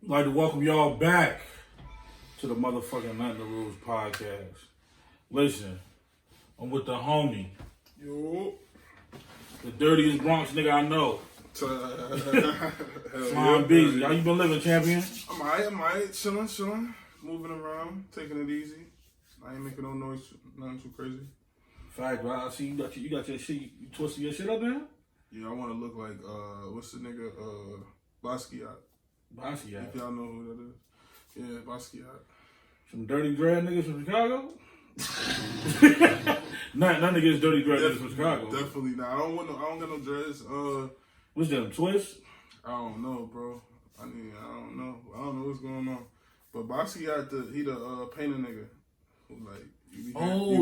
I'd like to welcome y'all back to the motherfucking Nothing to Lose podcast. Listen, I'm with the homie. Yo. The dirtiest Bronx nigga I know. Flying Beezy. How you been living, champion? I'm alright. Chilling. Moving around, taking it easy. I ain't making no noise, nothing too crazy. Fact, bro. I see you got your shit, you twisted your shit up now? Yeah, I want to look like, what's the nigga, Basquiat. Basquiat. If y'all know who that is. Yeah, Basquiat. Some dirty dread niggas from Chicago? None against dirty dread niggas from Chicago. Definitely not. I don't got no dreads. What's them, twists? I don't know, bro. I don't know. I don't know what's going on. But Basquiat, he the painter nigga. Who, like, you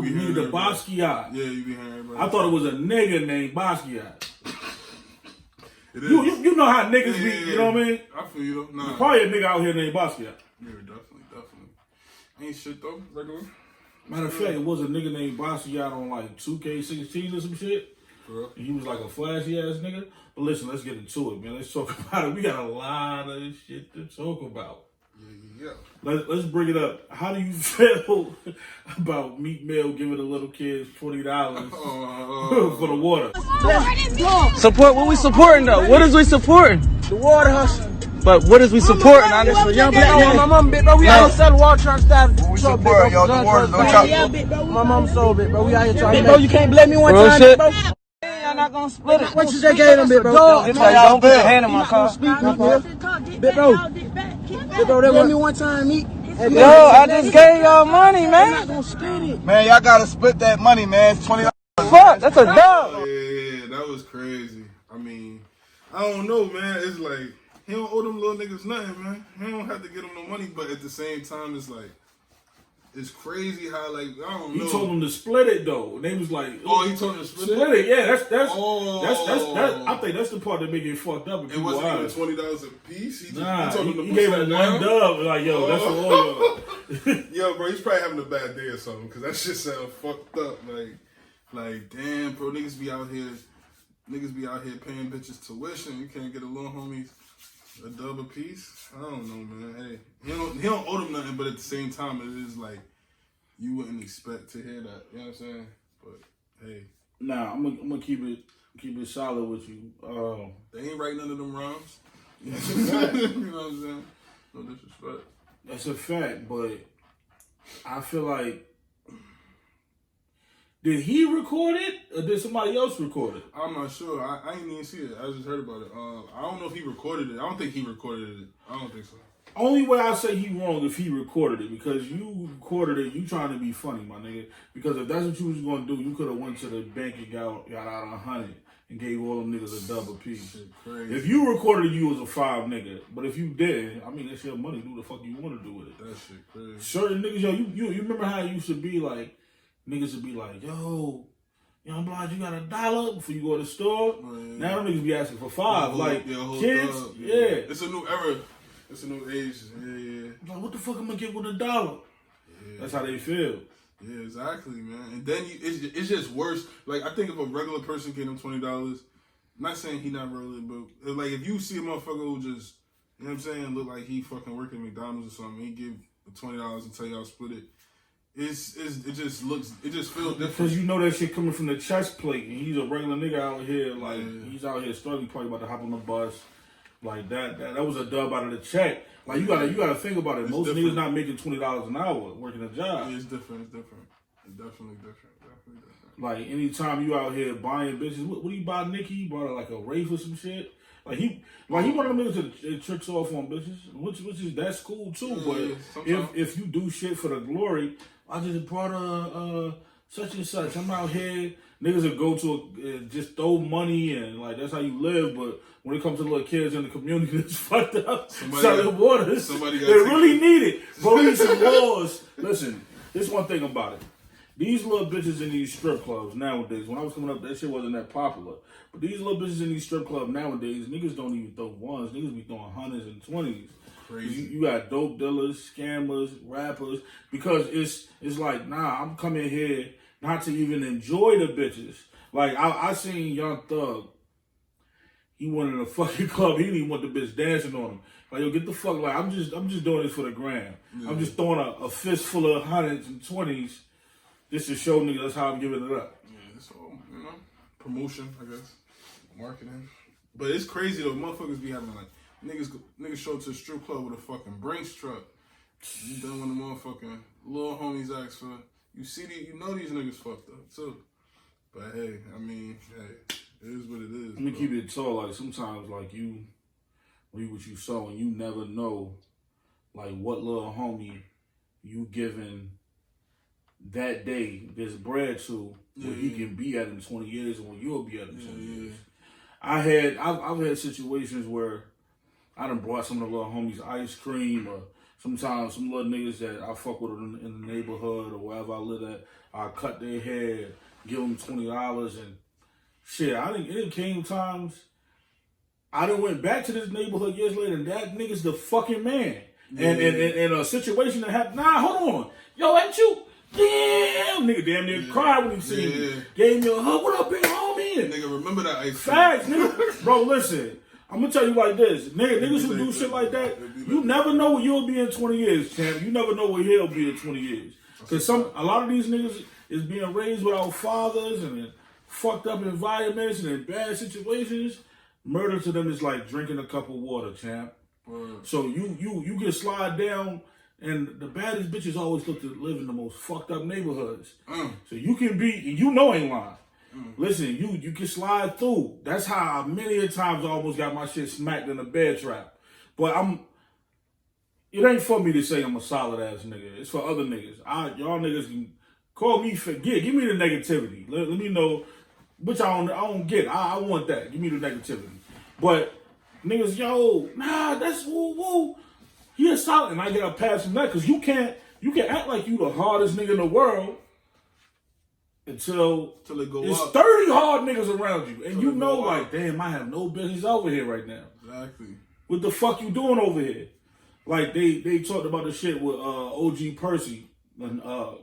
be the Basquiat. Yeah, you be hearing everybody. I thought it was a nigga named Basquiat. It is. You know how niggas be, you know what I mean? I feel you though. Nah. Probably a nigga out here named Basquiat. Yeah, definitely. Ain't shit though, regular. Matter of fact, it was a nigga named Basquiat on like 2K16 or some shit. Bro. And he was like a flashy ass nigga. But listen, let's get into it, man. Let's talk about it. We got a lot of shit to talk about. Yeah. Let's bring it up. How do you feel about Meek Mill giving the little kids $20 for the water? Support what we supporting though? What is we supporting? The water hustle. But what is we supporting? For young black nigga. My mom bit, bro. We out here selling water trying to start. We support y'all. The water don't chop. Yeah, bit, bro. My mom sold it, bro. We out here trying to. Bro, you can't blame me one time, shit. bro. Y'all not gonna split it. What you just gave them, bit, bro? Don't put your hand in my car. Bit, bro, they want me one time, meet. Yo, I just gave y'all money, I'm man. not gonna split it. Man, y'all gotta split that money, man. It's $20. Fuck, that's a dub. Yeah, that was crazy. I mean, I don't know, man. It's like, he don't owe them little niggas nothing, man. He don't have to get them no money, but at the same time, it's like, it's crazy how, like, I don't know. He told them to split it though. And they was like, Oh, he told them to split it. Yeah, that's Oh. I think that's the part that make it fucked up. It wasn't even $20 a piece. He Told him to he push gave that him down. one dub. Like, yo, that's for all y'all. Yo, bro, he's probably having a bad day or something, because that shit sound fucked up. Like, damn, bro, niggas be out here paying bitches tuition. You can't get a little homies a dub a piece. I don't know, man. Hey, he don't owe them nothing, but at the same time, it is like, you wouldn't expect to hear that. You know what I'm saying? But hey, Nah, I'm gonna keep it solid with you. they ain't write none of them rhymes. You know what I'm saying? No disrespect. That's a fact, but I feel like, did he record it or did somebody else record it? I'm not sure. I ain't even see it. I just heard about it. I don't know if he recorded it. I don't think he recorded it. I don't think so. Only way I say he wrong if he recorded it, because you recorded it, you trying to be funny, my nigga. Because if that's what you was gonna do, you could have went to the bank and got out 100 and gave all them niggas a double piece. Shit crazy. If you recorded it, you was a 5 nigga. But if you did, I mean, that's your money. Do the fuck you want to do with it. That shit crazy. Certain niggas, yo, you remember how it used to be like, niggas would be like, yo, Young Blood, you got $1 before you go to the store? Man. Now them niggas be asking for 5. Like, kids, up, yeah. It's a new era. It's a new age. Yeah. Like, what the fuck am I get with $1? Yeah. That's how they feel. Yeah, exactly, man. And then it's just worse. Like, I think if a regular person gave him $20, I'm not saying he not really, but like if you see a motherfucker who just, you know what I'm saying, look like he fucking working at McDonald's or something, he give $20 and tell y'all split it. It just feels different. Because you know that shit coming from the chest plate, and he's a regular nigga out here, like, he's out here struggling, probably about to hop on the bus. Like that was a dub out of the check. Like you gotta think about it. It's Most different. niggas not making $20 an hour working a job. Yeah, it's different. It's definitely different. Like anytime you out here buying bitches, what do you buy, Nikki? You bought like a Wraith or some shit. He one of them niggas that tricks off on bitches, which is that's cool too. But if you do shit for the glory, I just brought a such and such. I'm out here. Niggas will go to just throw money and like that's how you live. But when it comes to little kids in the community that's fucked up, selling waters, they really need it. Bro, we need some laws. Listen, this one thing about it. These little bitches in these strip clubs nowadays, when I was coming up, that shit wasn't that popular. But these little bitches in these strip clubs nowadays, niggas don't even throw ones. Niggas be throwing hundreds and 20s. Crazy. You got dope dealers, scammers, rappers. Because it's like, nah, I'm coming here not to even enjoy the bitches. Like, I seen Young Thug. He went in a fucking club. He didn't even want the bitch dancing on him. Like, yo, get the fuck, like, I'm just doing this for the gram. Yeah. I'm just throwing a fistful of hundreds and 20s just to show niggas that's how I'm giving it up. Yeah, it's all, promotion, I guess. Marketing. But it's crazy though, motherfuckers be having like, niggas show up to the strip club with a fucking Brinks truck. You done when the motherfucking little homies ask for, these niggas fucked up too. But hey, it is what it is. Let me keep it tall. Like, sometimes, like, you reap what you sow, and you never know, like, what little homie you giving that day this bread to, where he can be at in 20 years and when you'll be at in 20 years. I've had situations where I done brought some of the little homies ice cream, or sometimes some little niggas that I fuck with in the neighborhood or wherever I live at, I cut their hair, give them $20, and shit, it came times I done went back to this neighborhood years later, and that nigga's the fucking man. Yeah. And a situation that happened, hold on. Yo, ain't you? Damn, nigga damn near cried when he seen me. Gave me a hug. What up, big homie? Nigga, remember that ice cream. Facts, nigga. Bro, listen. I'm gonna tell you like this. Niggas who do shit like that, you never know where you'll be in 20 years, champ. You never know where he'll be in 20 years. Because a lot of these niggas is being raised without fathers and in fucked up environments and in bad situations. Murder to them is like drinking a cup of water, champ. So you can slide down, and the baddest bitches always look to live in the most fucked up neighborhoods. So you can be, ain't lying. Listen, you can slide through. That's how many a times I almost got my shit smacked in a bear trap. But it ain't for me to say I'm a solid ass nigga. It's for other niggas. Y'all niggas can call me give me the negativity. Let me know, which I don't get. I want that. Give me the negativity. But niggas, that's woo. He a solid, and I get a pass from that, because you can act like you the hardest nigga in the world until it go it's up. 30 hard niggas around you, and you know, like, damn, I have no business over here right now. Exactly. What the fuck you doing over here? Like, they talked about the shit with OG Percy, an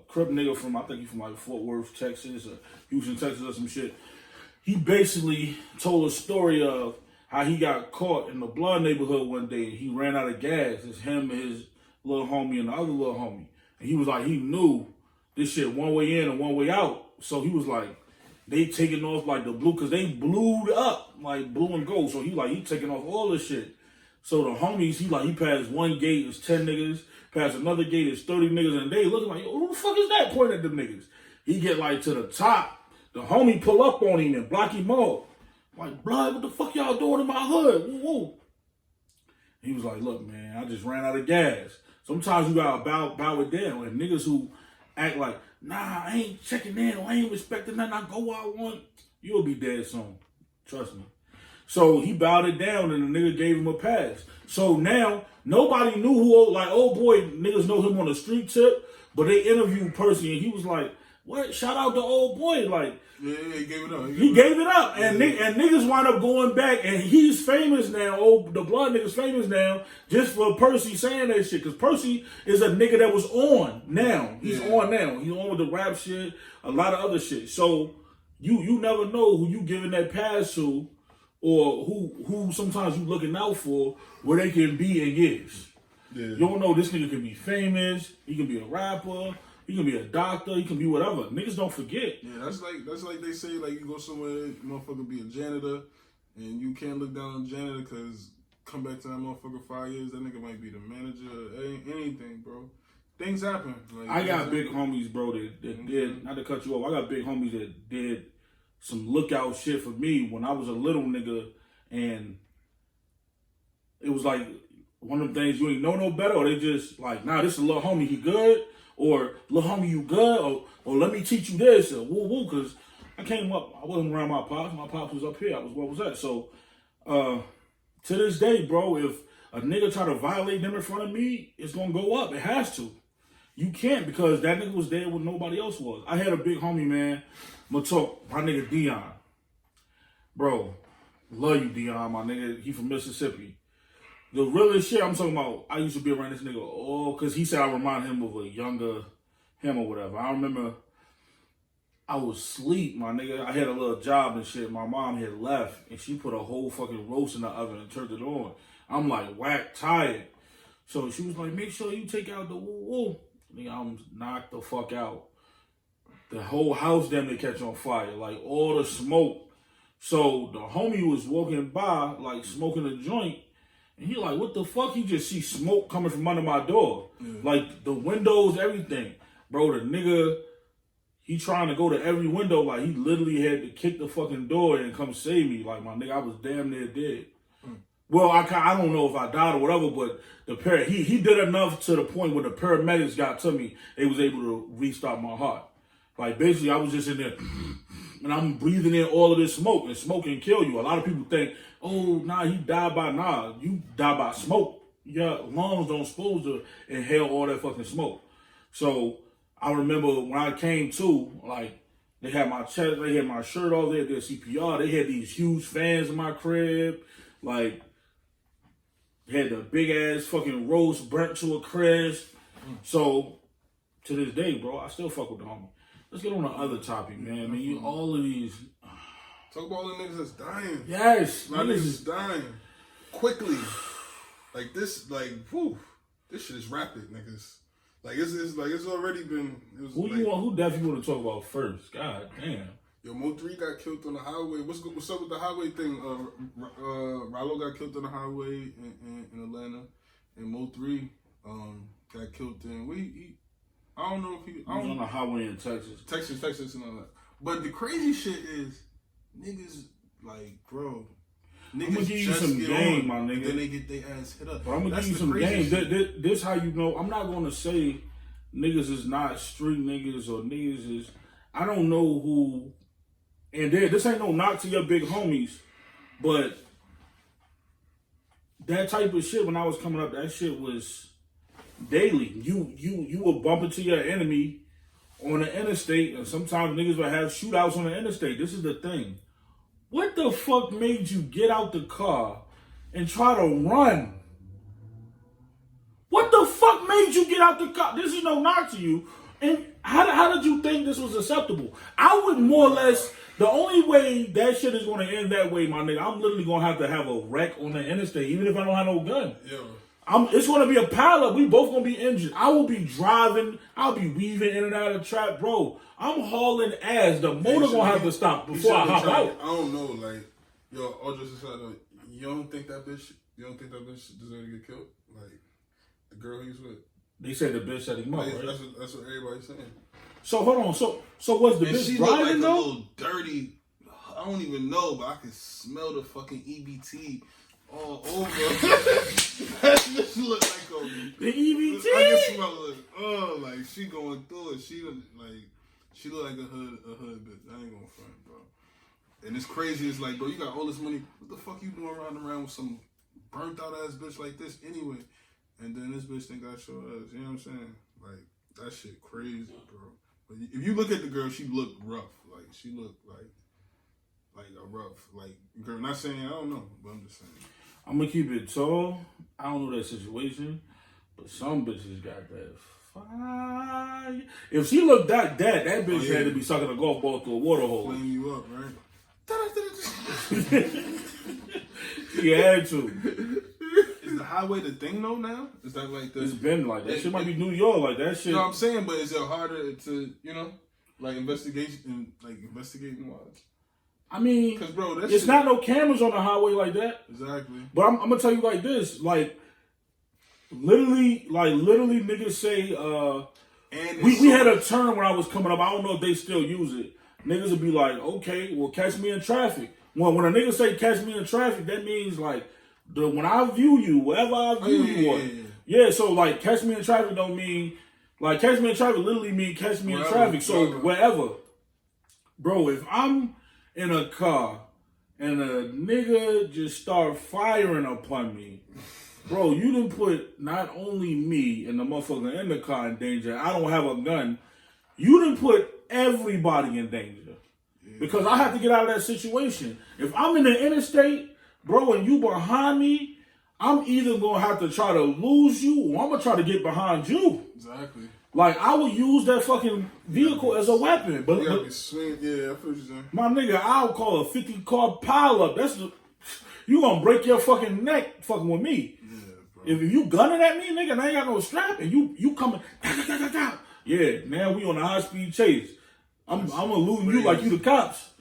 Crip nigga from, I think he from like Fort Worth, Texas, or Houston, Texas, or some shit. He basically told a story of how he got caught in the Blood neighborhood one day, and he ran out of gas. It's him and his little homie and the other little homie. And he was like, he knew this shit one way in and one way out. So he was like, they taking off like the blue, because they blew up, like blue and gold. So he taking off all this shit. So the homies, he passed one gate, it's 10 niggas, past another gate, it's 30 niggas, and they looking like, yo, who the fuck is that pointing at them niggas? He get like to the top, the homie pull up on him and block him off. Like, blood, what the fuck y'all doing in my hood? Woo. He was like, look, man, I just ran out of gas. Sometimes you gotta bow it down. And niggas who act like, nah, I ain't checking in, or I ain't respecting nothing, I go where I want, you'll be dead soon. Trust me. So he bowed it down, and the nigga gave him a pass. So now, nobody knew old boy, niggas know him on the street tip, but they interviewed Percy, and he was like, what? Shout out to old boy, like. Yeah, he gave it up. He gave it up, and niggas wind up going back, and he's famous now. The Blood nigga's famous now just for Percy saying that shit, because Percy is a nigga that was on now. He's on now. He's on with the rap shit, a lot of other shit. So you never know who you giving that pass to, or who sometimes you looking out for, where they can be in years. Yeah. You don't know, this nigga can be famous. He can be a rapper. He can be a doctor. He can be whatever. Niggas don't forget. Yeah, that's like they say, like, you go somewhere, motherfucker be a janitor, and you can't look down on janitor, because come back to that motherfucker 5 years, that nigga might be the manager, anything, bro. Things happen. Like, I got big homies, bro, that did, not to cut you off, I got big homies that did some lookout shit for me when I was a little nigga, and it was like one of them things, you ain't know no better, or they just like, nah, this is a little homie, he good? Or, little homie, you good? Or let me teach you this, or woo, because I came up, I wasn't around my pops. My pops was up here. Where was that? So, to this day, bro, if a nigga try to violate them in front of me, it's going to go up. It has to. You can't, because that nigga was there when nobody else was. I had a big homie, man. I'm going to talk, my nigga Dion. Bro, love you, Dion, my nigga. He from Mississippi. The realest shit I'm talking about, I used to be around this nigga, because he said I remind him of a younger him or whatever. I remember I was asleep, my nigga. I had a little job and shit. My mom had left, and she put a whole fucking roast in the oven and turned it on. I'm like whack tired. So she was like, make sure you take out the woo-woo. Nigga, I'm knocked the fuck out. The whole house damn near catch on fire. Like all the smoke. So the homie was walking by, like smoking a joint. And he like, what the fuck? He just see smoke coming from under my door. Like the windows, everything. Bro, the nigga, he trying to go to every window. Like he literally had to kick the fucking door and come save me. Like my nigga, I was damn near dead. Well, I don't know if I died or whatever, but he did enough to the point where the paramedics got to me. They was able to restart my heart. Like basically, I was just in there, and I'm breathing in all of this smoke, and smoke can kill you. A lot of people think, oh, nah, he died by you die by smoke. Your lungs don't supposed to inhale all that fucking smoke. So I remember when I came to, like, they had my chest, they had my shirt off, they had their CPR, they had these huge fans in my crib, like, they had the big ass fucking roast burnt to a crisp. So to this day, bro, I still fuck with the homie. Let's get on the other topic, man. I mean, you all of these. Talk about all the niggas that's dying. Yes, my niggas is dying quickly. Like this, like whew, this shit is rapid, niggas. Like it's already been. Who definitely want to talk about first? God damn. Yo, Mo3 got killed on the highway. What's up with the highway thing? Rallo got killed on the highway in Atlanta, and Mo3 got killed in. I don't know if he was on the highway in Texas. Texas, and all that. But the crazy shit is, niggas like, bro. Niggas I'm gonna give you some game, my nigga. Then they get their ass hit up. But I'm gonna give you some game. This how you know. I'm not gonna say niggas is not street niggas or niggas is. I don't know who. And this ain't no knock to your big homies, but that type of shit when I was coming up, that shit was daily. You would bump into your enemy on the interstate, and sometimes niggas would have shootouts on the interstate. This is the thing. What the fuck made you get out the car and try to run? What the fuck made you get out the car? This is no knock to you. And how did you think this was acceptable? I would more or less, the only way that shit is going to end that way, my nigga, I'm literally going to have a wreck on the interstate, even if I don't have no gun. Yeah. It's going to be a pileup. We both going to be injured. I will be driving. I'll be weaving in and out of the trap. Bro, I'm hauling ass. The motor going to have to stop before I hop out. I don't know. Like, yo, all just aside, you don't think that bitch deserves to get killed? Like, the girl he's with? They said the bitch set him up, right? That's what everybody's saying. So, hold on. So was the bitch driving, though? A little dirty. I don't even know, but I can smell the fucking EBT all over. That bitch look like the EBT? I can smell it. Oh, like, she going through it. She look like a hood bitch. I ain't gonna front, bro. And it's crazy. It's like, bro, you got all this money. What the fuck you doing around with some burnt out ass bitch like this anyway? And then this bitch think I show us. You know what I'm saying? Like, that shit crazy, bro. But if you look at the girl, she looked rough. Like, she looked like a rough, like, girl. Not saying I don't know, but I'm just saying. I'm gonna keep it tall. I don't know that situation, but some bitches got that fire. If she looked that bitch had to be sucking a golf ball through a water hole. Flame you up, right? She had to. Is the highway the thing though now? Is that like the? It's been like that. Shit might be New York, like that shit. You know what I'm saying? But is it harder to, like investigating wise? I mean, because bro, it's not no cameras on the highway like that. Exactly. But I'm gonna tell you like this, like literally, niggas say, we had a term when I was coming up. I don't know if they still use it. Niggas would be like, okay, well, catch me in traffic. When a nigga say catch me in traffic, that means like when I view you, wherever I view you. Yeah, so like catch me in traffic don't mean like catch me in traffic literally mean catch me in traffic. So wherever, bro, if I'm in a car and a nigga just start firing upon me, bro, you done put not only me and the motherfucker in the car in danger. I don't have a gun. You done put everybody in danger. Because I have to get out of that situation. If I'm in the interstate, bro, and you behind me, I'm either going to have to try to lose you or I'm going to try to get behind you. Exactly. Like, I would use that fucking vehicle as a weapon. But you gotta be swing. Yeah, I feel what you're saying. My nigga, I'll call a 50-car pileup. You gonna break your fucking neck fucking with me. Yeah, bro. If you gunning at me, nigga, and I ain't got no strap, and you coming, yeah, now we on a high speed chase. I'm eluding you like you the cops.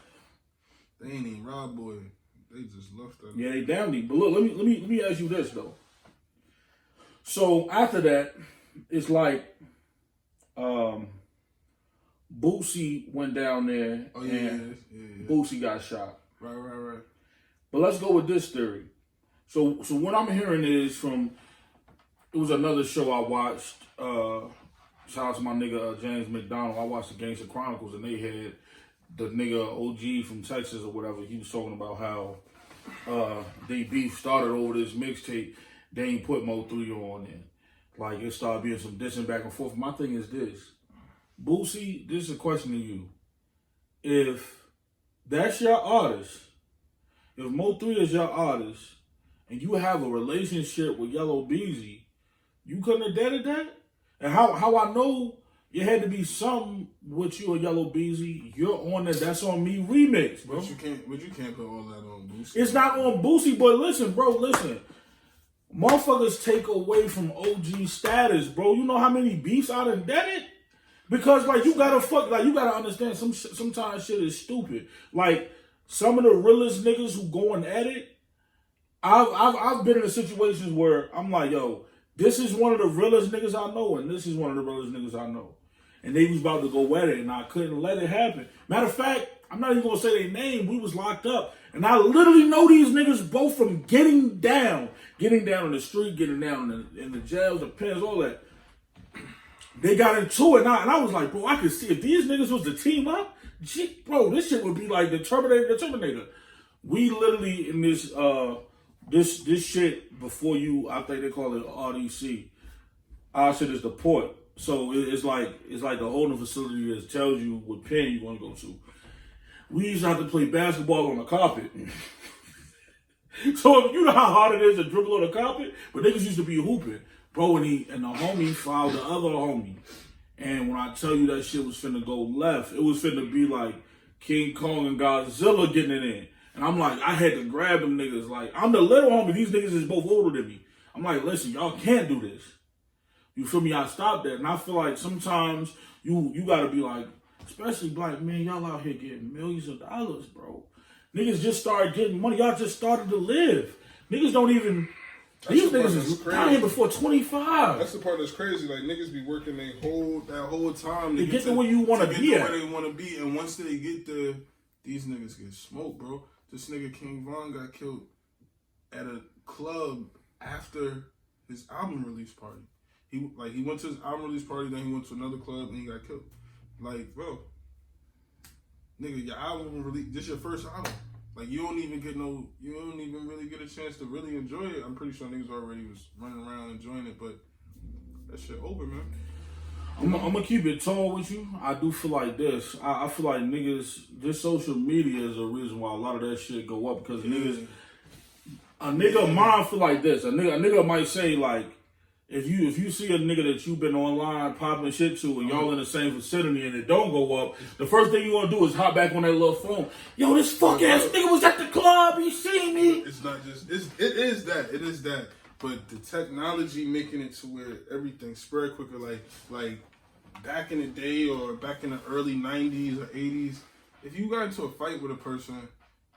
They ain't even rob boy. They just left that. Yeah, they down me. But look, let me ask you this though. So after that, it's like Boosie went down there and Boosie got shot. Right. But let's go with this theory. So what I'm hearing is from, it was another show I watched. Shout out to my nigga James McDonald. I watched the Gangster Chronicles and they had the nigga OG from Texas or whatever. He was talking about how they beef started over this mixtape. They ain't put Mo 3 on there. Like it started being some dissing back and forth. My thing is this. Boosie, this is a question to you. If that's your artist, if Mo 3 is your artist, and you have a relationship with Yellow Beezy, you couldn't have dated that? And how I know it had to be something with you or Yellow Beezy, you're on the That's On Me remix, bro. But you can't put all that on Boosie. It's not on Boosie, but listen, bro, listen. Motherfuckers take away from OG status, bro. You know how many beefs I done done it? Because like you gotta understand sometimes shit is stupid. Like some of the realest niggas who going at it, I've been in situations where I'm like, yo, this is one of the realest niggas I know, and this is one of the realest niggas I know. And they was about to go at it, and I couldn't let it happen. Matter of fact, I'm not even gonna say their name. We was locked up, and I literally know these niggas both from getting down in the street, getting down in the jails, the pens, all that. They got into it, and I was like, bro, I could see if these niggas was to team up, bro, this shit would be like the Terminator. We literally in this this shit before you, I think they call it RDC. Our shit is the port. So it's like the holding facility that tells you what pen you want to go to. We used to have to play basketball on the carpet. So you know how hard it is to dribble on the carpet? But niggas used to be hooping. Bro, and the homie fouled the other homie. And when I tell you that shit was finna go left, it was finna be like King Kong and Godzilla getting it in. And I'm like, I had to grab them niggas. Like, I'm the little homie. These niggas is both older than me. I'm like, listen, y'all can't do this. You feel me? I stopped that. And I feel like sometimes you gotta be like, especially black men, y'all out here getting millions of dollars, bro. Niggas just started getting money. Y'all just started to live. Niggas don't even... These niggas is out here before 25. That's the part that's crazy. Like, niggas be working that whole time to get to where you want to be at. Where they want to be. And once they get there, these niggas get smoked, bro. This nigga King Von got killed at a club after his album release party. He went to his album release party, then he went to another club, and he got killed. Like, bro, nigga, your album release, this your first album. Like, you don't even really get a chance to really enjoy it. I'm pretty sure niggas already was running around enjoying it, but that shit over, man. I'm gonna keep it tall with you. I do feel like this. I feel like niggas, this social media is a reason why a lot of that shit go up, because niggas, a nigga mind feel like this. A nigga might say like, if you see a nigga that you've been online popping shit to and y'all in the same vicinity and it don't go up, the first thing you want to do is hop back on that little phone. Yo, this fuck ass nigga was at the club. He seen me. It's not just it is that. But the technology making it to where everything spread quicker, like back in the day or back in the early 90s or 80s, if you got into a fight with a person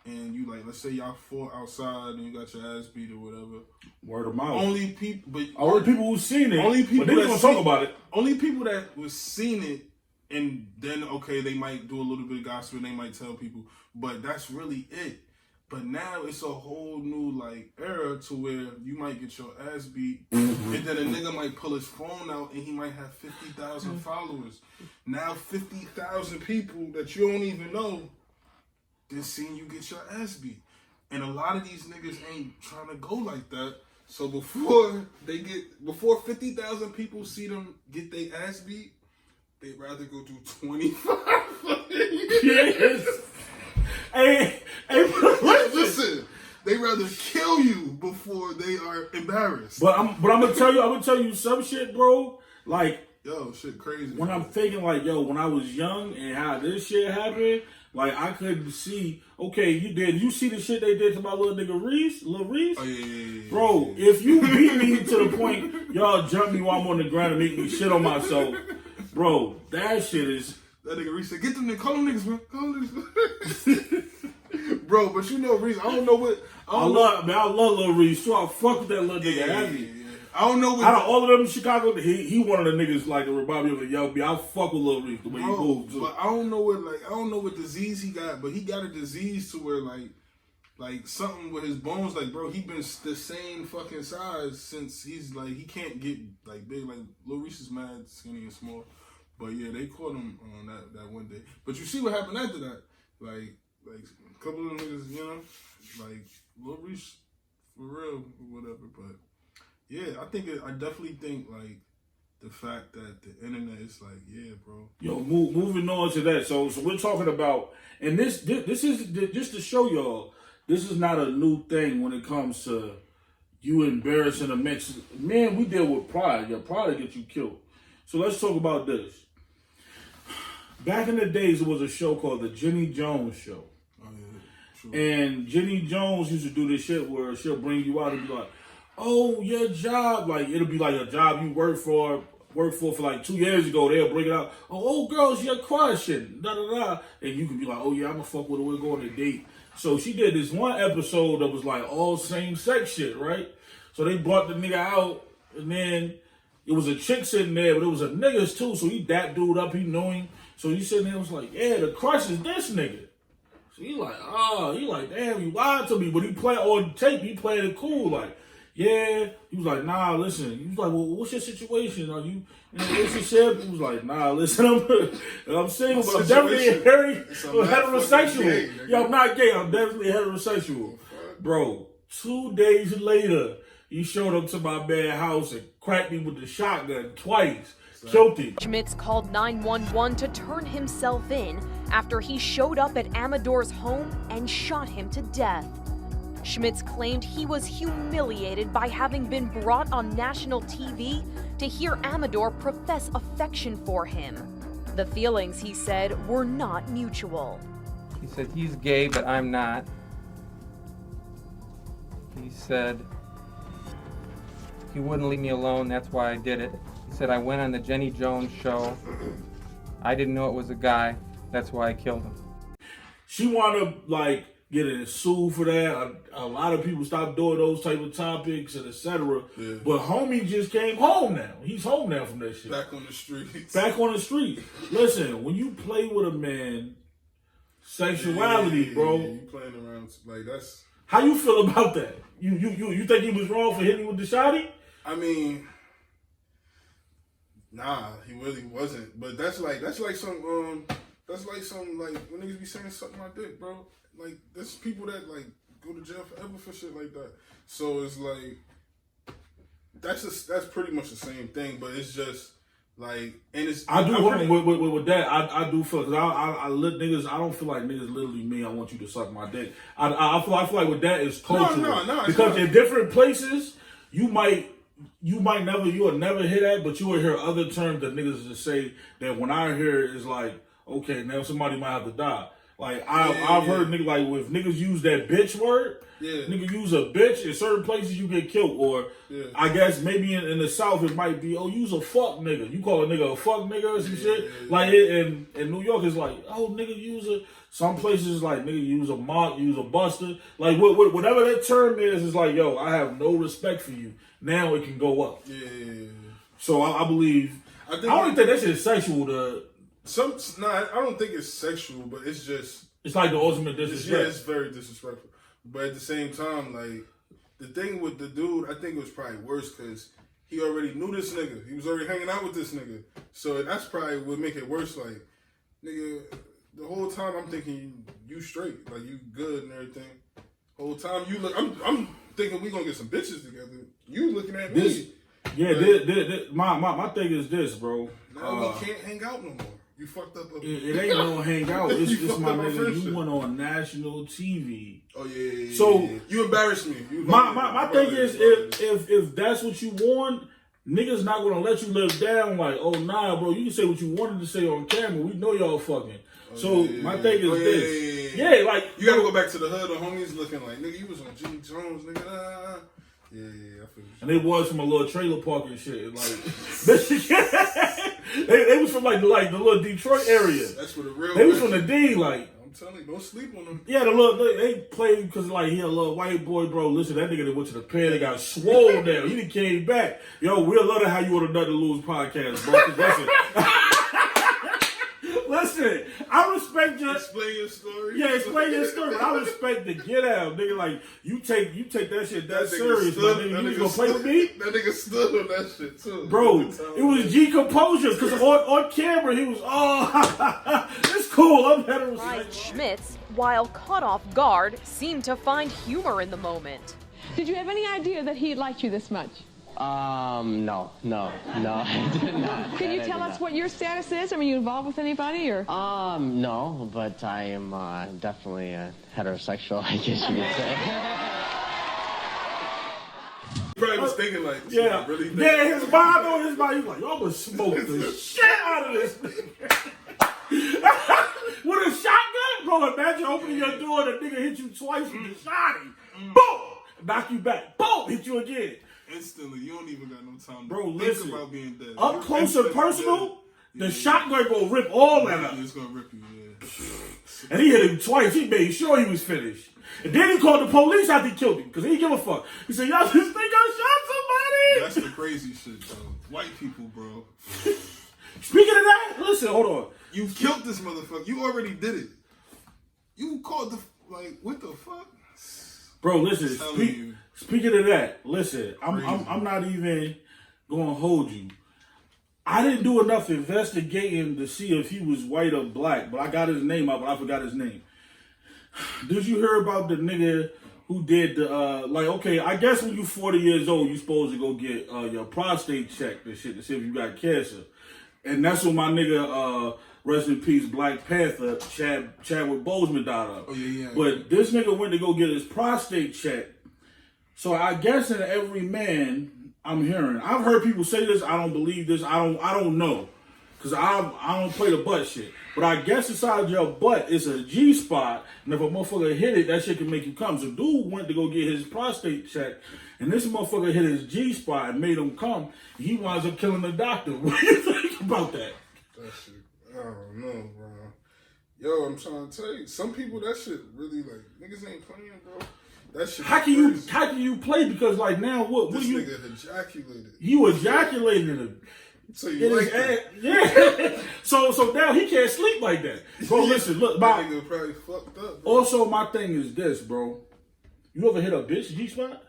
and you like, let's say y'all fought outside and you got your ass beat or whatever. Word of mouth. Only people who seen it. Only people that gonna talk about it. Only people that was seen it, and then okay, they might do a little bit of gossip and they might tell people, but that's really it. But now it's a whole new like era to where you might get your ass beat, and then a nigga might pull his phone out and he might have 50,000 followers. Now 50,000 people that you don't even know, they're seeing you get your ass beat. And a lot of these niggas ain't trying to go like that. So before 50,000 people see them get their ass beat, they'd rather go do 25. Yes. Hey, listen, they rather kill you before they are embarrassed. But I'm gonna tell you some shit, bro. Like, yo, shit crazy. When I'm thinking like, yo, when I was young and how this shit happened, Like I couldn't see. Okay, you see the shit they did to my little nigga Reese, Lil Reese? Oh yeah. Bro, if you beat me to the point y'all jump me while I'm on the ground and make me shit on myself, bro, that shit is. That nigga Reese said, "Get them niggas, call them niggas, man, call them niggas." Bro, but you know Reese, I love Lil Reese. So I fuck with that little nigga heavy. Yeah. I don't know what out of all of them in Chicago, he one of the niggas like to remind me of a Yo B. I fuck with Lil Reese the way he moves. But I don't know what disease he got, but he got a disease to where like something with his bones, like bro, he been the same fucking size since he's like he can't get like big. Like Lil Reese is mad skinny and small. But yeah, they caught him on that one day. But you see what happened after that? Like a couple of them niggas, you know, like Lil Reese for real or whatever. But yeah, I definitely think like the fact that the internet is like, yeah, bro. Yo, moving on to that. So we're talking about, and this is just to show y'all, this is not a new thing when it comes to you embarrassing a man. We deal with pride. Your pride will get you killed. So let's talk about this. Back in the days, there was a show called The Jenny Jones Show. Oh, yeah. True. And Jenny Jones used to do this shit where she'll bring you out and be like, oh, your job. Like, it'll be like a job you worked for like 2 years ago. They'll bring it out. Oh, girls, your crush and da-da-da. And you can be like, oh, yeah, I'm going to fuck with her. We're going to date. So she did this one episode that was like all same-sex shit, right? So they brought the nigga out, and then it was a chick sitting there, but it was a niggas too. So he dapped dude up. He knew him. So he sitting there and was like, yeah, the crush is this nigga. So he like, damn, you lied to me. But he played on tape, he played it cool. Like, yeah. He was like, nah, listen. He was like, well, what's your situation? Are you in a relationship? He was like, nah, listen, I'm single, but I'm definitely heterosexual. Yo, I'm not gay. I'm definitely heterosexual. Bro, 2 days later, he showed up to my man's house and cracked me with the shotgun twice. Killed him. Schmitz called 911 to turn himself in after he showed up at Amador's home and shot him to death. Schmitz claimed he was humiliated by having been brought on national TV to hear Amador profess affection for him. The feelings, he said, were not mutual. He said he's gay, but I'm not. He said he wouldn't leave me alone, that's why I did it. He said I went on the Jenny Jones show. I didn't know it was a guy, that's why I killed him. She wound up like getting sued for that. A lot of people stopped doing those type of topics and etc. Yeah. But homie just came home now. He's home now from that shit. Back on the streets. Back on the street. Listen, when you play with a man, sexuality, bro. You playing around like that's. How you feel about that? You think he was wrong for hitting with the shotty? I mean, nah, he really wasn't. But that's like some when niggas be saying something like that, bro. Like there's people that like go to jail forever for shit like that. So it's like that's pretty much the same thing, but it's just like, and it's I do with that. I do feel because I let niggas. I don't feel like niggas literally mean I want you to suck my dick. I feel like with that is cultural. No, because in different places you'll never hear that, but you will hear other terms that niggas just say that when I hear it, it's like, okay, now somebody might have to die. Like I've heard niggas like if niggas use that bitch word, nigga use a bitch in certain places you get killed. Or I guess maybe in the South it might be use a fuck nigga. You call a nigga a fuck nigga or some shit. Like in New York it's like nigga use a. Some places like nigga use a mock, use a buster. Like whatever that term is like yo I have no respect for you. Now it can go up. Yeah. So I believe. I don't think that shit is sexual to. I don't think it's sexual, but it's just... It's like the ultimate disrespect. Yeah, it's very disrespectful. But at the same time, like, the thing with the dude, I think it was probably worse because he already knew this nigga. He was already hanging out with this nigga. So that's probably what make it worse. Like, nigga, the whole time I'm thinking you straight. Like, you good and everything. The whole time you look... I'm thinking we gonna get some bitches together. You looking at me. Yeah, my thing is this, bro. Now we can't hang out no more. You fucked up. It ain't no hang out. It's my nigga. You went on national TV. Oh yeah. So you embarrassed me. My thing is if that's what you want, niggas not gonna let you live down like, oh nah, bro, you can say what you wanted to say on camera. We know y'all fucking. My thing is this. Yeah, like you gotta go back to the hood. The homies looking like, nigga, you was on Jimmy Jones, nigga. Yeah, I feel you. And they was from a little trailer park and shit. Like they was from like the little Detroit area. That's where the real. They was from the D, like. I'm telling you, don't sleep on them. Yeah, they played because like he a little white boy, bro. Listen, that nigga that went to the pen, they got swole down. He done came back. Yo, we'll love to have you on another Lose podcast, bro. Listen. Listen, I respect your... Explain your story. Yeah, explain your story. But I respect the get out, nigga. Like, you take that shit that serious, man. Nigga, you gonna play with me? That nigga stood on that shit, too. Bro, it was G composure, because on camera, he was, it's cool, I'm heterosexual. Schmitz, while caught off guard, seemed to find humor in the moment. Did you have any idea that he liked you this much? No, I did not. Can you tell us what your status is? Are you involved with anybody, or? No, but I am definitely heterosexual, I guess you could say. He probably was thinking like, yeah, really thinking. Yeah, his mind on his mind, he was like, y'all gonna smoke the shit out of this nigga. With a shotgun? Bro, imagine opening your door and the nigga hit you twice with the shotty. Boom! Knock you back. Boom! Hit you again. Instantly, you don't even got no time to think about being dead. Up close and personal, the shotgun gonna rip all that up. It's gonna rip you, yeah. And he hit him twice. He made sure he was finished. And then he called the police after he killed him, because he didn't give a fuck. He said, y'all just think I shot somebody? That's the crazy shit, though. White people, bro. Speaking of that, listen, hold on. You killed this motherfucker. You already did it. You called the, like, what the fuck? Bro, listen, speaking of that, listen, I'm not even going to hold you. I didn't do enough investigating to see if he was white or black, but I got his name out, but I forgot his name. Did you hear about the nigga who did the, okay, I guess when you 40 years old, you supposed to go get your prostate checked and shit to see if you got cancer. And that's when my nigga, rest in peace, Black Panther, Chadwick Boseman died of. Oh, yeah. But this nigga went to go get his prostate checked. So I guess in every man, I'm hearing. I've heard people say this. I don't believe this. I don't know. Because I don't play the butt shit. But I guess inside your butt is a G spot. And if a motherfucker hit it, that shit can make you come. So dude went to go get his prostate checked. And this motherfucker hit his G spot and made him come. And he winds up killing the doctor. What do you think about that? That shit, I don't know, bro. Yo, I'm trying to tell you, some people that shit really like niggas ain't playing, bro. That shit. How can you play? Because like now what? This what you? Nigga ejaculated. You ejaculated him. So you like that? Yeah. so now he can't sleep like that. Bro, listen, look, that nigga probably fucked up. Bro. Also, my thing is this, bro. You ever hit a bitch G spot?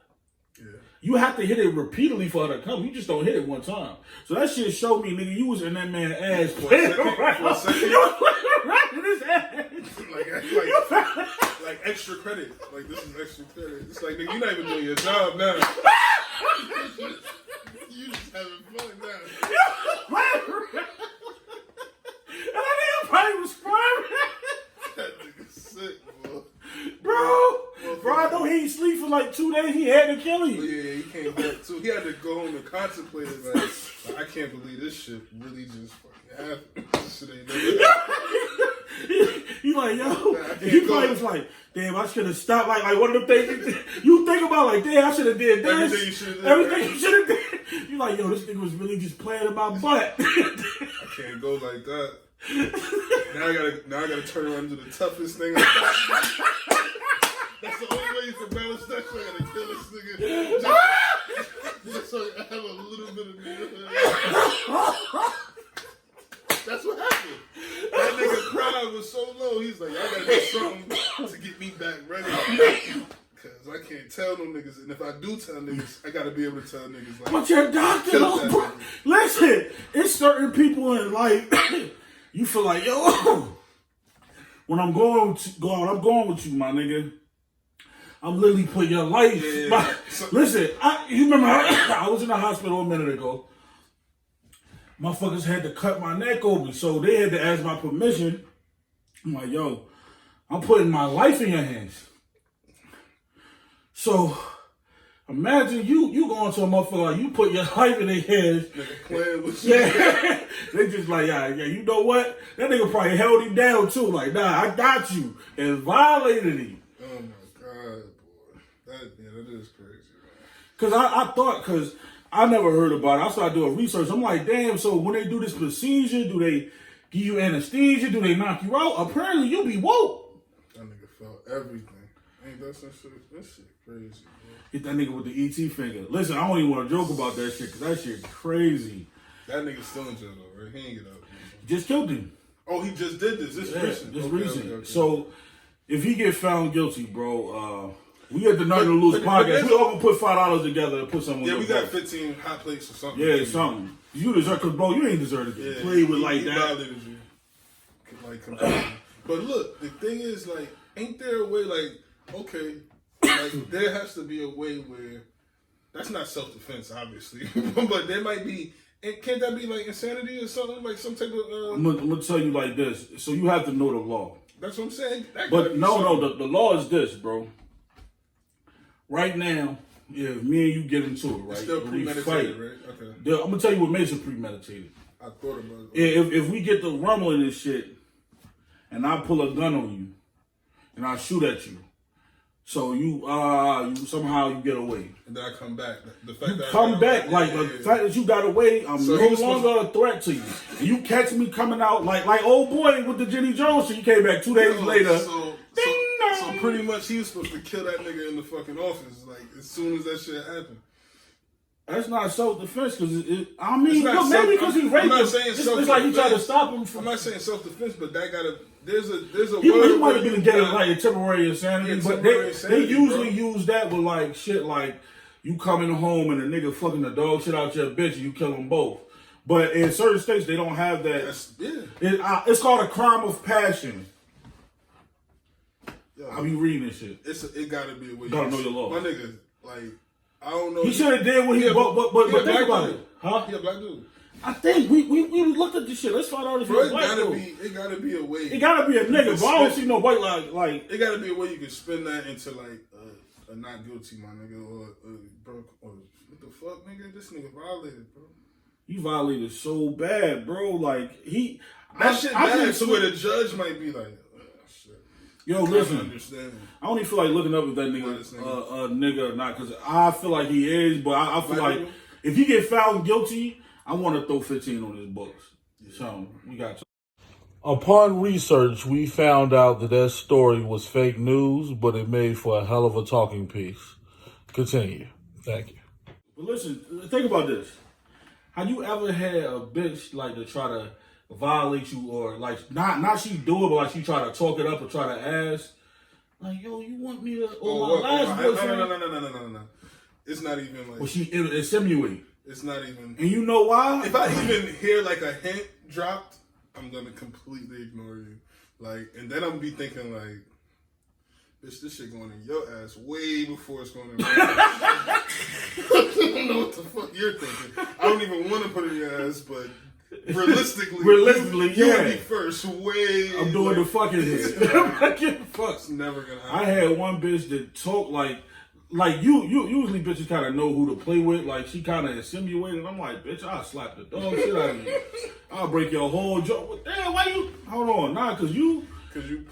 Yeah. You have to hit it repeatedly for her to come. You just don't hit it one time. So that shit showed me, nigga, you was in that man's ass. For a second. You was right in his ass. Like extra credit. Like this is extra credit. It's like, nigga, you're not even doing your job now. You just having fun now. And that nigga probably was squirming. That nigga sick, bro. Bro, I know he ain't sleep for like 2 days. He had to kill you. Yeah, he came back too. He had to go home and contemplate it. Like, I can't believe this shit really just fucking happened. This shit ain't never. He like, yo. He probably was like, damn, I should have stopped. Like one of them things you think about, like, damn, I should have did this. Everything you should have did. You like, yo, this nigga was really just playing in my butt. I can't go like that. Now I gotta turn around and do the toughest thing. That's the only way you can balance that shit. I gotta kill this nigga. Just so I have a little bit of manhood. That's what happened. That nigga pride was so low. He's like, I gotta do something to get me back ready. Cause I can't tell them niggas, and if I do tell niggas, I gotta be able to tell niggas. Like, but your doctor, bro. Listen, it's certain people in like you feel like, yo, when I'm going with you, my nigga. I'm literally putting your life. Yeah. Listen, you remember I was in the hospital a minute ago. Motherfuckers had to cut my neck open, so they had to ask my permission. I'm like, yo, I'm putting my life in your hands. So Imagine you going to a motherfucker, like, you put your life in their hands. Nigga playing with you. Yeah. They just like, yeah, you know what? That nigga probably held him down too. Like, nah, I got you. And violated him. Oh my God, boy. That is crazy, man. Cause I thought, cause I never heard about it. I started doing research. I'm like, damn, so when they do this procedure, do they give you anesthesia? Do they knock you out? Apparently you be woke. That nigga felt everything. Ain't that some shit? That shit crazy, bro. Hit that nigga with the ET finger. Listen, I don't even want to joke about that shit, cause that shit crazy. That nigga still in jail though, right? He ain't get out. Just killed him. Oh, he just did this. This recent. Just Okay, recent. okay. So if he get found guilty, bro, we at the Nothing to Lose podcast. We all gonna put $5 together and put something. Yeah, we got 15 hot plates or something. Yeah, something. You deserve, cause bro, you ain't deserve to get played with like he that. violated you. Like, completely. But look, the thing is, like, ain't there a way, like, okay, like, there has to be a way where that's not self-defense, obviously, but there might be. And can't that be like insanity or something? Like some type of. I'm gonna tell you like this. So you have to know the law. That's what I'm saying. But no, the law is this, bro. Right now, if me and you get into it, right? It's still premeditated, right? Okay. I'm gonna tell you what makes it premeditated. I thought about it. If we get the rumbling and shit, and I pull a gun on you, and I shoot at you, so you somehow you get away. And then I come back. The fact You that come back, like the fact that you got away, I'm So no longer a threat to you. And you catch me coming out like old boy with the Jenny Jones shit. You came back 2 days later. So pretty much he was supposed to kill that nigga in the fucking office, like as soon as that shit happened. That's not self-defense, because I mean, It's not look, maybe because he raped I'm not him. saying It's like he tried to stop him from. I'm not saying self-defense, but that gotta. There's a He word might have where been you getting gotta- like a temporary insanity, Yeah, but temporary they insanity, usually bro. use that with like shit like you coming home and a nigga fucking the dog shit out your bitch and you kill them both. But in certain states they don't have that. It's called a crime of passion. Yo, I be reading this shit. It gotta be a way. Gotta know your law. My nigga, like I don't know. He should have did what he. But think about it, huh? He a black dude. I think we looked at this shit. Let's find out if he's Bro, a black dude. it gotta be a way. It gotta be a nigga, but I don't see no white like. It gotta be a way you can spin that into like a not guilty, my nigga, or bro, or what the fuck, nigga? This nigga violated, bro. You violated so bad, bro. Like That shit bad to where the judge might be like, shit. Yo, listen. Understand. I don't even feel like looking up if that nigga a nigga or not, because I feel like he is, but I feel like if he get found guilty, I want to throw 15 on his books. So we got. Upon research, we found out that story was fake news, but it made for a hell of a talking piece. Continue. Thank you. But listen, think about this. Have you ever had a bitch like to try to violate you, or like not she do it, but like she try to talk it up or try to ask, like, yo, you want me to? Or my last boyfriend. No. It's not even like. Well, she insinuate. It's not even. And you know why? If I even hear like a hint dropped, I'm gonna completely ignore you. Like, and then I'm gonna be thinking like, bitch, this shit going in your ass way before it's going in my ass. I don't know what the fuck you're thinking. I don't even want to put it in your ass, but realistically, you yeah. would be first. Way. I'm doing the fucking shit. I'm not getting fucked. It's never gonna happen. I had one bitch that talked like you usually bitches kind of know who to play with. Like she kind of insinuated. I'm like, bitch, I'll slap the dog shit out of you. I'll break your whole jaw. Damn, why you? Hold on, cause you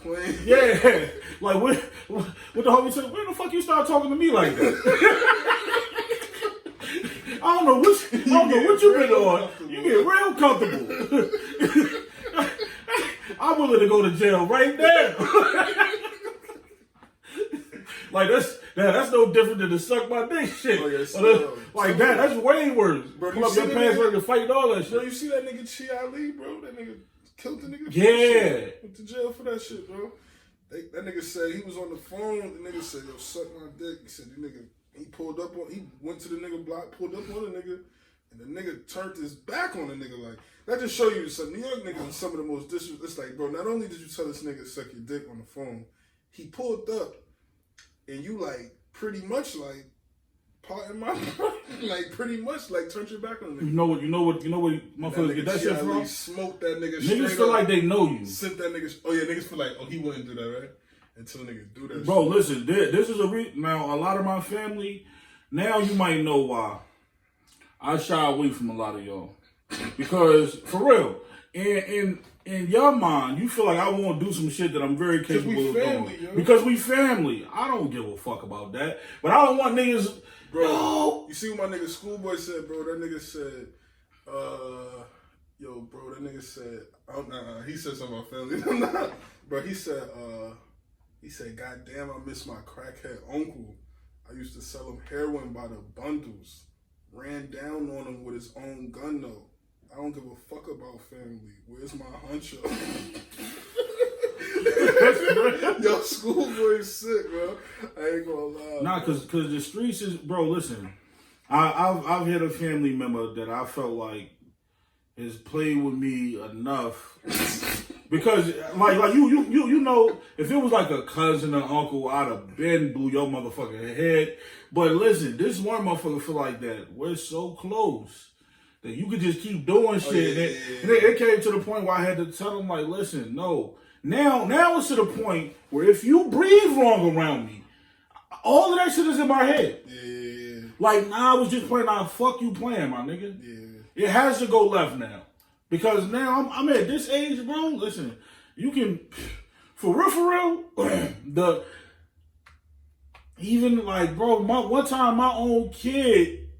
playing. Yeah, like what the homie said? When the fuck you start talking to me like that? I don't know what you been on. You get real comfortable. I'm willing to go to jail right now. Like that's no different than to suck my dick shit. Oh, yeah, like that's way worse. Bro, Pull up your pants ready to fight and all that shit. Bro, you see that nigga Chi Ali, bro? That nigga killed the nigga. Yeah. Went to jail for that shit, bro. That nigga said he was on the phone. The nigga said, yo, suck my dick. He said, he went to the nigga block, pulled up on the nigga, and the nigga turned his back on the nigga. Like, that just show you some New York niggas, some of the most disrespectful. It's like, bro, not only did you tell this nigga to suck your dick on the phone, he pulled up, and you like, pretty much like, pardon my like pretty much like turned your back on the nigga. You know what motherfuckers get that shit from? Smoked that nigga. Niggas feel like they know you. Sent that nigga. Oh yeah, niggas feel like, oh, he wouldn't do that, right? Until niggas do that. Bro, shit. listen, this is now a lot of my family, Now you might know why I shy away from a lot of y'all. Because, for real, in your mind, you feel like I won't do some shit that I'm very capable of doing. Yo. Because we family. I don't give a fuck about that. But I don't want niggas... Bro, you see what my nigga Schoolboy said, bro? That nigga said, yo, bro, that nigga said, he said something about family. Bro, he said, God damn, I miss my crackhead uncle. I used to sell him heroin by the bundles. Ran down on him with his own gun, though. I don't give a fuck about family. Where's my huncho? Yo, Schoolboy is sick, bro. I ain't gonna lie. Nah, cause the streets is, bro. Listen, I've had a family member that I felt like has played with me enough because like you know, if it was like a cousin or uncle, I'd have been blew your motherfucking head. But listen, this one motherfucker feel like that. We're so close that you could just keep doing shit. And it came to the point where I had to tell him like, listen, no. Now it's to the point where if you breathe wrong around me, all of that shit is in my head. Yeah. Like, nah, I was just playing. Nah, fuck you playing, my nigga. Yeah. It has to go left now. Because now I'm at this age, bro. Listen, you can, for real, even like, bro, one time my own kid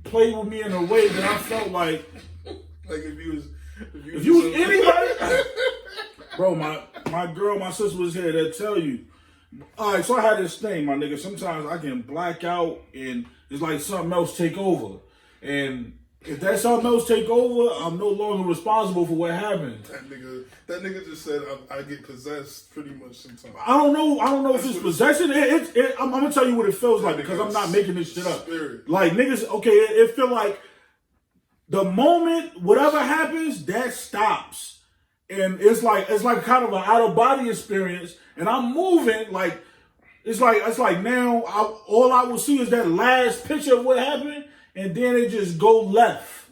played with me in a way that I felt like if you was anybody. Bro, my sister was here to tell you. All right, so I had this thing, my nigga. Sometimes I can black out and it's like something else take over. And if that something else take over, I'm no longer responsible for what happens. That nigga just said I get possessed pretty much sometimes. I don't know if it's possession. I'm gonna tell you what it feels like because I'm not making this shit up. Spirit. Like niggas, okay, it feel like the moment whatever happens, that stops. And it's like kind of an out of body experience, and I'm moving like it's like now all I will see is that last picture of what happened, and then it just go left.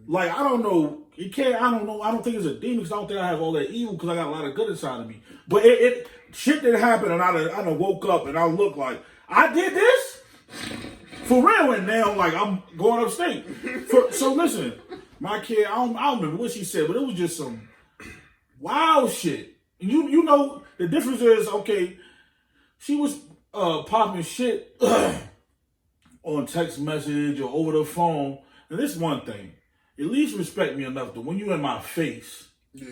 Like I don't know, it can't. I don't know. I don't think it's a demon because I don't think I have all that evil because I got a lot of good inside of me. But it shit that happened, and I done woke up and I look like I did this for real, and now like I'm going upstate. So listen, my kid, I don't remember what she said, but it was just some wild shit. You know the difference is, okay, she was popping shit on text message or over the phone. And this one thing, at least respect me enough to when you in my face. Yeah.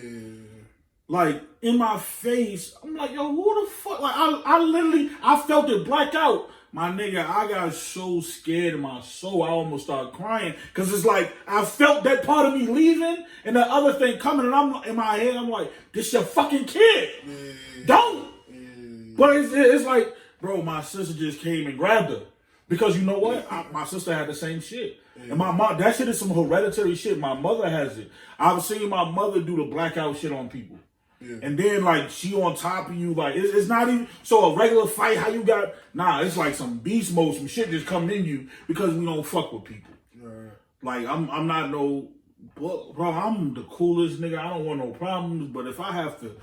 Like in my face, I'm like, yo, who the fuck? Like I felt it black out. My nigga, I got so scared in my soul, I almost started crying. Cause it's like, I felt that part of me leaving and the other thing coming, and I'm in my head, I'm like, this your fucking kid. Yeah. Don't. Yeah. But it's like, bro, my sister just came and grabbed her. Because you know what? My sister had the same shit. Yeah. And my mom, that shit is some hereditary shit. My mother has it. I've seen my mother do the blackout shit on people. Yeah. And then, like, she on top of you, like, it's not even, so a regular fight, how you got, nah, it's like some beast mode, some shit just come in you because we don't fuck with people. Right. Like, I'm not no, bro, I'm the coolest nigga, I don't want no problems, but if I have to,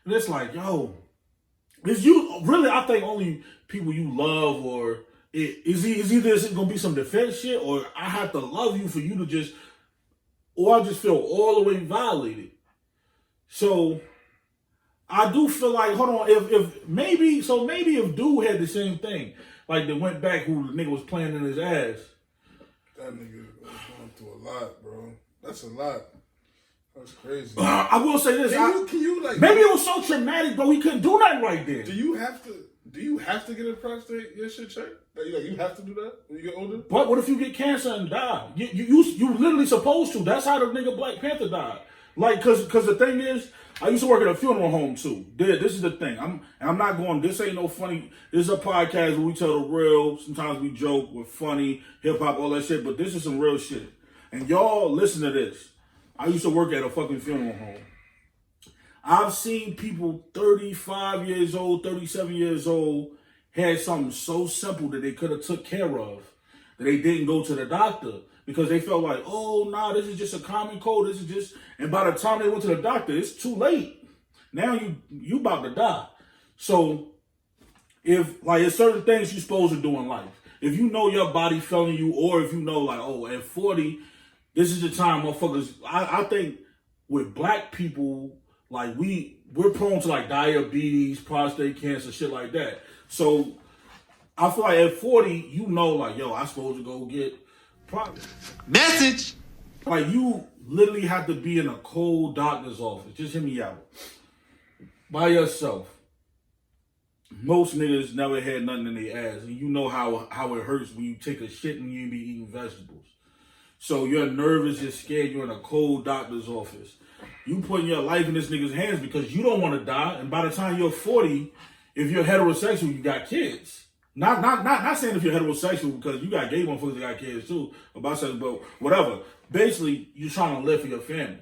and it's like, yo, is you, really, I think only people you love or, is either it's gonna be some defense shit or I have to love you for you to just, or I just feel all the way violated. So, I do feel like, hold on, if maybe if dude had the same thing, like they went back who the nigga was playing in his ass. That nigga was going through a lot, bro. That's a lot. That's crazy. I will say this. Can you like maybe it was so traumatic, bro, he couldn't do nothing right there. Do you have to get a prostate your shit checked? Like, you have to do that when you get older? But what if you get cancer and die? You literally supposed to. That's how the nigga Black Panther died. Like, cause the thing is, I used to work at a funeral home too. This is the thing. I'm not going, this ain't no funny. This is a podcast where we tell the real. Sometimes we joke, we're funny, hip hop, all that shit. But this is some real shit. And y'all listen to this. I used to work at a fucking funeral home. I've seen people 35 years old, 37 years old, had something so simple that they could have took care of, that they didn't go to the doctor. Because they felt like, oh, nah, this is just a common cold. This is just, and by the time they went to the doctor, it's too late. Now you about to die. So, if, like, there's certain things you're supposed to do in life. if you know your body failing you, or if you know like, oh, at 40, this is the time, motherfuckers. I think with black people, like we're prone to like diabetes, prostate cancer, shit like that. So I feel like at 40, you know, like, yo, I'm supposed to go get message. Like, you literally have to be in a cold doctor's office. Just hear me out. By yourself. Most niggas never had nothing in their ass. And you know how it hurts when you take a shit and you be eating vegetables. So you're nervous, you're scared, you're in a cold doctor's office. You putting your life in this nigga's hands because you don't want to die. And by the time you're 40, if you're heterosexual, you got kids. Not saying if you're heterosexual, because you got gay motherfuckers that got kids too, or bisexual, but whatever. Basically, you're trying to live for your family.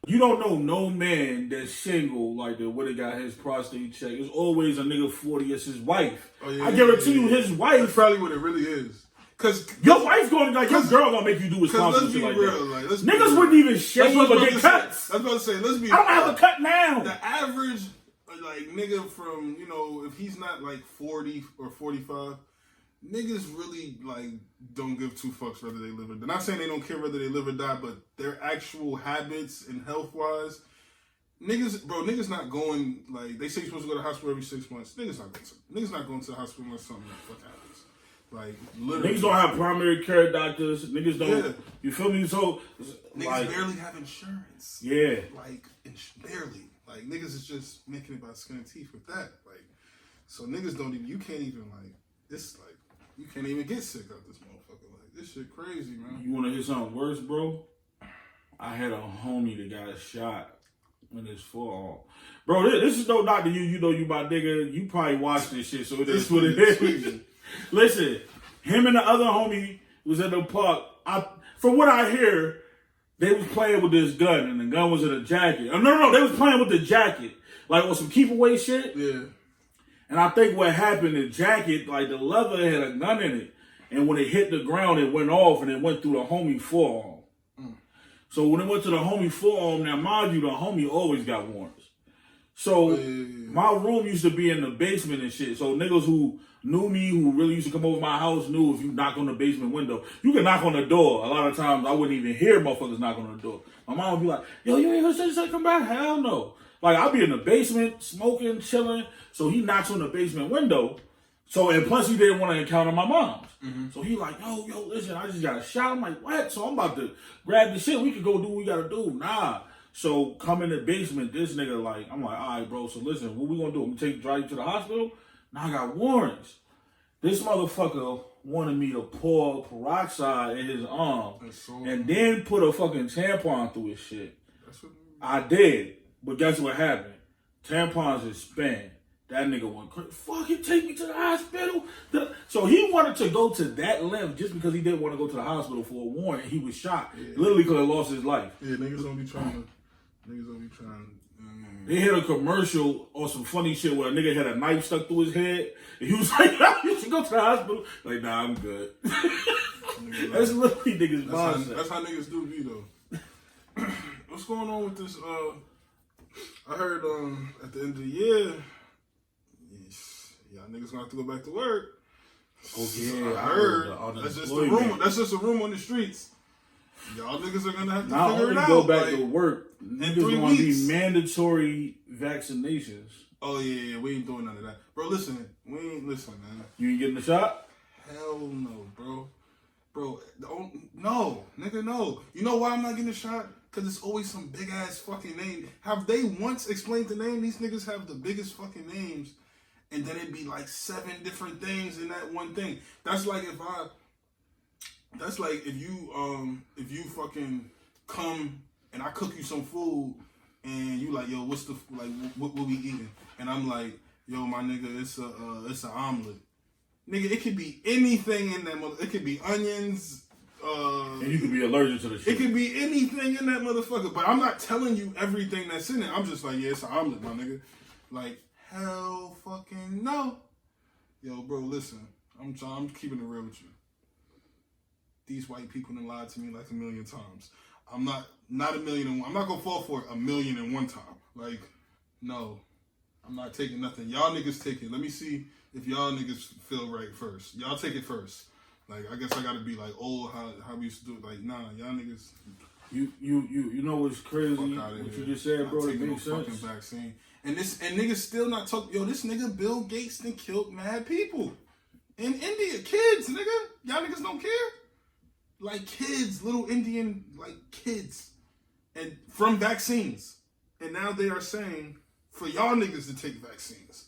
You don't know no man that's single, like the where they got his prostate check. It's always a nigga 40, it's his wife. Oh, yeah, I guarantee you his wife. That's probably what it really is. Cause your wife's going to, like, your girl gonna make you do responsible shit like real, that. Like, niggas wouldn't even shave or get cuts. I was about to say, let's be I don't have a cut now. The average, like, nigga from, you know, if he's not like 40 or 45, niggas really, like, don't give two fucks whether they live or die. They're not saying they don't care whether they live or die, but their actual habits and health-wise, niggas not going, like, they say you're supposed to go to the hospital every 6 months. Niggas not going to the hospital unless something like fuck happens. Like, literally. Niggas don't have primary care doctors. Niggas don't, yeah. You feel me? So, niggas like, barely have insurance. Yeah. Like, barely. Like, niggas is just making it by skin and teeth with that. Like, so niggas don't even, you can't even, like, it's like, you can't even get sick out this motherfucker. Like, this shit crazy, man. You want to hear something worse, bro? I had a homie that got shot in his forearm. Bro, this is no doctor. You know you my nigga. You probably watched this shit, so it is what it is. Listen, him and the other homie was in the park. From what I hear, they was playing with this gun, and the gun was in a jacket. Oh, no, they was playing with the jacket, like on some keep away shit. Yeah. And I think what happened, the jacket, like the leather had a gun in it, and when it hit the ground, it went off, and it went through the homie forearm. So when it went to the homie forearm, now mind you, the homie always got warrants. So my room used to be in the basement and shit. So niggas who knew me, who really used to come over my house, knew if you knock on the basement window, you can knock on the door. A lot of times I wouldn't even hear motherfuckers knock on the door. My mom would be like, yo, you ain't gonna say come back? Hell no. Like, I'll be in the basement, smoking, chilling. So he knocks on the basement window. So, and plus he didn't want to encounter my mom's. So he like, yo, listen, I just got a shot. I'm like, what? So I'm about to grab the shit. We could go do what we gotta do. Nah. So come in the basement, this nigga like, I'm like, all right, bro, so listen, what we gonna do? I'm gonna drive you to the hospital? Now I got warrants. This motherfucker wanted me to pour peroxide in his arm and then put a fucking tampon through his shit. I did, but guess what happened? Tampons is spanned. That nigga went crazy. Fucking take me to the hospital. So he wanted to go to that length just because he didn't want to go to the hospital for a warrant. He was shot. Yeah. Literally could have lost his life. Yeah, niggas don't be trying. They had a commercial or some funny shit where a nigga had a knife stuck through his head. And he was like, you should go to the hospital. Like, nah, I'm good. That's literally niggas' mindset. That's how niggas do be, though. What's going on with this? I heard at the end of the year, y'all niggas gonna have to go back to work. Oh yeah, I heard. That's just a rumor. That's just a rumor on the streets. Y'all niggas are gonna have to figure it out. Go back to work. Niggas gonna be mandatory vaccinations. Oh yeah, we ain't doing none of that, bro. Listen, we ain't listen, man. You ain't getting the shot? Hell no, bro. No, nigga, no. You know why I'm not getting a shot? Because it's always some big ass fucking name. Have they once explained the name? These niggas have the biggest fucking names, and then it'd be like 7 different things in that one thing. That's like if you fucking come and I cook you some food and you like, yo, what's the what we eating? And I'm like, yo, my nigga, it's an omelet. Nigga, it could be anything in that mother. It could be onions. And you could be allergic to the shit. It could be anything in that motherfucker. But I'm not telling you everything that's in it. I'm just like, yeah, it's an omelet, my nigga. Like, hell fucking no. Yo, bro, listen. I'm keeping it real with you. These white people done lied to me like 1,000,000 times. I'm not 1,000,001. I'm not gonna fall for it 1,000,001 time. Like, no. I'm not taking nothing. Y'all niggas take it. Let me see if y'all niggas feel right first. Y'all take it first. Like, I guess I gotta be like old how we used to do it. Like, nah, y'all niggas. You know what's crazy? What you just said, bro, it makes sense. Fucking vaccine. And niggas still not talking. Yo, this nigga Bill Gates done killed mad people in India. Kids, nigga. Y'all niggas don't care. Like kids, little Indian, like kids, and from vaccines. And now they are saying for y'all niggas to take vaccines.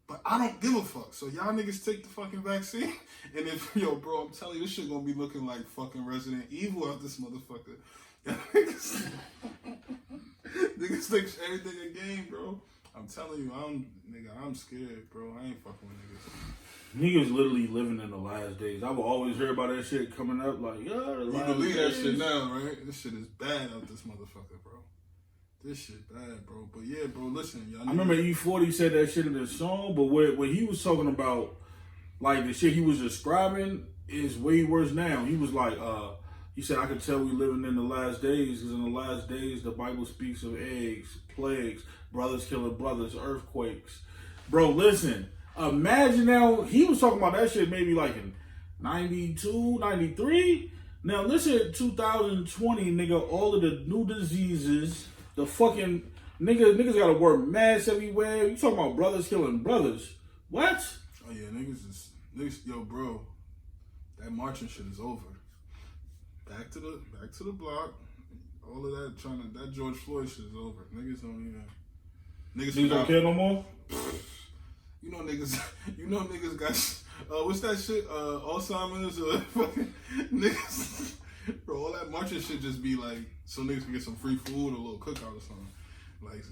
But I don't give a fuck. So y'all niggas take the fucking vaccine. And if, yo, bro, I'm telling you, this shit gonna be looking like fucking Resident Evil out this motherfucker. Niggas think everything a game, bro. I'm telling you, I'm scared, bro. I ain't fucking with niggas. Niggas literally living in the last days. I will always hear about that shit coming up like, yo, the last You believe days. that shit now, right? This shit is bad out this motherfucker, bro. This shit bad, bro. But yeah, bro, listen, y'all. I remember E40 said that shit in the song, but when he was talking about, like, the shit he was describing is way worse now. He was like, he said, I could tell we living in the last days, because in the last days, the Bible speaks of eggs, plagues, brothers killing brothers, earthquakes. Bro, listen, imagine now, he was talking about that shit maybe like in 92, 93. Now listen, 2020, nigga, all of the new diseases, the fucking, niggas gotta wear masks everywhere. You talking about brothers killing brothers. What? Oh yeah, niggas, yo, bro, that marching shit is over. Back to the block. All of that that George Floyd shit is over. Niggas don't even. Niggas don't care no more. You know niggas got what's that shit? Alzheimer's or fucking niggas. Bro, all that marching shit just be like so niggas can get some free food or a little cookout or something. Like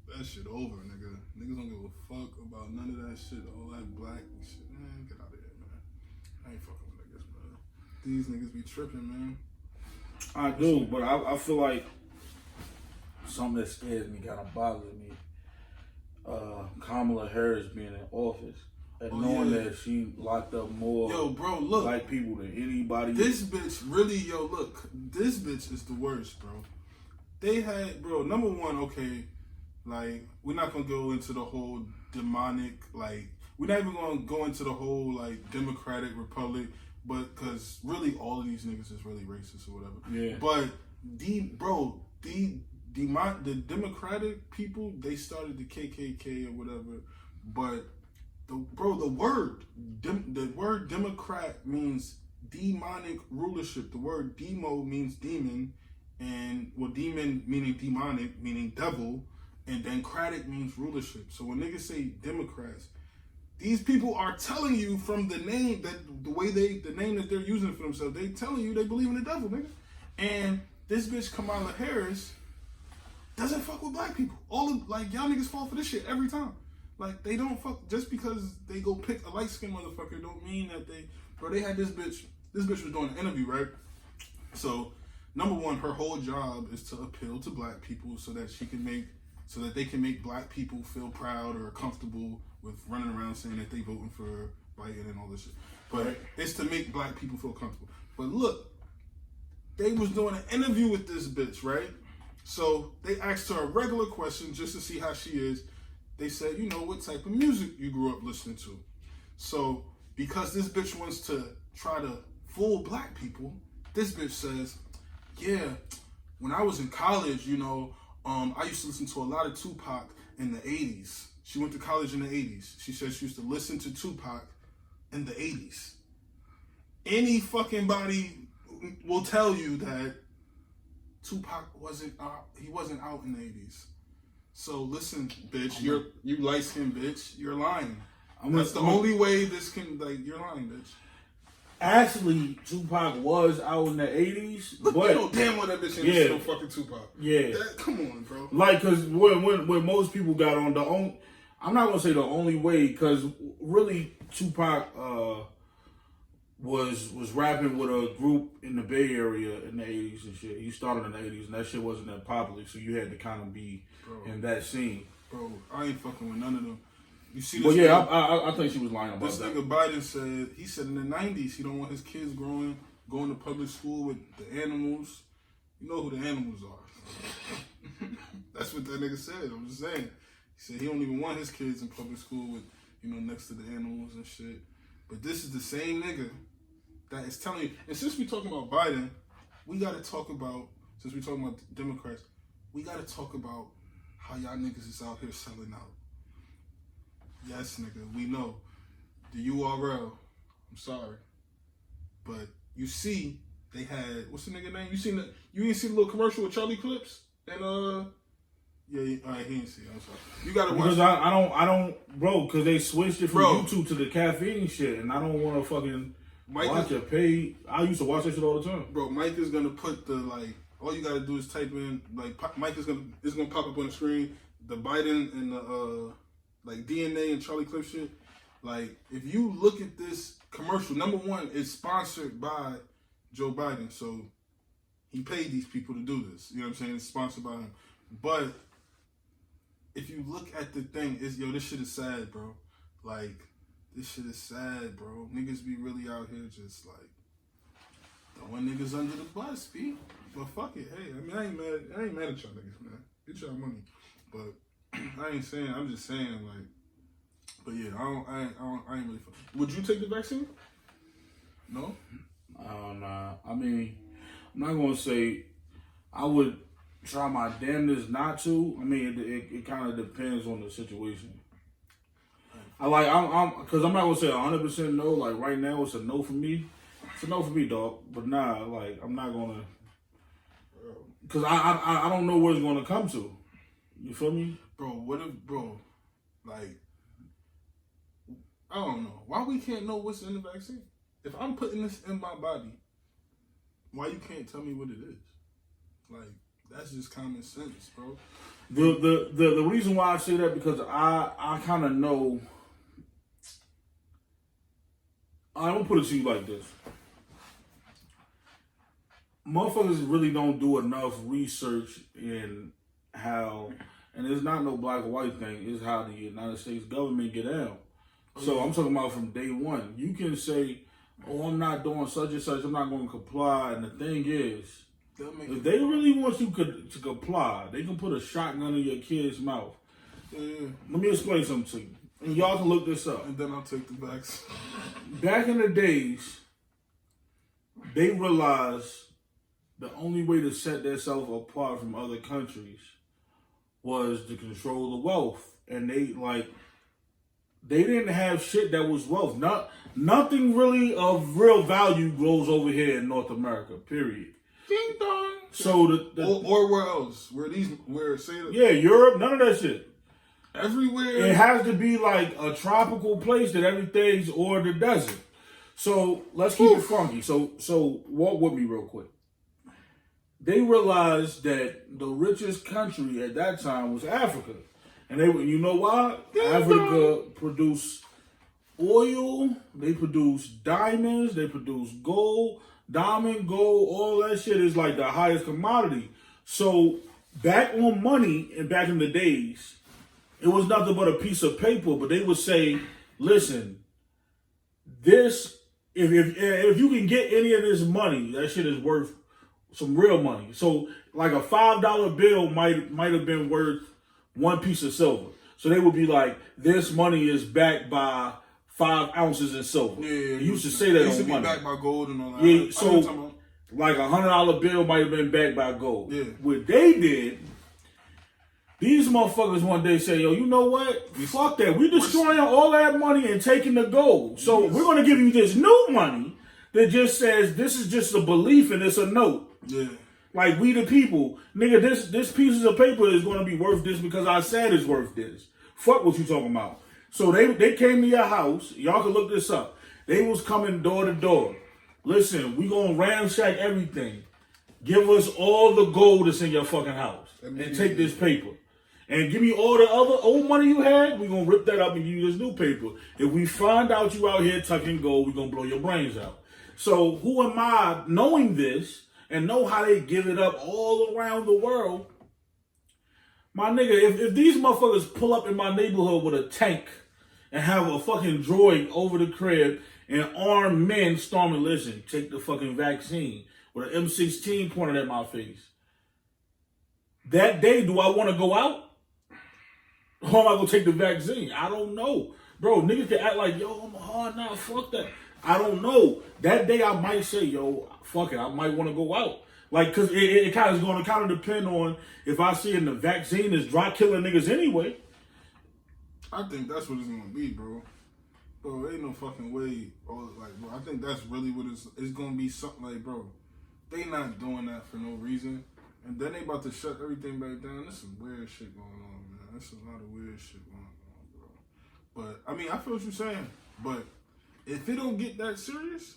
that shit over, nigga. Niggas don't give a fuck about none of that shit. All that black shit. Man, get out of here, man. I ain't fucking with niggas, man. These niggas be tripping, man. I do, but I feel like something that scares me, kind of bothers me. Kamala Harris being in office and knowing that she locked up more black people than anybody. This bitch really, this bitch is the worst, bro. They had, bro, number one, okay, like, we're not gonna go into the whole demonic, like, we're not even gonna go into the whole, like, Democratic Republic, but, cause really all of these niggas is really racist or whatever. Yeah. But, the Democratic people, they started the KKK or whatever, but the word Democrat means demonic rulership. The word demo means demon, and demon meaning demonic, meaning devil, and then cratic means rulership. So when niggas say Democrats, these people are telling you from the name the name that they're using for themselves, they telling you they believe in the devil, nigga. And this bitch Kamala Harris doesn't fuck with black people. Y'all niggas fall for this shit every time. Like, they don't fuck, just because they go pick a light-skinned motherfucker don't mean that they had this bitch was doing an interview, right? So, number one, her whole job is to appeal to black people so that they can make black people feel proud or comfortable with running around saying that they voting for Biden and all this shit. But it's to make black people feel comfortable. But look, they was doing an interview with this bitch, right? So they asked her a regular question just to see how she is. They said, what type of music you grew up listening to. So because this bitch wants to try to fool black people, this bitch says, yeah, when I was in college, I used to listen to a lot of Tupac in the 80s. She went to college in the 80s. She said she used to listen to Tupac in the 80s. Any fucking body will tell you that Tupac wasn't out in the 80s. So listen, bitch, you light-skinned bitch, you're lying. That's the only way this can, you're lying, bitch. Actually, Tupac was out in the 80s. Look, but you know damn well that bitch ain't no fucking Tupac. Yeah. Come on, bro. Like, because when most people got on I'm not going to say the only way, because really Tupac was rapping with a group in the Bay Area in the 80s and shit. He started in the 80s, and that shit wasn't that popular, so you had to kind of be in that scene. Bro, I ain't fucking with none of them. You see this? Well, yeah, I think she was lying about this that. This nigga Biden said in the 90s he don't want his kids going to public school with the animals. You know who the animals are. That's what that nigga said. I'm just saying. He said he don't even want his kids in public school with, next to the animals and shit. But this is the same nigga that is telling you. And since we talking about Biden, we got to talk about, since we talking about Democrats, we got to talk about how y'all niggas is out here selling out. Yes, nigga, we know. The URL, I'm sorry. But you see, they had, what's the nigga name? You didn't see the little commercial with Charlie Clips? And, yeah, all right, he didn't see it. I'm sorry. You gotta watch. Because I don't, bro. Because they switched it from YouTube to the caffeine shit, and I don't want to fucking watch it. Pay. I used to watch that shit all the time. Bro, Mike is gonna put the all you gotta do is type in Mike is gonna pop up on the screen the Biden and the DNA and Charlie Clip shit. Like, if you look at this commercial, number one, it's sponsored by Joe Biden, so he paid these people to do this. You know what I'm saying? It's sponsored by him, but if you look at the thing, this shit is sad, bro. Like, this shit is sad, bro. Niggas be really out here just like throwing niggas under the bus, B. But fuck it, hey, I mean, I ain't mad at y'all niggas, man. Get y'all money, but I'm just saying, like, but yeah, I ain't really. Would you take the vaccine? No. Nah. I mean, I'm not gonna say I would try my damnedest not to. I mean, it kind of depends on the situation. I'm because I'm not gonna say 100% no. Like right now, it's a no for me. It's a no for me, dog. But nah, like I'm not gonna, because I don't know where it's gonna come to. You feel me, bro? Like, I don't know why we can't know what's in the vaccine. If I'm putting this in my body, why you can't tell me what it is? Like, that's just common sense, bro. The reason why I say that, because I kind of know. I'm gonna put it to you like this: motherfuckers really don't do enough research in how, and it's not no black or white thing. It's how the United States government get down. So I'm talking about from day one. You can say, "Oh, I'm not doing such and such. I'm not going to comply." And the thing is, if they really want you to comply, they can put a shotgun in your kid's mouth. Yeah. Let me explain something to you. And y'all can look this up. And then I'll take the vaccine. Back in the days, they realized the only way to set themselves apart from other countries was to control the wealth. And they didn't have shit that was wealth. Nothing really of real value grows over here in North America, period. Ding dong. So or where else? Yeah, Europe, none of that shit. Everywhere. It has to be like a tropical place that everything's, or the desert. So let's keep it funky. So walk with me real quick. They realized that the richest country at that time was Africa. And you know why? Africa produced oil, they produce diamonds, they produce gold, diamond, gold, all that shit is like the highest commodity. So back on money and back in the days, it was nothing but a piece of paper, but they would say, listen, this, if you can get any of this money, that shit is worth some real money. So like a $5 bill might have been worth one piece of silver. So they would be like, this money is backed by 5 ounces in silver. Yeah, they used to say that on money. It used to be backed by gold and all that. Yeah, so like $100 bill might have been backed by gold. Yeah. What they did, these motherfuckers one day say, yo, you know what? Fuck that. We destroying all that money and taking the gold. So we're going to give you this new money that just says this is just a belief and it's a note. Yeah. Like, we the people, nigga, this piece of paper is going to be worth this because I said it's worth this. Fuck what you talking about. So they came to your house. Y'all can look this up. They was coming door to door. Listen, we going to ransack everything. Give us all the gold that's in your fucking house and take this paper. And give me all the other old money you had. We're going to rip that up and give you this new paper. If we find out you out here tucking gold, we're going to blow your brains out. So who am I knowing this and know how they give it up all around the world? My nigga, if these motherfuckers pull up in my neighborhood with a tank and have a fucking droid over the crib and armed men storming, listen, take the fucking vaccine with an M16 pointed at my face. That day, do I want to go out? Or am I going to take the vaccine? I don't know. Bro, niggas can act like, yo, I'm a hard now, fuck that. I don't know. That day I might say, yo, fuck it, I might want to go out. Like, cause it kind of is going to kind of depend on if I see the vaccine is dry killing niggas anyway. I think that's what it's gonna be, bro. Bro, ain't no fucking way. Or like, bro, I think that's really what it's gonna be. Something like, bro, they not doing that for no reason, and then they about to shut everything back down. There's some weird shit going on, man. There's a lot of weird shit going on, bro. But I mean, I feel what you're saying. But if it don't get that serious,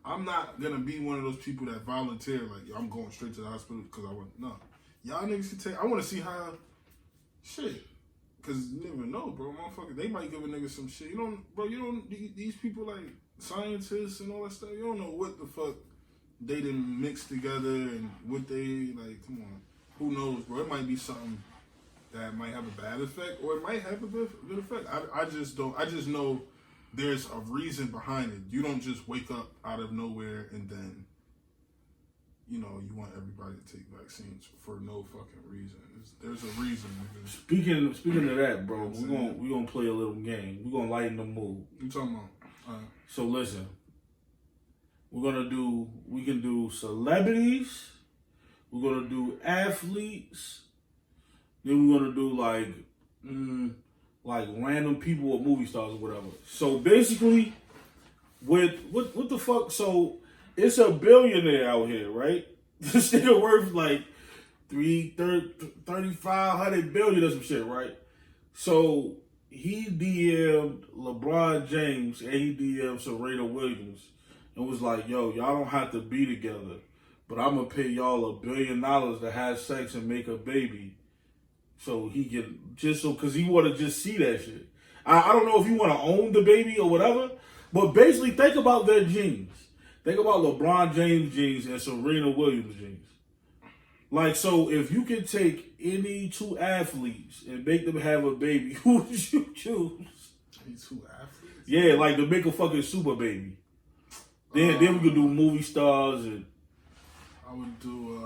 I'm not gonna be one of those people that volunteer like, yo, I'm going straight to the hospital because I want. No, y'all niggas can take. I want to see how shit. Cause you never know, bro. Motherfucker, they might give a nigga some shit. You don't, bro. You don't. These people like scientists and all that stuff. You don't know what the fuck they didn't mix together and what they like. Come on, who knows, bro? It might be something that might have a bad effect, or it might have a good effect. I just don't. I just know there's a reason behind it. You don't just wake up out of nowhere and then, you know, you want everybody to take vaccines for no fucking reason. There's a reason. Speaking of that, bro, we gonna play a little game. We gonna lighten the mood. You talking about? All right. So listen, we can do celebrities. We're gonna do athletes. Then we're gonna do like random people or movie stars or whatever. So basically, with what the fuck? So it's a billionaire out here, right? This nigga worth like 3,500 billion or some shit, right? So he DM'd LeBron James and he DM'd Serena Williams and was like, yo, y'all don't have to be together, but I'm gonna pay y'all $1 billion to have sex and make a baby. So he can cause he wanna just see that shit. I don't know if you wanna own the baby or whatever, but basically think about their genes. Think about LeBron James genes and Serena Williams genes. Like, so if you could take any two athletes and make them have a baby, who would you choose? Any two athletes? Yeah, like to make a fucking super baby. Then we could do movie stars and. I would do.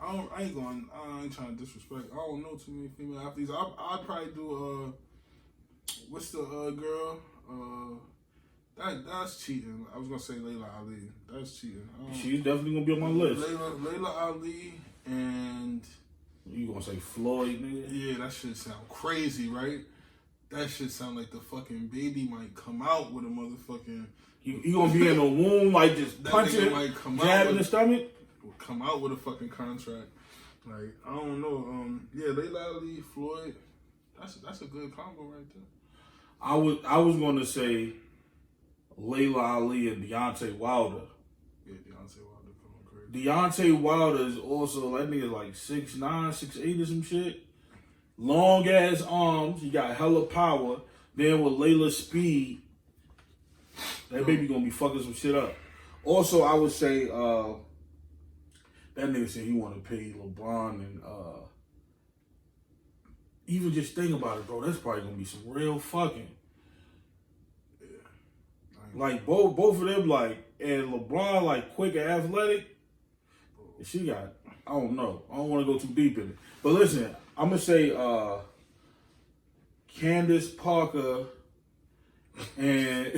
I ain't trying to disrespect. I don't know too many female athletes. I'd probably do. What's the girl? That's cheating. I was gonna say Layla Ali. That's cheating. She's definitely gonna be on my list. Layla Ali and you gonna say Floyd, nigga? Yeah, that shit sound crazy, right? That shit sound like the fucking baby might come out with a motherfucking. You gonna be in the womb like just punching, jabbing the stomach? Come out with a fucking contract. Like, I don't know. Yeah, Layla Ali, Floyd. That's a good combo right there. I was gonna say Layla Ali and Deontay Wilder. Yeah, Deontay Wilder coming crazy. Deontay Wilder is also, that nigga like 6'9", 6'8" or some shit. Long ass arms. He got hella power. Then with Layla's speed, that baby gonna be fucking some shit up. Also, I would say that nigga said he want to pay LeBron and even just think about it, bro. That's probably gonna be some real fucking. Like both of them, like, and LeBron like quick and athletic. And she got, I don't know. I don't want to go too deep in it. But listen, I'm gonna say Candace Parker and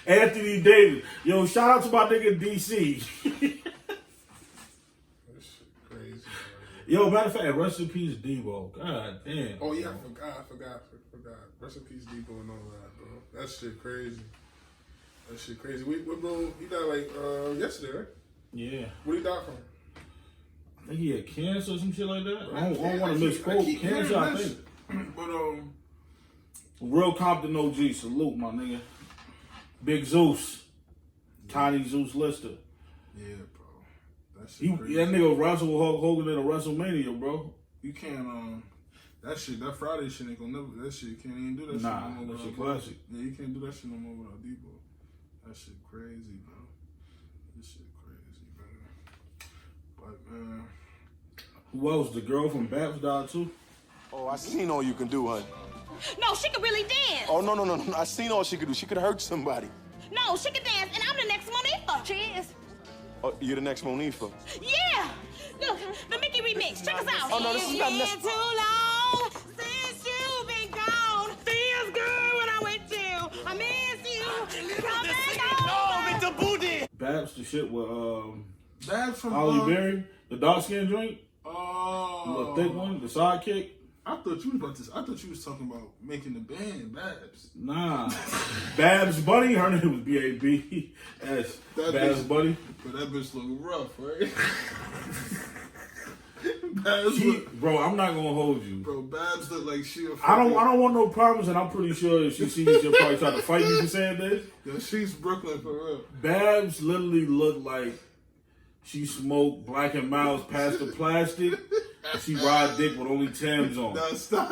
Anthony Davis. Yo, shout out to my nigga DC. Yo, matter of fact, rest in peace, Debo. God damn. Oh yeah, I forgot. Rest in peace, Debo and all that, bro. That shit crazy. What bro? He died like yesterday, right? Yeah. What he died from? I think he had cancer or some shit like that. I don't want to misquote cancer. I think. But real Compton OG. Salute, my nigga. Big Zeus, Tiny Zeus Lister. Yeah, bro. That shit crazy. That nigga wrestled with Hulk Hogan in a WrestleMania, bro. You can't that Friday shit ain't gonna never. That shit you can't even do that shit. Nah, that shit classic. Yeah, you can't do that shit no more without Debo. That shit crazy, bro. This shit crazy, man. But man, who else? The girl from Babs died too. Oh, I seen all you can do, honey. No, she could really dance. Oh, no. I seen all she could do. She could hurt somebody. No, she could dance, and I'm the next Monifa. She is. Oh, you're the next Monifa. Yeah. Look, the Mickey remix. Check us out. Oh, no, this is not too long since you've been gone. Feel Babs, the shit with Babs from Holly Berry, the dark skin joint, Oh, the thick one, the sidekick. I thought you was about this. I thought you was talking about making the band, Babs. Nah, Babs Bunny. Her name was B.A.B. That's Babs Bunny. But that bitch look rough, right? Bro, I'm not gonna hold you. Bro, Babs look like she. I don't want no problems, and I'm pretty sure if she sees, she'll probably try to fight me for saying this. Yo, she's Brooklyn for real. Babs literally looked like she smoked Black and Miles past the plastic. And she ride dick with only Timbs on. Nah, stop.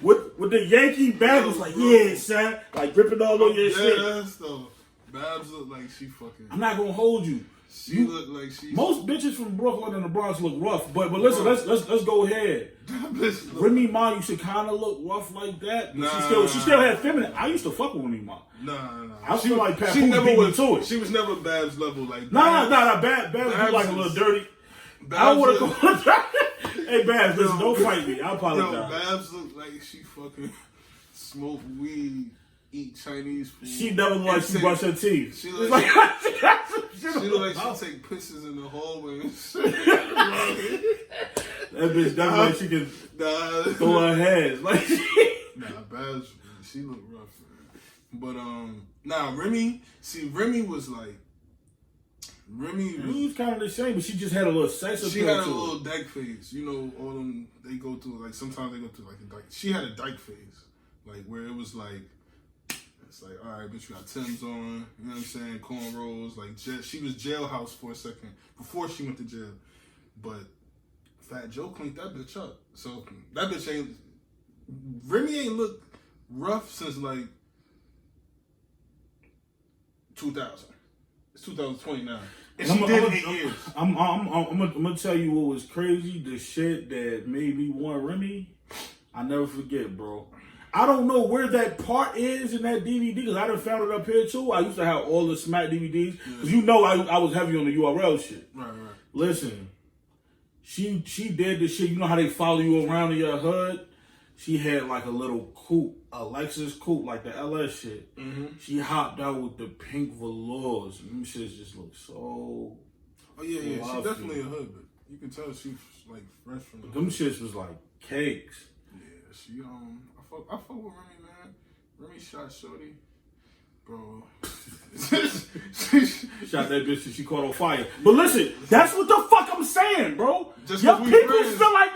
with the Yankee bag was like, yeah, son, like gripping all over your shit. Though. Babs look like she fucking. I'm not gonna hold you. She look like she. Most bitches from Brooklyn and the Bronx look rough, but listen, let's go ahead. Remy Ma used to kind of look rough like that, but she still had feminine. I used to fuck with Remy Ma. Nah. I feel like Pat she never was to it. She was never Babs level like. Nah. Babs was like a little dirty. I would have gone. Hey Babs, listen, don't fight me. I apologize. Yo, Babs look like she fucking smoke weed, eat Chinese food. She never looked like she brushed her teeth. She look like she take pisses in the hallway and shit. That bitch definitely like she can throw her head. Like Babs, she look rough, man. But Remy was like. Remy was kind of the same, but she just had a little sex appeal. She had a little dyke phase. You know, all them, they go through, like, sometimes they go through, like, a dyke. She had a dyke phase. Like, where it was like, it's like, all right, bitch, you got Timbs on. You know what I'm saying? Cornrows. Like, she was jailhouse for a second before she went to jail. But Fat Joe cleaned that bitch up. So, that bitch ain't, Remy ain't looked rough since, like, 2000. It's 2020 now. And she did 8 years. I'm gonna tell you what was crazy. The shit that made me want Remy, I never forget, bro. I don't know where that part is in that DVD because I done found it up here too. I used to have all the Smack DVDs because you know I was heavy on the URL shit. Right. Listen, she did the shit. You know how they follow you around in your hood? She had like a little coupe, a Lexus coupe, like the LS shit. Mm-hmm. She hopped out with the pink velours. Them shits just look so. Oh yeah. She definitely a hood, but you can tell she's like fresh from. Them shits was like cakes. Yeah, she I fuck with Remy, man. Remy shot shorty, bro. Shot that bitch and she caught on fire. But listen, that's what the fuck I'm saying, bro. Your people feel like,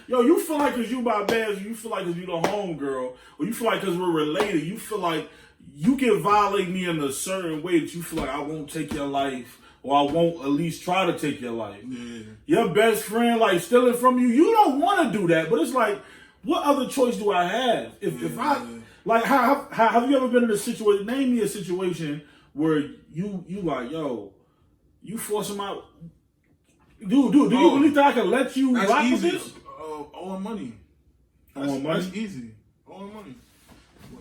you feel like because you my Babs, you feel like because you the home girl, or you feel like because we're related, you feel like you can violate me in a certain way that you feel like I won't take your life, or I won't at least try to take your life. Yeah. Your best friend, like, stealing from you, you don't want to do that, but it's like, what other choice do I have? If I, like, how have you ever been in a situation, name me a situation where you like, yo, you force him out. Dude, do you really think I can let you rock with this? Owing money. That's easy. Owing money.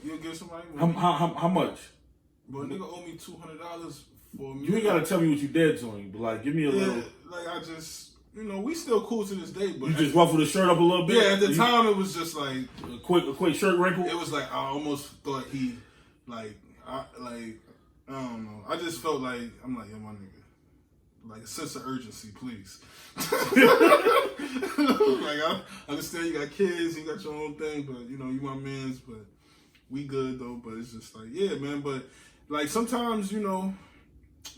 You'll give somebody money. How much? But nigga owe me $200 for me. You ain't gotta tell me what you did to him, but like, give me a little. Like, I just, we still cool to this day, but you just ruffled the shirt up a little bit. Yeah, at the time it was just like a quick shirt wrinkle. It was like I almost thought he, I don't know. I just felt like I'm like, yo, my nigga. Like a sense of urgency, please. Like, I understand you got kids, you got your own thing, but you my mans, but we good though. But it's just like, yeah, man. But like sometimes,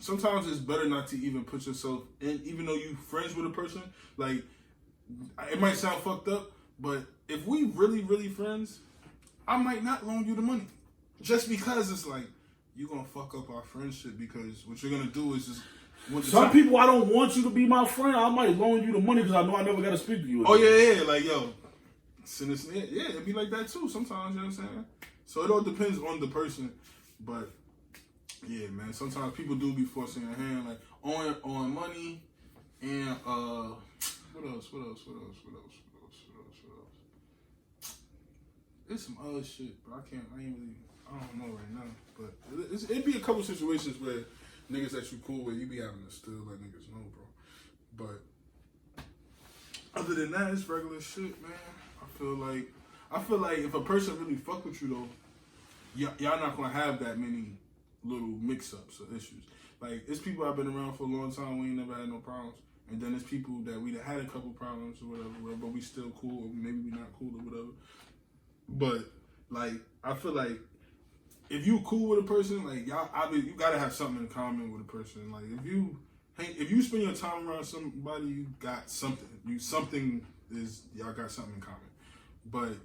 sometimes it's better not to even put yourself in, even though you friends with a person. Like, it might sound fucked up, but if we really, really friends, I might not loan you the money. Just because it's like, you're gonna fuck up our friendship because what you're gonna do is just. Some people, I don't want you to be my friend. I might loan you the money because I know I never got to speak to you again. Oh, yeah. Like, yo, send this in. Yeah, it'd be like that too sometimes, you know what I'm saying? So it all depends on the person. But, yeah, man, sometimes people do be forcing a hand, like, on money and, what else? There's some other shit, but I don't know right now. But it'd be a couple situations where niggas that you cool with, you be having to still let niggas know, bro. But other than that, it's regular shit, man. I feel like if a person really fuck with you though, y'all not gonna have that many little mix-ups or issues. Like, it's people I've been around for a long time, we ain't never had no problems. And then there's people that we had a couple problems or whatever, but we still cool, or maybe we not cool or whatever. But, like, I feel like if you cool with a person, like, you gotta have something in common with a person. Like, if you spend your time around somebody, you got something. Y'all got something in common. But,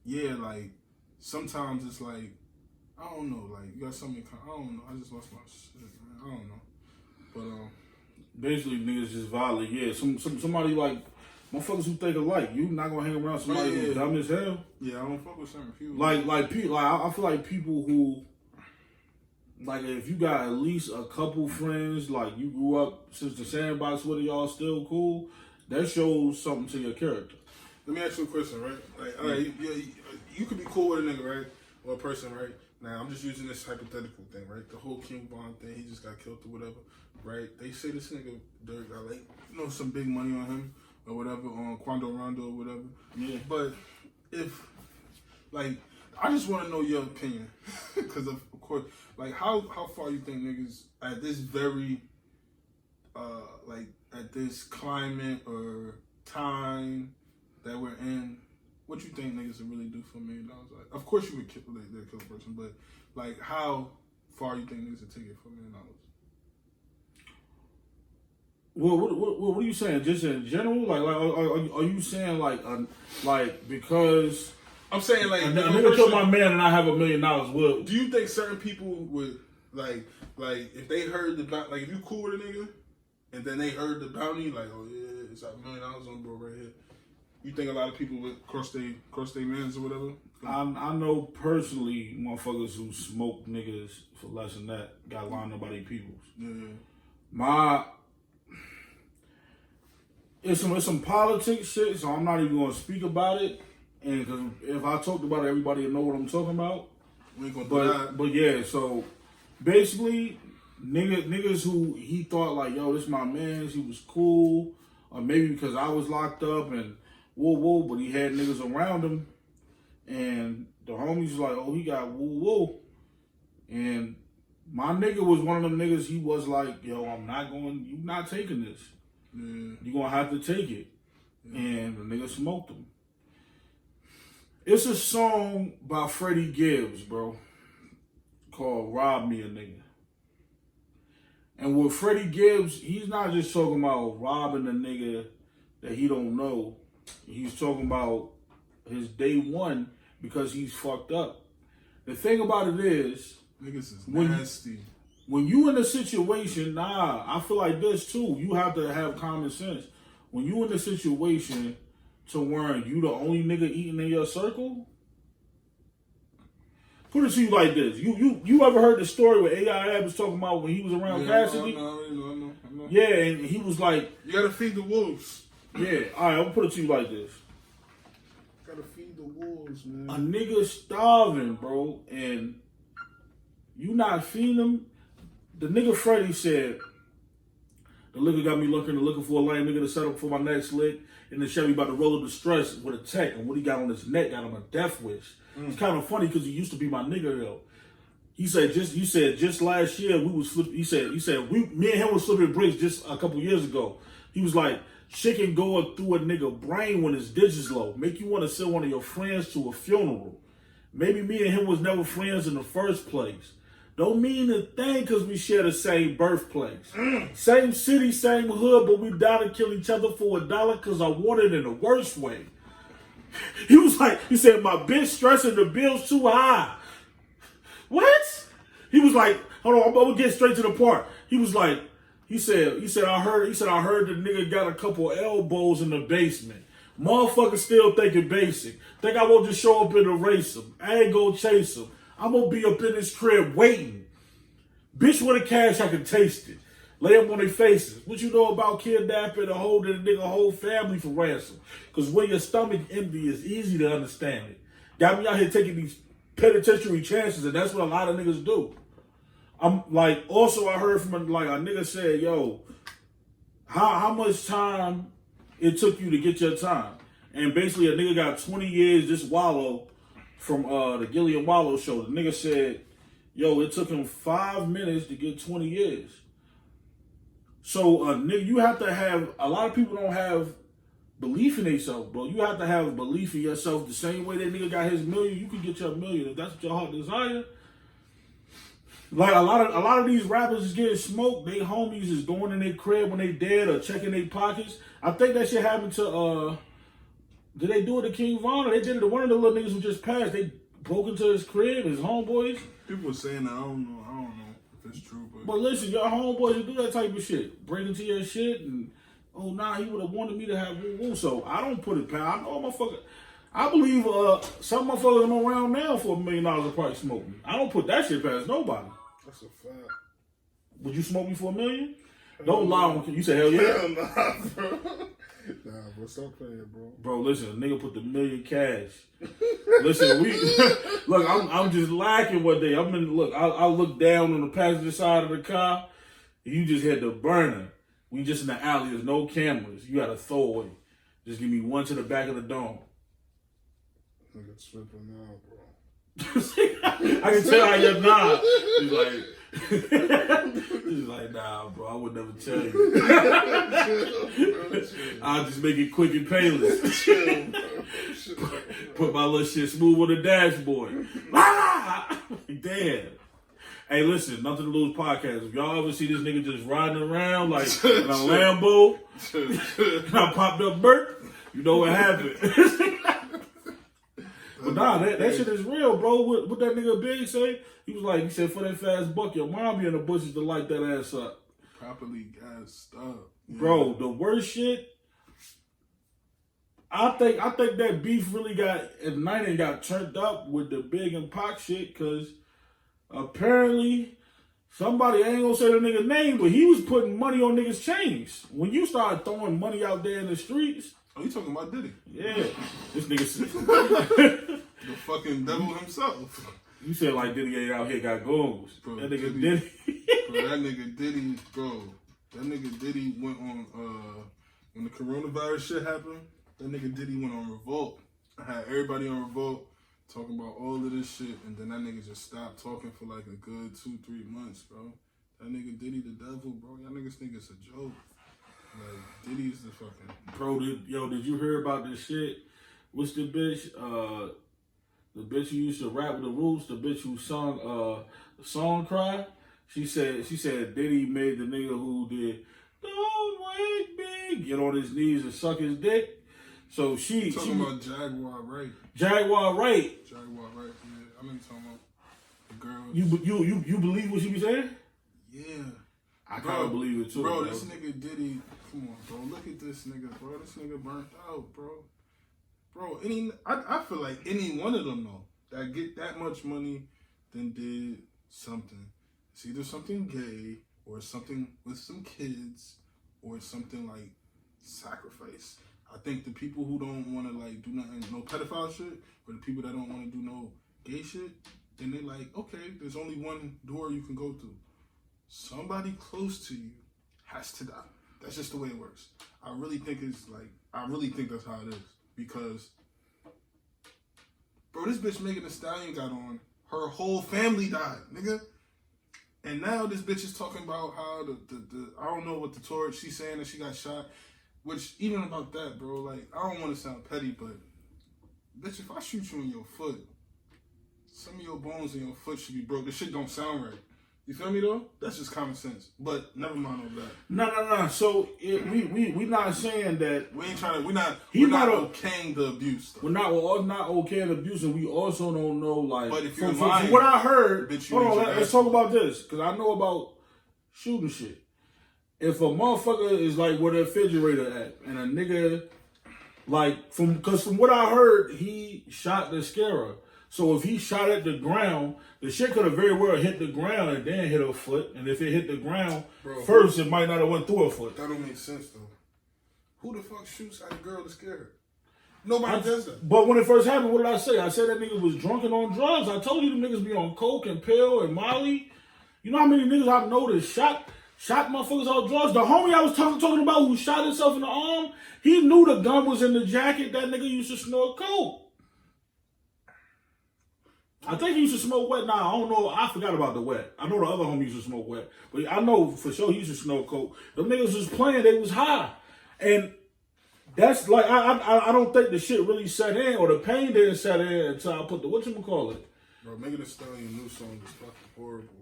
yeah, like, sometimes it's like, I don't know, like, you got something in common. I don't know, I just lost my shit, man. I don't know. But, basically, niggas just violent. Yeah, somebody like, motherfuckers who think alike. You not gonna hang around somebody who's dumb as hell. Yeah, I don't fuck with certain people. Like I feel like people who, like, if you got at least a couple friends, like you grew up since the sandbox with y'all still cool, that shows something to your character. Let me ask you a question, right? Like, all right, you could be cool with a nigga, right? Or a person, right? Now, I'm just using this hypothetical thing, right? The whole King Von thing, he just got killed or whatever, right? They say this nigga, Dirk, got, like, some big money on him or whatever, on Quando Rondo or whatever. Yeah. But if, like, I just want to know your opinion. Because, of course, like, how far you think niggas, at this very, like, at this climate or time that we're in, what you think niggas would really do for $1 million? Like, of course you would kill a person, but, like, how far you think niggas would take it for $1 million? Well, what are you saying? Just in general, like are you saying like because I'm saying like a nigga killed my man and I have $1 million? Well, do you think certain people would like if they heard the like if you cool with a nigga and then they heard the bounty, like, oh yeah, it's like $1 million on bro right here? You think a lot of people would cross their mans or whatever? I know personally motherfuckers who smoke niggas for less than that got lined up by their peoples. Yeah. It's some politics shit, so I'm not even gonna speak about it. And cause if I talked about it, everybody will know what I'm talking about. We ain't gonna do that. But yeah, so basically, niggas who he thought like, yo, this my man, he was cool, or maybe because I was locked up and whoa, but he had niggas around him, and the homies was like, oh, he got whoa, and my nigga was one of them niggas. He was like, yo, you not taking this. Yeah. You gonna have to take it. Yeah. And the nigga smoked him. It's a song by Freddie Gibbs, bro, called Rob Me a Nigga. And with Freddie Gibbs, he's not just talking about robbing a nigga that he don't know. He's talking about his day one because he's fucked up. The thing about it is, niggas is nasty. When you in a situation, I feel like this too. You have to have common sense. When you in a situation to where you the only nigga eating in your circle, put it to you like this. You ever heard the story where A.I. was talking about when he was around Cassidy? I know. Yeah, and he was like, you gotta feed the wolves. Yeah, alright, I'll put it to you like this. Gotta feed the wolves, man. A nigga starving, bro, and you not feeding him. The nigga Freddie said, the liquor got me looking for a lame nigga to set up for my next lick. And the Chevy about to roll up the stress with a tech. And what he got on his neck got him a death wish. It's kind of funny because he used to be my nigga, yo. He said just last year we was flipping. He said me and him was flipping bricks just a couple years ago. He was like, shit can go through a nigga brain when his digits low. Make you want to send one of your friends to a funeral. Maybe me and him was never friends in the first place. Don't mean a thing because we share the same birthplace. Same city, same hood, but we down to kill each other for $1 because I want it in the worst way. He said, my bitch stressing the bills too high. What? He was like, hold on, I'm gonna get straight to the part. He said, I heard the nigga got a couple elbows in the basement. Motherfucker still thinking basic. Think I won't just show up and erase him. I ain't gonna chase him. I'm gonna be up in this crib waiting. Bitch with the cash, I can taste it. Lay them on their faces. What you know about kidnapping and holding a nigga whole family for ransom? Because when your stomach empty, it's easy to understand it. Got me out here taking these penitentiary chances, and that's what a lot of niggas do. I'm like, also I heard from like a nigga said, yo, how much time it took you to get your time? And basically a nigga got 20 years just wallow from the Gillian Wallow show. The nigga said, yo, it took him 5 minutes to get 20 years. So, nigga, you have to have, a lot of people don't have belief in themselves, bro. You have to have belief in yourself the same way that nigga got his million. You can get your million if that's what your heart desire. Like a lot of these rappers is getting smoked. They homies is going in their crib when they dead or checking their pockets. I think that shit happened to did they do it to King Von? Or they did it to one of the little niggas who just passed. They broke into his crib, his homeboys. People were saying that. I don't know if it's true, but listen, your homeboys do that type of shit. Break into your shit and oh nah, he would have wanted me to have woo-woo. So I don't put it past. I know motherfucker. I believe some motherfuckers I'm around now for $1 million will probably smoke me. I don't put that shit past nobody. That's a fact. Would you smoke me for $1 million? Don't lie on you. Say hell yeah. Hell nah, bro. Nah, bro, stop playing, bro. Bro, listen, a nigga put the $1 million cash. Listen, look. I'm just lacking one day. I look down on the passenger side of the car. And you just hit the burner. We just in the alley. There's no cameras. You got to throw away. Just give me one to the back of the dome. Nigga tripping now, bro. I can tell how you're not. He's like, nah, bro, I would never tell you. I'll just make it quick and painless. Put my little shit smooth on the dashboard. Damn. Hey, listen, Nothing to Lose podcast. If y'all ever see this nigga just riding around like in a Lambo, and I popped up Bert, you know what happened. But nah, that shit is real, bro. What that nigga Big say? He said, for that fast buck, your mom be in the bushes to light that ass up. Properly gassed up. Yeah. Bro, the worst shit, I think that beef really got ignited and got turned up with the Big and Pac shit, because apparently somebody, I ain't gonna say the nigga name, but he was putting money on niggas' chains. When you start throwing money out there in the streets. Oh, you talking about Diddy? Yeah. This nigga said. The fucking devil himself. You said like Diddy ain't out here got goals. Bro, that nigga Diddy. Bro, that nigga Diddy, bro. That nigga Diddy went on, when the coronavirus shit happened, that nigga Diddy went on Revolt. I had everybody on Revolt talking about all of this shit, and then that nigga just stopped talking for like a good 2-3 months, bro. That nigga Diddy the devil, bro. Y'all niggas think it's a joke. Like, Diddy's the fucking... Bro, did you hear about this shit? What's the bitch? The bitch who used to rap with the Roots, the bitch who sung Song Cry. She said Diddy made the nigga who did Don't Wake Me get on his knees and suck his dick. So she talking about Jaguar Wright. Jaguar Wright. Yeah, I know you're talking about the You girl. believe what she be saying? Yeah. I kind of believe it too. Bro, this nigga Diddy, come on, bro. Look at this nigga, bro. This nigga burnt out, bro. Bro, I feel like any one of them, though, that get that much money, then did something. It's either something gay, or something with some kids, or something like sacrifice. I think the people who don't want to like do nothing, no pedophile shit, or the people that don't want to do no gay shit, then they like, okay, there's only one door you can go through. Somebody close to you has to die. That's just the way it works. I really think that's how it is. Because, bro, this bitch Megan Thee Stallion got on, her whole family died, nigga. And now this bitch is talking about how the I don't know what the torch, she's saying that she got shot. Which, even about that, bro, like, I don't want to sound petty, but, bitch, if I shoot you in your foot, some of your bones in your foot should be broke. This shit don't sound right. You feel me though? That's just common sense. But never mind all that. No. So we not saying that we're not okaying the abuse. Though. We're not okaying the abuse, and we also don't know like. But if you're from lying, what I heard, hold on, let's talk about this because I know about shooting shit. If a motherfucker is like where the refrigerator at, and a nigga like from what I heard, he shot the scarer. So if he shot at the ground, the shit could have very well hit the ground and then hit her foot. And if it hit the ground first, it might not have went through her foot. That don't make sense though. Who the fuck shoots at a girl to scare her? Nobody does that. But when it first happened, what did I say? I said that nigga was drunk and on drugs. I told you them niggas be on coke and pill and Molly. You know how many niggas I know that shot motherfuckers on drugs? The homie I was talking about who shot himself in the arm, he knew the gun was in the jacket. That nigga used to snort coke. I think he used to smoke wet. Nah, I don't know. I forgot about the wet. I know the other homie used to smoke wet. But I know for sure he used to smoke coke. Them niggas was playing. They was high. And that's like, I don't think the shit really set in or the pain didn't set in until I put the, whatchamacallit? Bro, Megan Thee Stallion new song is fucking horrible.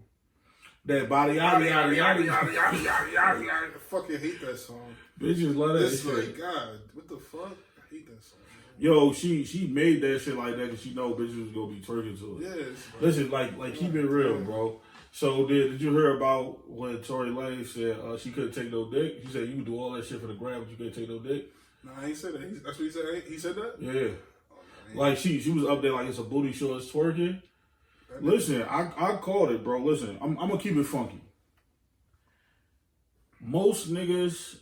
That body, yada, yada, yada, yada, yada, yada, yada. I fucking hate that song. Bitches love that It's shit. like, God, what the fuck? I hate that song. Yo, she made that shit like that because she know bitches was gonna be twerking to it. Yes. Listen, like keep it real, bro. So did you hear about when Tory Lanez said she couldn't take no dick? She said you would do all that shit for the gram, but you couldn't take no dick. Nah, he said that. That's what he said. He said that. Yeah. Like she was up there like it's a booty shorts twerking. Listen, I called it, bro. Listen, I'm gonna keep it funky. Most niggas,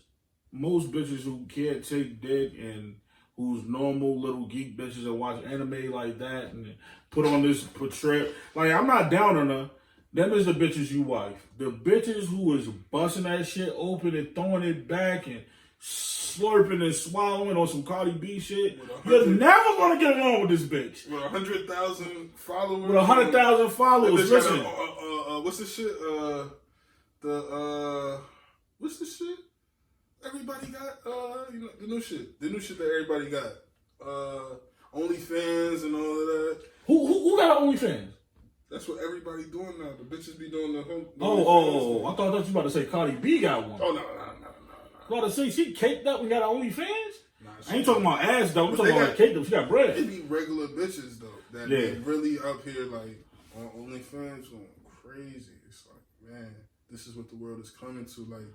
most bitches who can't take dick and who's normal little geek bitches that watch anime like that and put on this portrait. Like, I'm not down on her. Them is the bitches you wife. The bitches who is busting that shit open and throwing it back and slurping and swallowing on some Cardi B shit. You're never gonna get along with this bitch. With 100,000 followers. With 100,000 followers. Listen. What's the shit? What's the shit? Everybody got you know, the new shit that everybody got. OnlyFans and all of that. Who got OnlyFans? That's what everybody doing now. The bitches be doing the whole. I thought you about to say Cardi B got one. Oh no. I was about to say she caked up and got OnlyFans. I ain't talking about ass though. I'm talking about caked up. She got bread. They be regular bitches though that be really up here like on OnlyFans going crazy. It's like, man, this is what the world is coming to. Like,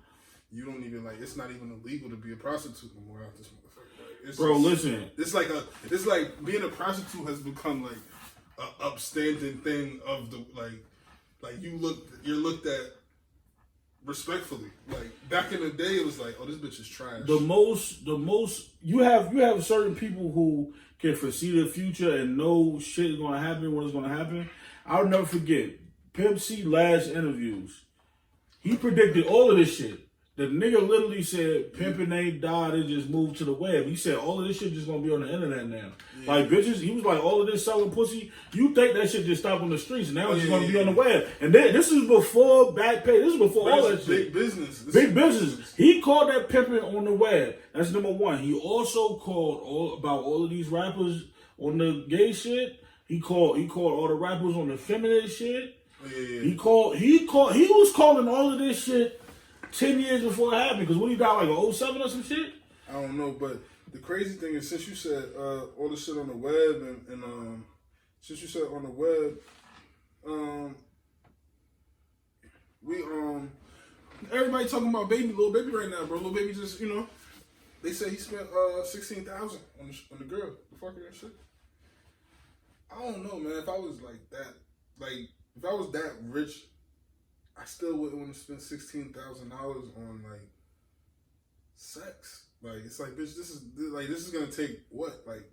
you don't even like. It's not even illegal to be a prostitute no more out this motherfucker. Like, bro, listen. It's like being a prostitute has become like a upstanding thing of the like you're looked at respectfully. Like back in the day, it was like, oh, this bitch is trash. The most you have certain people who can foresee the future and know shit is gonna happen when it's gonna happen. I'll never forget Pimp C last interviews. He predicted all of this shit. The nigga literally said pimping ain't died, it just moved to the web. He said all of this shit just gonna be on the internet now. Yeah. Like bitches, he was like, all of this selling pussy, you think that shit just stopped on the streets and now it's just gonna be on the web. And then this is before back pay, this is before all that shit. Big business. Big business. He called that pimping on the web. That's number one. He also called about all of these rappers on the gay shit. He called all the rappers on the feminine shit. Yeah. He was calling all of this shit 10 years before it happened, because when he died, like 07 or some shit? I don't know, but the crazy thing is, since you said all the shit on the web, and since you said on the web, everybody talking about Lil Baby right now, bro. Lil Baby just, they say he spent $16,000 on the girl, the fucker and shit. I don't know, man. If I was if I was that rich, I still wouldn't want to spend $16,000 on like sex. Like, it's like, bitch, this is gonna take what, like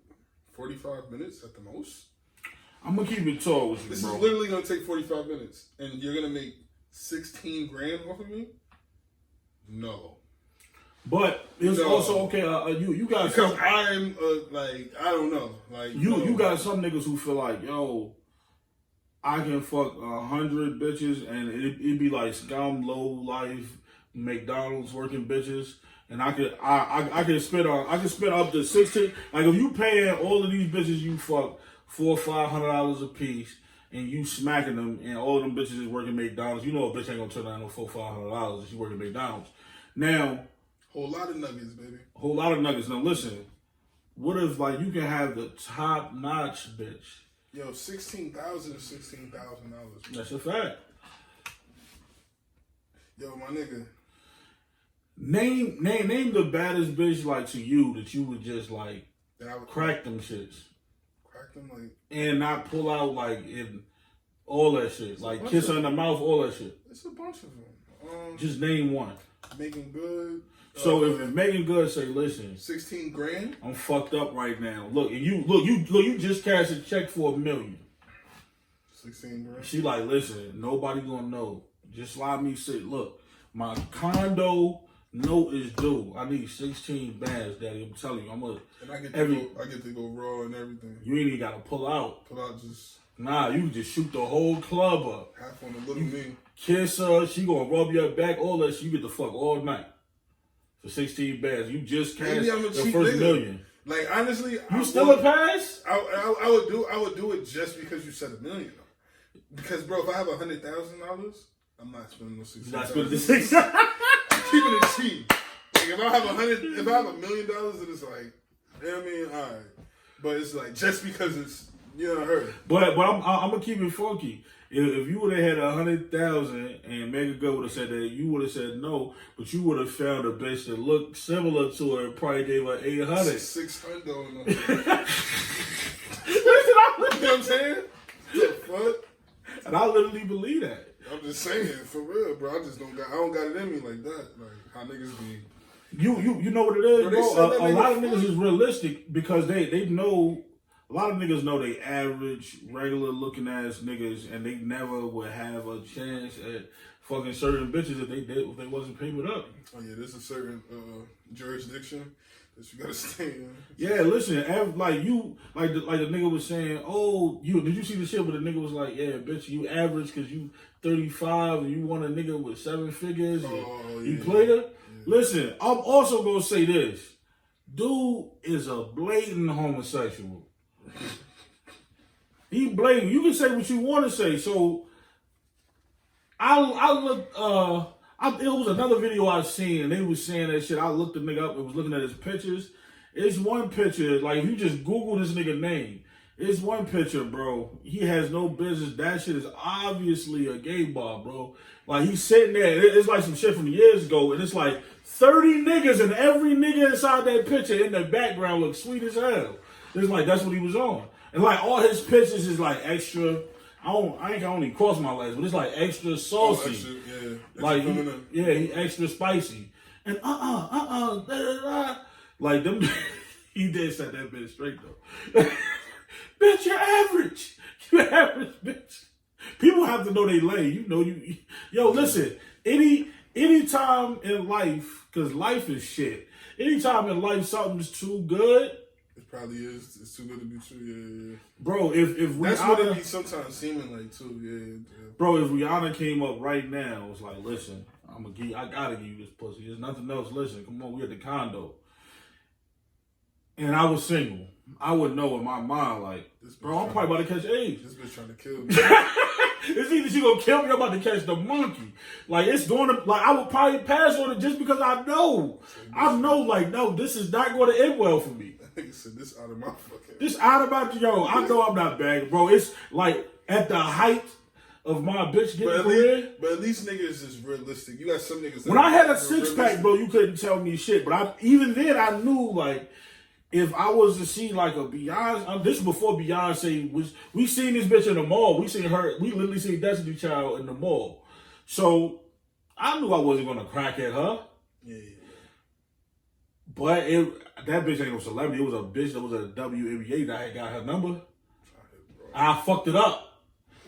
45 minutes at the most. I'm gonna keep it tall with you, this bro. Is literally gonna take 45 minutes, and you're gonna make 16 grand off of me? No. But it's also okay. You got because I'm I don't know. Like you got some niggas who feel like, yo, I can fuck 100 bitches and it'd be like scum, low life, McDonald's working bitches, and I could spend up to 16. Like if you paying all of these bitches you fuck $400 or $500 a piece, and you smacking them, and all of them bitches is working McDonald's, you know a bitch ain't gonna turn down no $400 or $500 if she working McDonald's. Now, whole lot of nuggets, baby. Whole lot of nuggets. Now listen, what if like you can have the top notch bitch? Yo, $16,000 is $16,000. That's a fact. Yo, my nigga. Name the baddest bitch like to you that you would just like crack them shits. Crack them like and not pull out like in all that shit. Like kiss her in the mouth, all that shit. It's a bunch of them. Just name one. Making Good. So if Megan Good say, listen, 16 grand, I'm fucked up right now. Look, and you just cashed a check for $1 million. 16 grand. She like, listen, nobody gonna know. Just let me sit. Look, my condo note is due. I need 16 bands, Daddy. I'm telling you, and I get to go raw and everything. You ain't even gotta pull out. Pull out just. Nah, you just shoot the whole club up. Half on the little me. Kiss her, she gonna rub your back, all that shit. You get the fuck all night. For 16 bands. You just cashed the first million. Like, honestly, you still a pass? I would do it just because you said $1 million. Because, bro, if I have $100,000, I'm not spending those $6,000. You're not spending the $6,000. I'm keeping it cheap. Like, if I have $1 million, then it's like, you know what I mean? All right. But it's like, just because it's, you know, her. But I'm gonna keep it funky. If you would have had 100,000 and Mega Girl would have said that, you would have said no, but you would have found a bitch that looked similar to her and probably gave her 800. 600 on her. You know what I'm saying? The fuck? And I literally believe that. I'm just saying, for real, bro. I don't got it in me like that. Like how niggas be. You know what it is, bro? A lot of niggas is realistic because they know. A lot of niggas know they average, regular looking ass niggas, and they never would have a chance at fucking certain bitches if they wasn't paid up. Oh yeah, there's a certain jurisdiction that you gotta stay in. Yeah, listen, like the nigga was saying, oh, did you see the shit where the nigga was like, yeah, bitch, you average because you 35 and you want a nigga with 7 figures and you played her? Yeah. Listen, I'm also gonna say this. Dude is a blatant homosexual. He blatant. You can say what you want to say. So I looked. It was another video I seen, and they was saying that shit. I looked the nigga up and was looking at his pictures. It's one picture. Like if you just Google this nigga name, it's one picture, bro. He has no business. That shit is obviously a gay bar, bro. Like he's sitting there. It's like some shit from years ago, and it's like 30 niggas, and every nigga inside that picture in the background looks sweet as hell. It's like that's what he was on. And like all his pictures is like extra. I ain't only cross my legs, but it's like extra saucy. Extra, yeah. Like he extra spicy. And like them he did set that bitch straight though. Bitch, you're average. You average, bitch. People have to know they lane. You know yo, listen, any time in life, cause life is shit. Anytime in life something's too good. It probably is. It's too good to be true. Yeah. Bro, if Rihanna, that's what it be sometimes seeming like too. Yeah. Bro, if Rihanna came up right now, it's like, listen, I gotta give you this pussy. There's nothing else. Listen, come on, we at the condo, and I was single. I would know in my mind, like, bro, I'm probably about to catch AIDS. This bitch trying to kill me. It's either she gonna kill me or I'm about to catch the monkey. Like it's going to, like I would probably pass on it just because I know, like, no, this is not going to end well for me. Said this out of my fucking. This out of my I know I'm not bagging, bro. It's like at the height of my bitch getting career. But at least niggas is realistic. You got some niggas. When I had a 6-pack, bro, you couldn't tell me shit. But even then, I knew like if I was to see like a Beyonce. This is before Beyonce was. We seen this bitch in the mall. We seen her. We literally seen Destiny Child in the mall. So I knew I wasn't gonna crack at her. Yeah. But that bitch ain't no celebrity. It was a bitch that was a WNBA that had got her number. I fucked it up.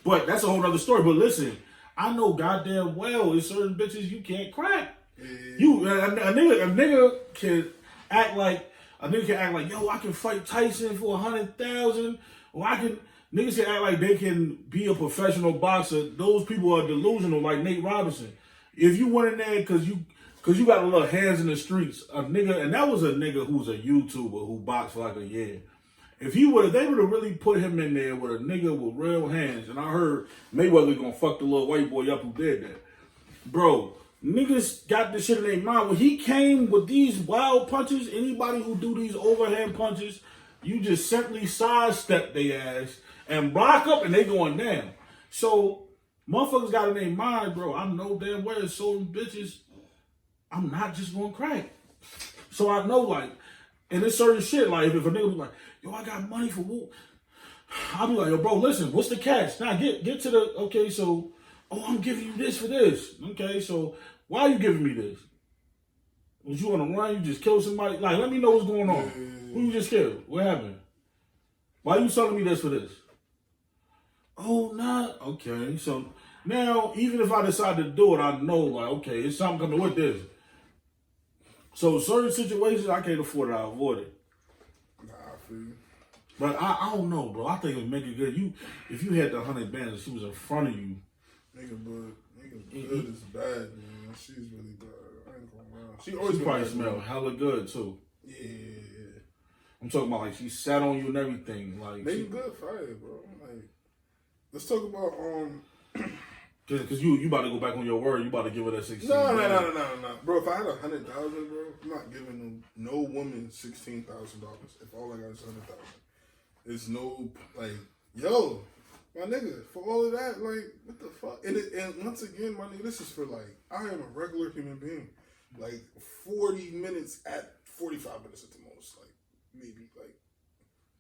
But that's a whole other story. But listen, I know goddamn well there's certain bitches you can't crack. Yeah. A nigga can act like yo, I can fight Tyson for 100,000. Or niggas can act like they can be a professional boxer. Those people are delusional, like Nate Robinson. If you went in there because you got a little hands in the streets, a nigga, and that was a nigga who's a YouTuber who boxed for like a year. If they would have really put him in there with a nigga with real hands, and I heard Mayweather gonna fuck the little white boy up who did that. Bro, niggas got this shit in their mind. When he came with these wild punches, anybody who do these overhand punches, you just simply sidestep their ass and block up and they going down. So, motherfuckers got in their mind, bro, I know damn well certain bitches, I'm not just gonna crack. So I know, like, and it's certain shit, like, if a nigga be like, yo, I got money for whoop, I'll be like, yo, bro, listen, what's the catch? Now, get to the, okay, so, I'm giving you this for this. Okay, so, why are you giving me this? Was you on a run? You just killed somebody? Like, let me know what's going on. Who you just killed? What happened? Why are you selling me this for this? Oh, nah. Okay, so, now, even if I decide to do it, I know, like, okay, it's something coming with this. So certain situations I can't afford it, I avoid it. Nah, I feel you. But I don't know, bro. I think it would make it good. If you had the 100 bands and she was in front of you. Nigga good is bad, man. She's really bad. I ain't gonna lie. She always probably smell hella good too. Yeah. I'm talking about like she sat on you and everything. Like Make good fire, bro. Like, let's talk about Cause you about to go back on your word. You about to give her that 16. No, bro. If I had 100,000, bro, I'm not giving no woman $16,000. If all I got is 100,000, it's no like, yo, my nigga. For all of that, like, what the fuck? And once again, my nigga, this is for like, I am a regular human being. Like 40 minutes at 45 minutes at the most. Like maybe like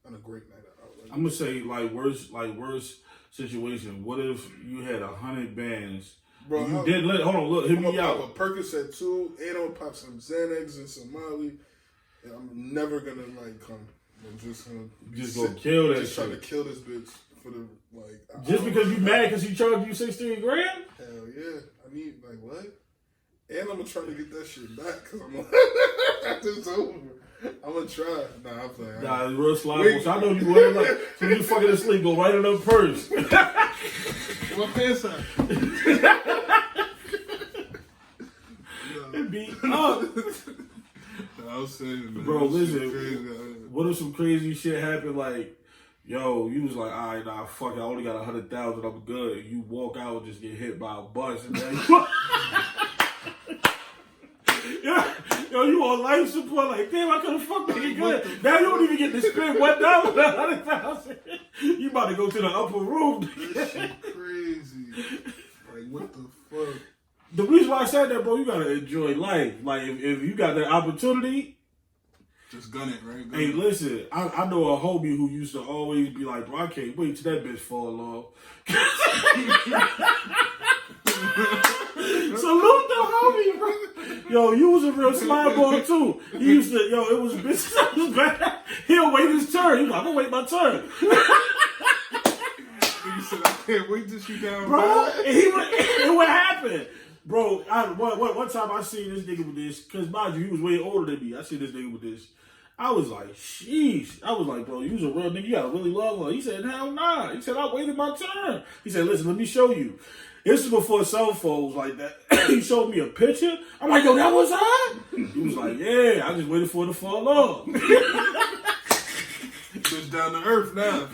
on a great night out. Like, I'm gonna say worst situation. What if you had 100 bands? Bro, you did let hold on, look, hit me out. I'm gonna pop a Percocet too, and I'm gonna pop some Xanax and some Molly, and I'm never gonna like come. I'm just gonna kill that. Just trying to kill this bitch for the like. Just because you mad because he charged you 16 grand? Hell yeah, I need like what? And I'm gonna try to get that shit back because I'm after it's over. I'm gonna try. Nah, I'm playing. Nah, it's real slimy. So I know you would like so you fucking asleep, go right in her purse. What pants on? It be up. I was saying, man, bro, listen. Crazy. What if some crazy shit happened? Like, yo, you was like, all right, nah, fuck it. I only got 100,000. I'm good. And you walk out and just get hit by a bus, and then yo, you on life support? Like, damn, I could have fucked nigga good. Now you don't even get to spend $1,000, 100,000. You about to go to the upper room. This shit crazy. Like, what the fuck? The reason why I said that, bro, you gotta enjoy life. Like, if you got that opportunity, just gun it, right? Hey, listen, I know a homie who used to always be like, bro, I can't wait till that bitch fall off. Salute the homie, bro. Yo, you was a real slime ball too. He used to, it was bitches that was bad. He'll wait his turn. He's like, I'm gonna wait my turn. He said, I can't wait to shoot down. Bro, and what happened? Bro, one time I seen this nigga with this, because mind you, he was way older than me. I seen this nigga with this. I was like, sheesh. I was like, bro, you was a real nigga. You got a really long one. He said, hell nah. He said, I waited my turn. He said, listen, let me show you. This is before cell phones like that. He showed me a picture. I'm like, yo, that was her? He was like, yeah, I just waited for it to fall off. Bitch down to earth now.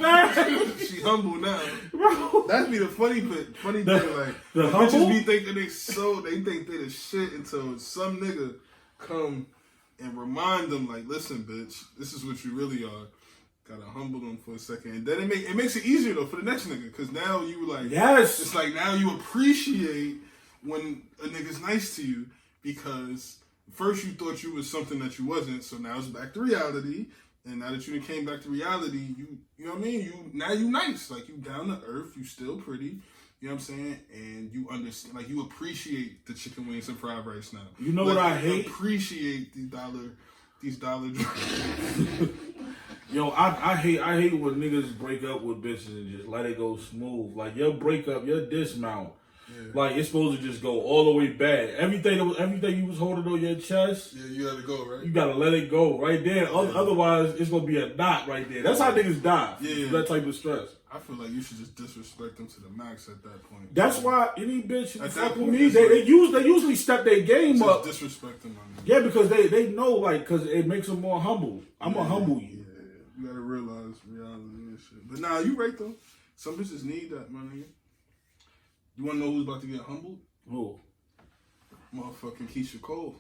She humble now. Bro. That'd be the funny thing. Like, the bitches be thinking they think they the shit until some nigga come and remind them, like, listen, bitch, this is what you really are. Gotta humble them for a second. And then it makes it easier, though, for the next nigga. Because now you, like, yes. It's like now you appreciate when a nigga's nice to you because first you thought you was something that you wasn't. So now it's back to reality. And now that you came back to reality, you know what I mean? Now you nice. Like, you down to earth. You still pretty. You know what I'm saying? And you understand, like, you appreciate the chicken wings and fried rice now. You know like, what I hate? Appreciate these dollar drinks. Yo, I hate when niggas break up with bitches and just let it go smooth. Like, your breakup, your dismount, like, it's supposed to just go all the way back. Everything you was holding on your chest, you gotta go, right? You gotta let it go right there. Yeah. Otherwise, it's gonna be a knot right there. That's how niggas die. That type of stress. I feel like you should just disrespect them to the max at that point. That's why any bitch who fuck with me, they usually step their game up. Disrespect them, I mean. Yeah, because they know, like, because it makes them more humble. I'm gonna humble you. Yeah. You gotta realize reality and shit. But nah, you right though. Some bitches need that, my nigga. You wanna know who's about to get humbled? Who? Motherfucking Keisha Cole.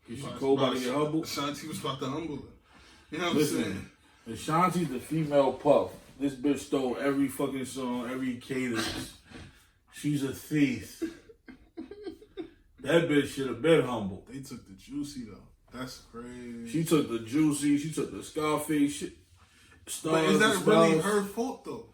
Keisha Cole about to get humbled? Ashanti was about to humble her. You know what I'm saying? Ashanti's the female Puff. This bitch stole every fucking song, every cadence. She's a thief. That bitch should have been humbled. They took the juicy though. That's crazy. She took the juicy. She took the Scarface shit. But is that really her fault though?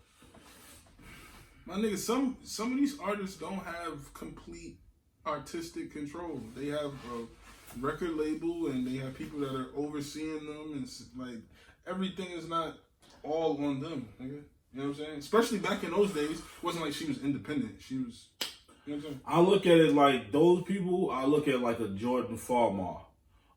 My nigga, some of these artists don't have complete artistic control. They have a record label and they have people that are overseeing them, and like everything is not all on them, nigga. You know what I'm saying? Especially back in those days, it wasn't like she was independent. She was, you know what I'm saying? I look at it like those people, I look at like a Jordan Farmer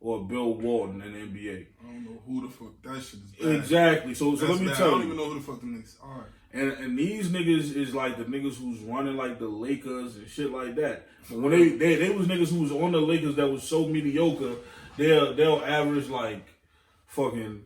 or Bill Walton in the NBA. I don't know who the fuck that shit is. Bad. Exactly. So let me tell you. I don't even know who the fuck them niggas are. And these niggas is like the niggas who's running like the Lakers and shit like that. But when they was niggas who was on the Lakers that was so mediocre, they'll average like fucking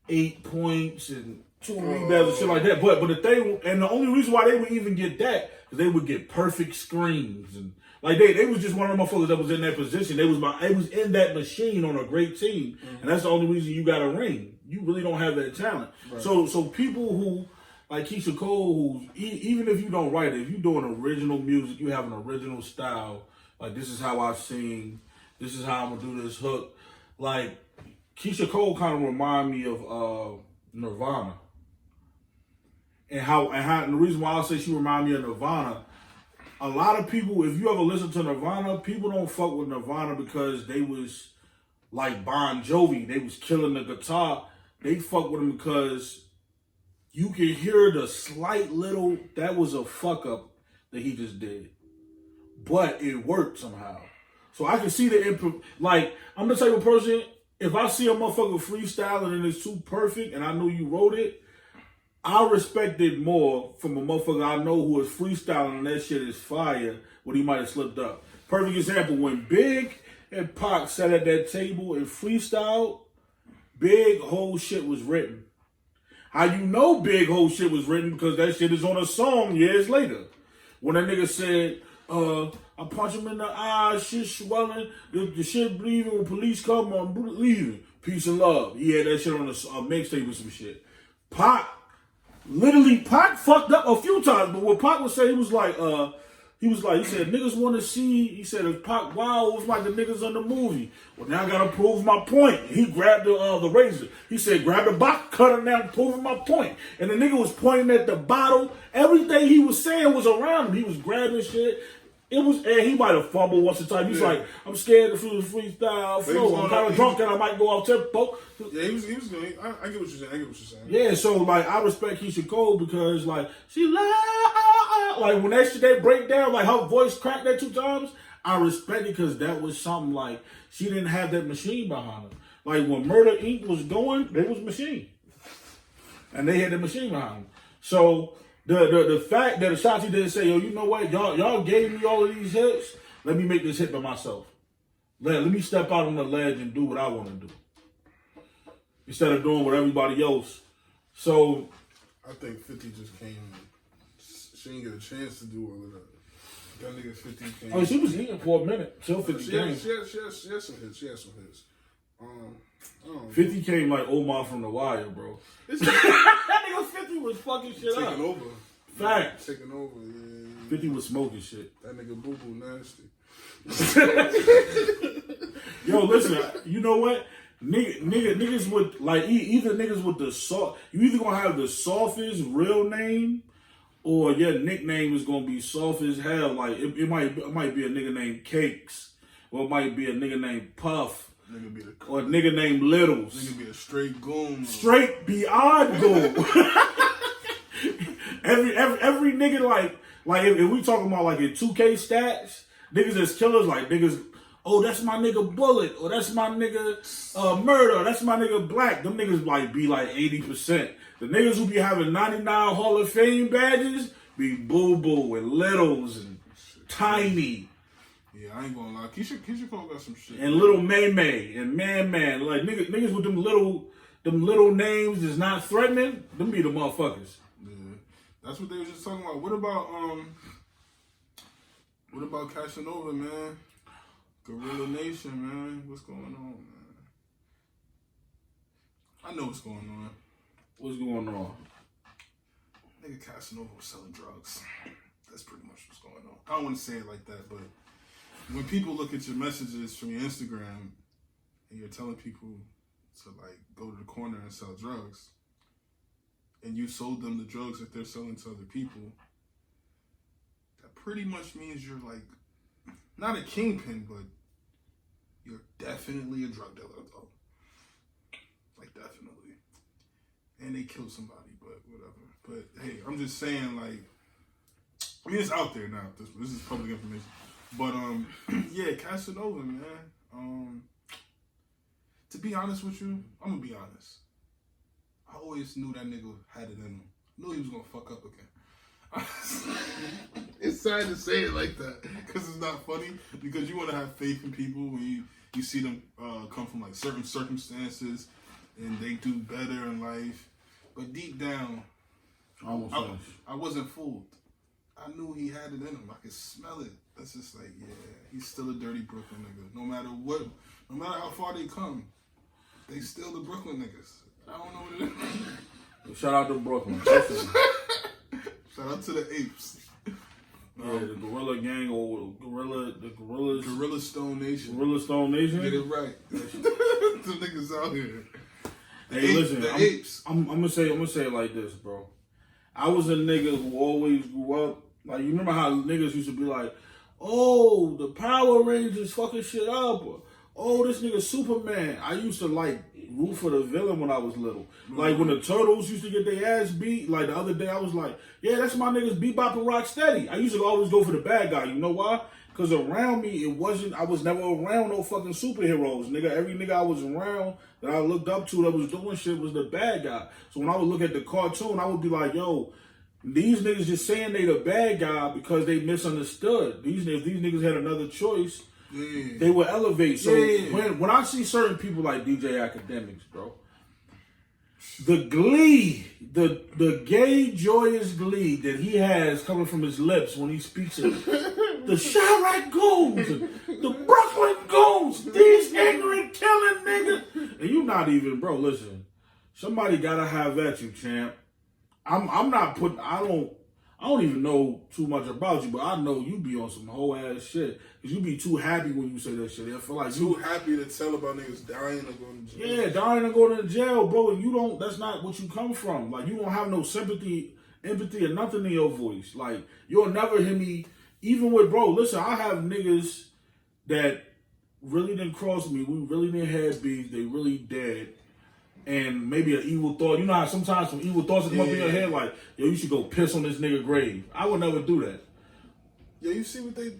8 points and 2 rebounds and shit like that. But the thing, and the only reason why they would even get that is they would get perfect screens and like they was just one of the motherfuckers that was in that position. They was in that machine on a great team, and that's the only reason you got a ring. You really don't have that talent. Right. So people who like Keisha Cole, who's even if you don't write it, if you doing original music, you have an original style. Like this is how I sing, this is how I'm gonna do this hook. Like Keisha Cole kind of remind me of Nirvana, and the reason why I say she remind me of Nirvana. A lot of people, if you ever listen to Nirvana, people don't fuck with Nirvana because they was like Bon Jovi. They was killing the guitar. They fuck with him because you can hear the slight little, that was a fuck up that he just did. But it worked somehow. So I can see the improv. Like, I'm the type of person, if I see a motherfucker freestyling and it's too perfect and I know you wrote it, I respect it more from a motherfucker I know who is freestyling and that shit is fire when he might have slipped up. Perfect example, when Big and Pac sat at that table and freestyled, Big whole shit was written. How you know Big whole shit was written? Because that shit is on a song years later. When that nigga said, I punch him in the eye, shit swelling, the shit bleeding, when police come, I'm leaving. Peace and love. He had that shit on a mixtape with some shit. Pac fucked up a few times, but what Pac would say, he said, niggas want to see, he said, if Pac Wild was like the niggas on the movie. Well, now I got to prove my point. He grabbed the razor. He said, grab the box, cut it down, proving my point. And the nigga was pointing at the bottle. Everything he was saying was around him. He was grabbing shit. And he might have fumbled once or twice. He's like, I'm scared to do the freestyle flow. I'm kind of drunk and I might go off tempo. Yeah, he was going. I get what you're saying. Yeah, so like I respect Keisha Cole because like she like when that shit they break down, like her voice cracked that 2 times. I respect it because that was something like she didn't have that machine behind her. Like when Murder Inc. was going, they was machine, and they had the machine behind them. So. The fact that Ashanti didn't say, yo, you know what, y'all gave me all of these hits, let me make this hit by myself. Let me step out on the ledge and do what I want to do. Instead of doing what everybody else. So I think 50 just came, she didn't get a chance to do all of that. That nigga 50 came. Oh, she was eating for a minute. Till 50 came. She had some hits. 50 came like Omar from The Wire, bro. That nigga 50 was fucking shit up. Taking over. Facts. Taking over, yeah. 50 was smoking shit. That nigga Boo Boo nasty. Yo, listen, you know what? Niggas with, like, either niggas with the soft, you either gonna have the softest real name or your nickname is gonna be soft as hell. Like, it might be a nigga named Cakes, or it might be a nigga named Puff. Or a nigga named Littles. Nigga be a straight goon. Straight beyond goon. every nigga like if we talking about like in 2K stats, niggas is killers like niggas. Oh, that's my nigga Bullet, or that's my nigga Murder, that's my nigga Black. Them niggas like be like 80%. The niggas who be having 99 Hall of Fame badges be Boo Boo and Littles and Tiny. Yeah, I ain't gonna lie. Keisha Cole got some shit. And Little May and Man. Like niggas with them little names is not threatening, them be the motherfuckers. Yeah. That's what they was just talking about. What about Casanova, man? Gorilla Nation, man. What's going on, man? I know what's going on. What's going on? Nigga Casanova was selling drugs. That's pretty much what's going on. I don't want to say it like that, but when people look at your messages from your Instagram and you're telling people to like go to the corner and sell drugs, and you sold them the drugs that they're selling to other people, that pretty much means you're like not a kingpin, but you're definitely a drug dealer though. Like definitely. And they killed somebody, but whatever. But hey, I'm just saying, like, I mean, it's out there now. This is public information. But yeah, Casanova, man. to be honest with you, I'm gonna be honest. I always knew that nigga had it in him. Knew he was gonna fuck up again. It's sad to say it like that because it's not funny. Because you want to have faith in people when you see them come from like certain circumstances and they do better in life. But deep down, I wasn't fooled. I knew he had it in him. I could smell it. That's just like, yeah, he's still a dirty Brooklyn nigga. No matter what, no matter how far they come, they still the Brooklyn niggas. I don't know what it is. Shout out to Brooklyn. Shout out to the apes. Yeah, the Gorilla Gang or Gorilla Stone Nation. Gorilla Stone Nation. Get it right. The niggas out here. Listen, apes. I'm gonna say it like this, bro. I was a nigga who always grew up. Like, you remember how niggas used to be like, oh, the Power Rangers fucking shit up. Or, oh, this nigga Superman. I used to like root for the villain when I was little. Like when the Turtles used to get their ass beat, like the other day I was like, yeah, that's my niggas Bebop and Rocksteady. I used to always go for the bad guy. You know why? Because around me, I was never around no fucking superheroes, nigga. Every nigga I was around that I looked up to that was doing shit was the bad guy. So when I would look at the cartoon, I would be like, yo, these niggas just saying they the bad guy because they misunderstood. If these niggas had another choice, they would elevate. So when I see certain people like DJ Academics, bro, the glee, the gay, joyous glee that he has coming from his lips when he speaks of the Chirac Goons, the Brooklyn Goons, these ignorant killing niggas. And you not even, bro, listen, somebody gotta have at you, champ. I'm not putting, I don't even know too much about you, but I know you be on some whole ass shit. Cause you be too happy when you say that shit. I feel like too happy to tell about niggas dying or going to jail. Yeah, dying and going to jail, bro. And you don't, that's not what you come from. Like, you don't have no sympathy, empathy, or nothing in your voice. Like, you'll never hear me, even with, bro, listen, I have niggas that really didn't cross me. We really didn't have beef. They really dead. And maybe an evil thought. You know how sometimes some evil thoughts come up in your head like, yo, you should go piss on this nigga grave. I would never do that. Yeah, you see what they,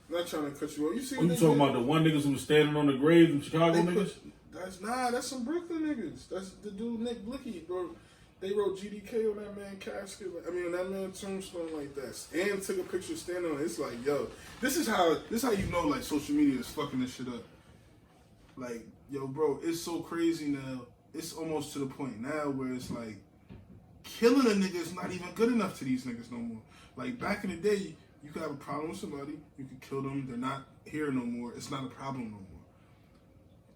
not trying to cut you off. You see what you talking about the one niggas who was standing on the grave in Chicago niggas? That's some Brooklyn niggas. That's the dude Nick Blicky, bro. They wrote GDK on that man casket. On that man tombstone like that. And took a picture standing on it. It's like, yo, this is how you know like social media is fucking this shit up. Like, yo, bro, it's so crazy now. It's almost to the point now where it's like killing a nigga is not even good enough to these niggas no more. Like back in the day, you could have a problem with somebody, you could kill them, they're not here no more, it's not a problem no more.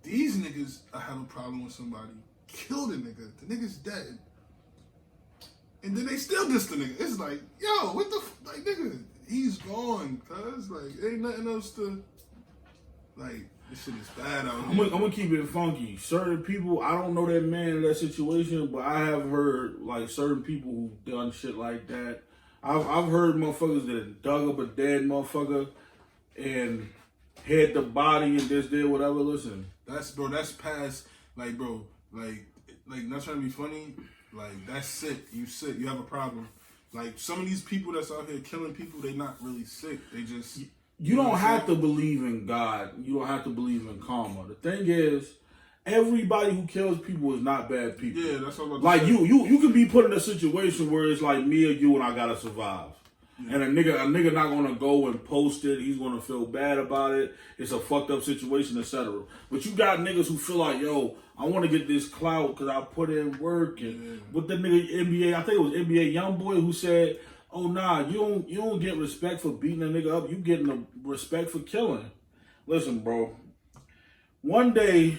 These niggas have a problem with somebody, kill the nigga's dead. And then they still diss the nigga. It's like, yo, what the like nigga, he's gone, cuz like ain't nothing else to like. This shit is bad out here. I'm gonna keep it funky. Certain people, I don't know that man in that situation, but I have heard like certain people who done shit like that. I've heard motherfuckers that dug up a dead motherfucker and hid the body and just did whatever. Listen, that's past like not trying to be funny. Like that's sick. You sick. You have a problem. Like some of these people that's out here killing people, they not really sick. They just. You don't have to believe in God. You don't have to believe in karma. The thing is, everybody who kills people is not bad people. Yeah, that's what I'm about like to say. You can be put in a situation where it's like me or you and I gotta survive. Yeah. And a nigga not gonna go and post it. He's gonna feel bad about it. It's a fucked up situation, etc. But you got niggas who feel like, yo, I want to get this clout because I put in work. And with the nigga NBA, I think it was NBA YoungBoy who said, oh nah, you don't get respect for beating a nigga up. You getting the respect for killing. Listen, bro. One day,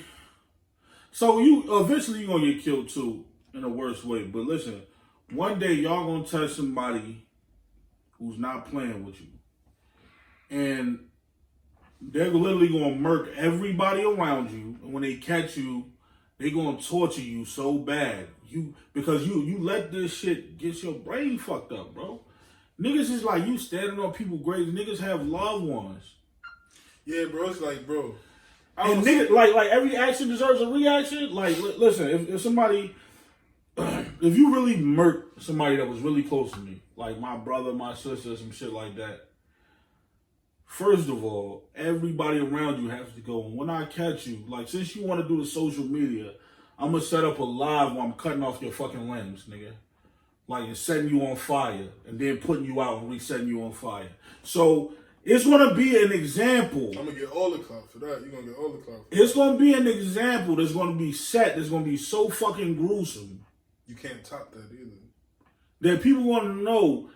so eventually you're gonna get killed too in a worse way. But listen, one day y'all gonna touch somebody who's not playing with you, and they're literally gonna murk everybody around you. And when they catch you, they gonna torture you so bad. Because you let this shit get your brain fucked up, bro. Niggas is like you standing on people's graves. Niggas have loved ones. Yeah, bro. It's like, bro. And niggas, like every action deserves a reaction. Like, listen, if somebody, if you really murked somebody that was really close to me, like my brother, my sister, some shit like that, first of all, everybody around you has to go. And when I catch you, like, since you want to do the social media, I'm going to set up a live where I'm cutting off your fucking limbs, nigga. Like, and setting you on fire, and then putting you out and resetting you on fire. So, it's going to be an example. I'm going to get all the clout for that. You're going to get all the clout. It's going to be an example that's going to be set, that's going to be so fucking gruesome. You can't top that either. That people want to know,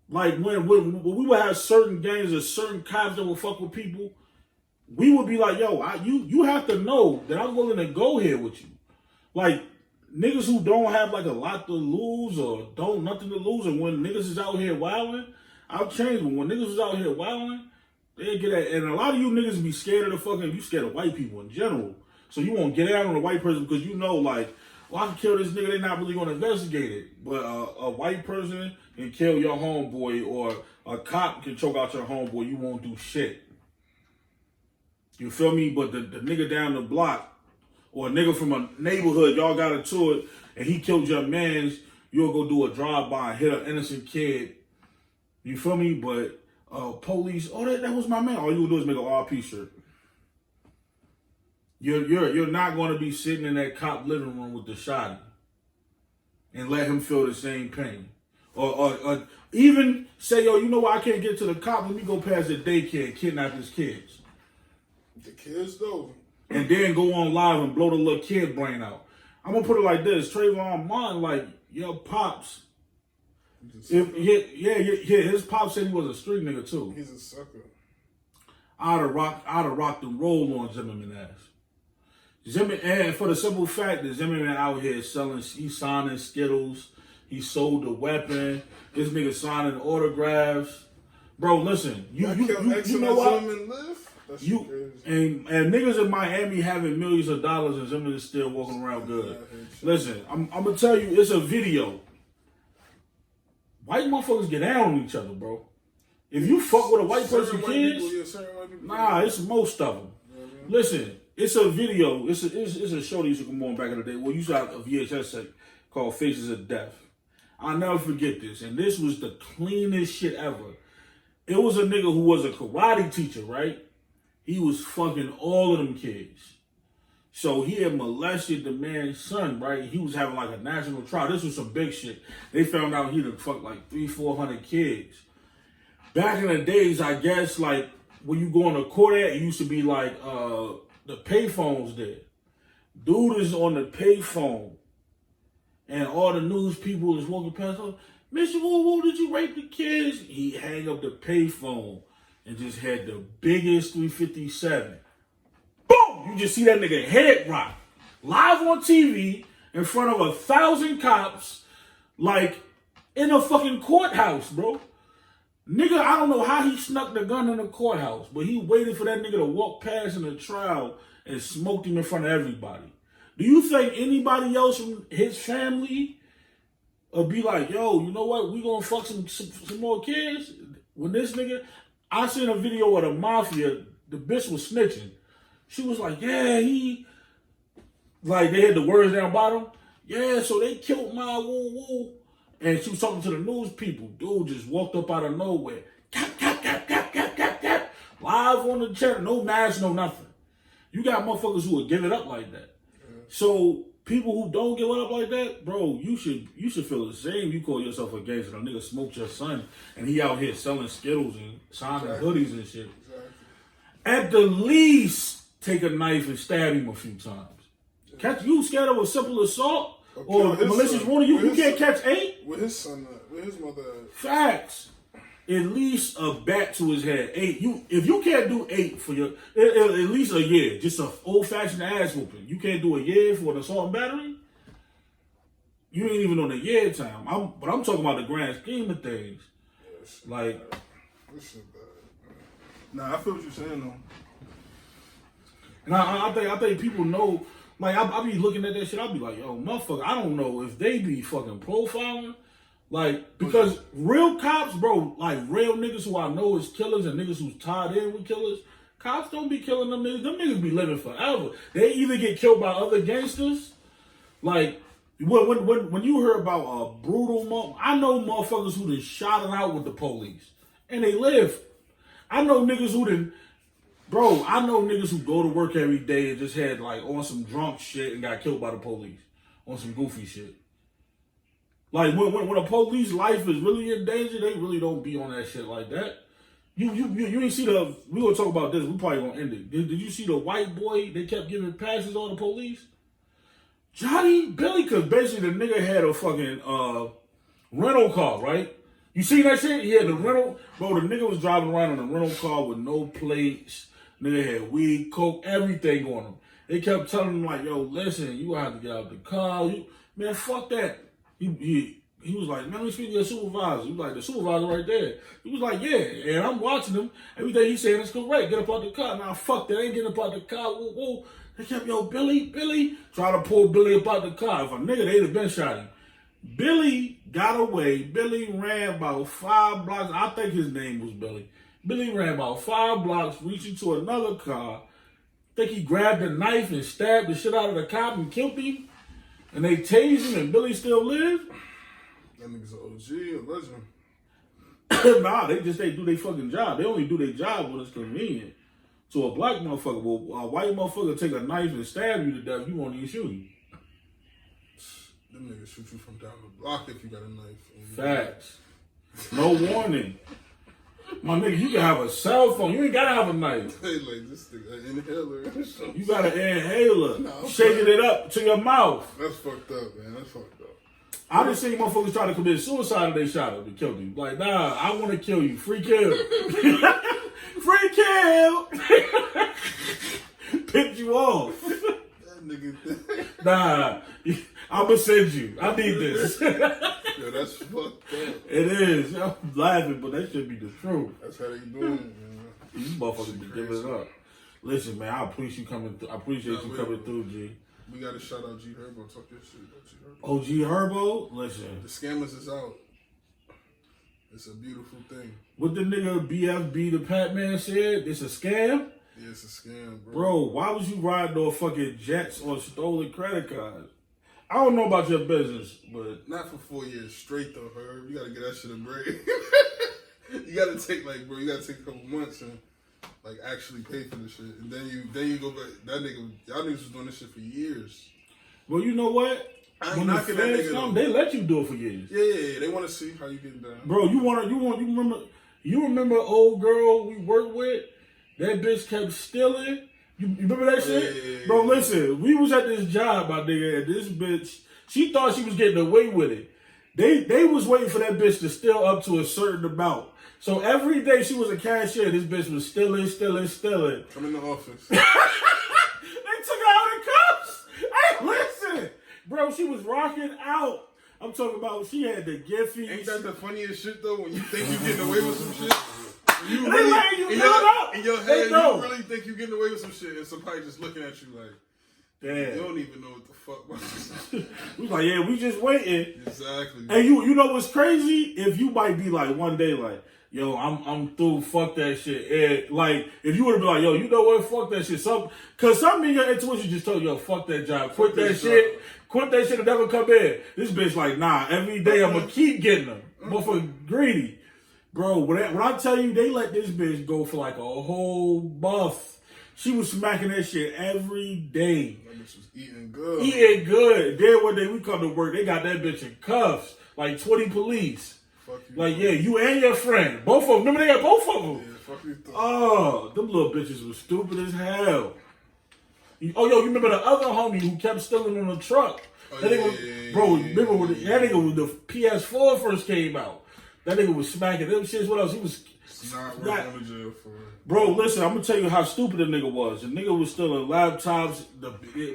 like, when we would have certain gangs or certain cops that would fuck with people, we would be like, yo, you have to know that I'm willing to go here with you. Like, niggas who don't have, like, a lot to lose or don't nothing to lose, and when niggas is out here wilding, I'll change them. When niggas is out here wilding, they get at, and a lot of you niggas be scared of the fucking, you scared of white people in general. So you won't get out on a white person because you know, like, well, I can kill this nigga, they're not really going to investigate it. But a white person can kill your homeboy, or a cop can choke out your homeboy, you won't do shit. You feel me? But the nigga down the block, or a nigga from a neighborhood, y'all got into it, and he killed your mans, you'll go do a drive-by and hit an innocent kid. You feel me? But police, oh, that was my man. All you would do is make an RP shirt. You're not going to be sitting in that cop living room with the shotty and let him feel the same pain. Or even say, yo, you know what, I can't get to the cop, let me go past the daycare and kidnap his kids. The kids, though. And then go on live and blow the little kid brain out. I'm going to put it like this. Trayvon Martin, like, your pops. His pops said he was a street nigga, too. He's a sucker. I'd have rocked and rolled on Zimmerman ass. And for the simple fact that Zimmerman out here he's signing Skittles. He sold the weapon. This nigga signing autographs. Bro, listen. You know what? And niggas in Miami having millions of dollars and Zimmerman is still walking around good. Listen, I'm going to tell you, it's a video. White motherfuckers get down on each other, bro. If you fuck with a white person, kids, nah, it's most of them. Listen, it's a video. It's a show that used to come on back in the day. Well, you used to have a VHS set called Faces of Death. I'll never forget this. And this was the cleanest shit ever. It was a nigga who was a karate teacher, right? He was fucking all of them kids. So he had molested the man's son, right? He was having like a national trial. This was some big shit. They found out he'd fucked like 300-400 kids. Back in the days, I guess, like, when you go on a court at, it used to be like the payphones there. Dude is on the payphone, and all the news people is walking past. Oh, Mr. Woo, did you rape the kids? He hang up the payphone and just had the biggest 357. Boom! You just see that nigga head rock live on TV in front of 1,000 cops, like in a fucking courthouse, bro. Nigga, I don't know how he snuck the gun in the courthouse, but he waited for that nigga to walk past in the trial and smoked him in front of everybody. Do you think anybody else from his family would be like, yo, you know what? We gonna fuck some more kids? When this nigga, I seen a video of the mafia, the bitch was snitching. She was like, yeah, like they had the words down bottom. Yeah, so they killed my woo. And she was talking to the news people. Dude just walked up out of nowhere. Cap. Live on the channel. No mask, no nothing. You got motherfuckers who would give it up like that. Yeah. So people who don't give it up like that, bro, you should feel the same. You call yourself a gangster. A nigga smoked your son and he out here selling Skittles and signing hoodies and shit. Exactly. At the least, take a knife and stab him a few times. Catch you scared of a simple assault? Or malicious wounding, you can't catch 8? With his son, with his mother. Facts. At least a bat to his head. 8. If you can't do 8 for at least a year, just an old-fashioned ass whooping. You can't do a year for an assault and battery? You ain't even on the year time. But I'm talking about the grand scheme of things. Like, this shit bad. Nah, I feel what you're saying though. And I think people know. Like, I be looking at that shit, I be like, yo, motherfucker, I don't know if they be fucking profiling. Like, because real cops, bro, like real niggas who I know is killers and niggas who's tied in with killers, cops don't be killing them niggas. Them niggas be living forever. They either get killed by other gangsters. Like, when you hear about a brutal I know motherfuckers who just shot it out with the police. And they live. I know niggas who didn't. Bro, I know niggas who go to work every day and just had like on some drunk shit and got killed by the police on some goofy shit. Like when a police life is really in danger, they really don't be on that shit like that. You ain't see the. We gonna talk about this. We probably gonna end it. Did you see the white boy? They kept giving passes on the police. Johnny Billy, cause basically the nigga had a fucking rental car, right? You see that shit? He had the rental. Bro, the nigga was driving around in a rental car with no plates. Nigga had weed, coke, everything on him. They kept telling him like, "Yo, listen, you gonna have to get out the car." Man, fuck that. He was like, "Man, let me speak to your supervisor." He was like, "The supervisor right there." He was like, "Yeah," and I'm watching him. Everything he's saying is correct. Get up out the car. Nah, fuck that. I ain't getting up out the car. Whoa, whoa. They kept, "Yo, Billy." Try to pull Billy up out the car. If a nigga, they'd have been shot him. Billy got away. Billy ran about 5 blocks. I think his name was Billy. Billy ran about 5 blocks, reaching to another car. I think he grabbed a knife and stabbed the shit out of the cop and killed him. And they tased him and Billy still lived. That nigga's an OG, a legend. Nah, they do their fucking job. They only do their job when it's convenient. So a black motherfucker, well, a white motherfucker take a knife and stab you to death, you won't even shoot him. Them niggas shoot you from down the block if you got a knife. Facts. No warning. My nigga, you can have a cell phone. You ain't gotta have a knife. Hey, like this thing, an inhaler. You got an inhaler. Shaking it up to your mouth. That's fucked up, man. That's fucked up. I done seen motherfuckers try to commit suicide and they shot him and killed him. Like, nah, I want to kill you. Free kill. Free kill. Picked you off. That nigga. Nah, I'm going to send you. I need this. Yo, that's fucked up. It is. I'm laughing, but that should be the truth. That's how they doing it, man. You motherfuckers be giving it up. Listen, man, I appreciate you coming through. Coming through, G. We got to shout out G Herbo. Talk your shit. G Herbo. Oh, G Herbo? Listen. The scammers is out. It's a beautiful thing. What the nigga BFB the Pat Man said? It's a scam? Yeah, it's a scam, bro. Bro, why was you riding on fucking jets on stolen credit cards? I don't know about your business, but... Not for 4 years straight, though, Herb. You got to get that shit a break. You got to take, like, bro, you got to take a couple months and... like actually pay for this shit, and then you go back. That nigga, y'all niggas was doing this shit for years. Well, you know what? When the feds come, they let you do it for years. Yeah. They want to see how you getting down. Bro, you remember old girl we worked with? That bitch kept stealing. You remember that shit? Yeah. Bro, listen, we was at this job, my nigga, and this bitch, she thought she was getting away with it. They was waiting for that bitch to steal up to a certain amount. So every day she was a cashier, this bitch was stealing. Come in the office. They took her out in cuffs. Hey, listen. Bro, she was rocking out. I'm talking about she had the Giphy. Ain't that the funniest shit, though? When you think you're getting away with some shit. You and really, they you up. In your head, you really think you're getting away with some shit, and somebody just looking at you like, damn. You don't even know what the fuck. We like, yeah, we just waiting. Exactly. And you know what's crazy? If you might be like one day like, yo, I'm through, fuck that shit. And like, if you would have been like, yo, you know what, fuck that shit. Cause some of your intuition just told you, yo, fuck that job. Quit that shit and never come in. This bitch like, nah, every day I'm gonna keep getting them. Motherfucker greedy. Bro, when I tell you they let this bitch go for like a whole month, she was smacking that shit every day. That bitch was eating good. Then one day we come to work, they got that bitch in cuffs, like 20 police. Like, yeah, you and your friend. Both of them. Remember they got both of them? Yeah, fuck you. Oh, them little bitches was stupid as hell. You remember the other homie who kept stealing on the truck? Bro, remember when that nigga when the PS4 first came out? That nigga was smacking them shits. What else? He was not working in jail for it. Bro, listen, I'm gonna tell you how stupid the nigga was. The nigga was stealing laptops.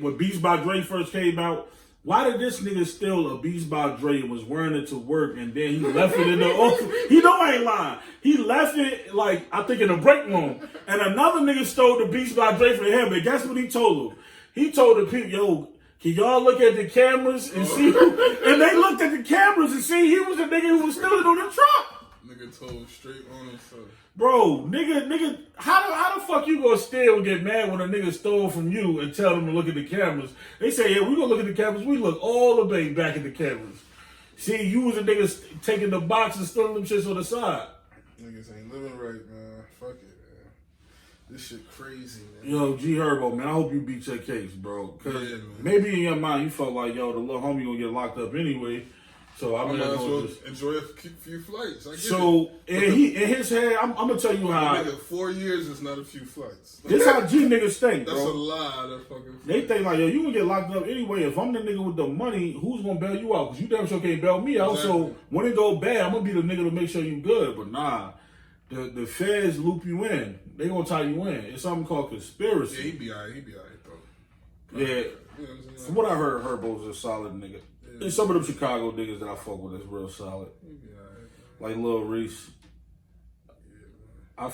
When Beats by Dre first came out, why did this nigga steal a Beats by Dre and was wearing it to work and then he left it in the office? He know I ain't lying. He left it, like, I think in the break room. And another nigga stole the Beats by Dre from him. And guess what he told him? He told the people, yo, can y'all look at the cameras and see? And they looked at the cameras and see he was the nigga who was stealing on the truck. Nigga told straight on himself. Bro, nigga, how the fuck you gonna steal and get mad when a nigga stole from you and tell them to look at the cameras? They say, yeah, we gonna look at the cameras. We look all the way back at the cameras. See, you was a nigga taking the box and stealing them shits on the side. Niggas ain't living right, man. fuck it, man. This shit crazy, man. Yo, G Herbo, man, I hope you beat your case, bro. Cause maybe in your mind you felt like, yo, the little homie gonna get locked up anyway. So I might as well just enjoy a few flights. I get so in his head, I'm gonna tell you how. Nigga, 4 years is not a few flights. This how G niggas think, bro. That's a lot of fucking flights. They think like, yo, you gonna get locked up anyway. If I'm the nigga with the money, who's gonna bail you out? Cause you damn sure can't bail me out. Exactly. So when it go bad, I'm gonna be the nigga to make sure you good. But nah, the feds loop you in. They gonna tie you in. It's something called conspiracy. Yeah, he be alright though. Yeah. You know what I'm saying? From what I heard, Herbo's a solid nigga. There's some of them Chicago niggas that I fuck with that's real solid. Like Lil Reese. I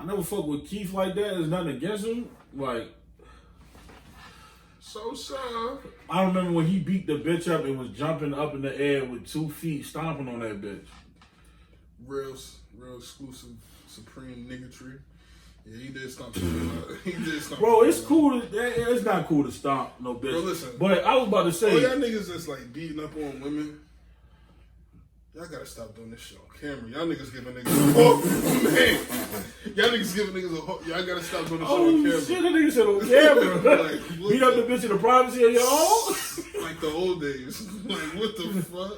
never fuck with Keith like that. There's nothing against him. Like, so. I remember when he beat the bitch up and was jumping up in the air with 2 feet, stomping on that bitch. Real exclusive, supreme niggatry. Yeah, he did stomp. He did stomp. Bro, it's cool. It's not cool to stomp no bitch. Bro, listen. But I was about to say, all y'all niggas that's like beating up on women, y'all gotta stop doing this shit on camera. Y'all niggas giving niggas a man. Y'all niggas giving niggas y'all gotta stop doing this shit on camera. Shit, that nigga said on camera. Like, beat up the bitch in the privacy of your own. Like the old days. Like, what the fuck?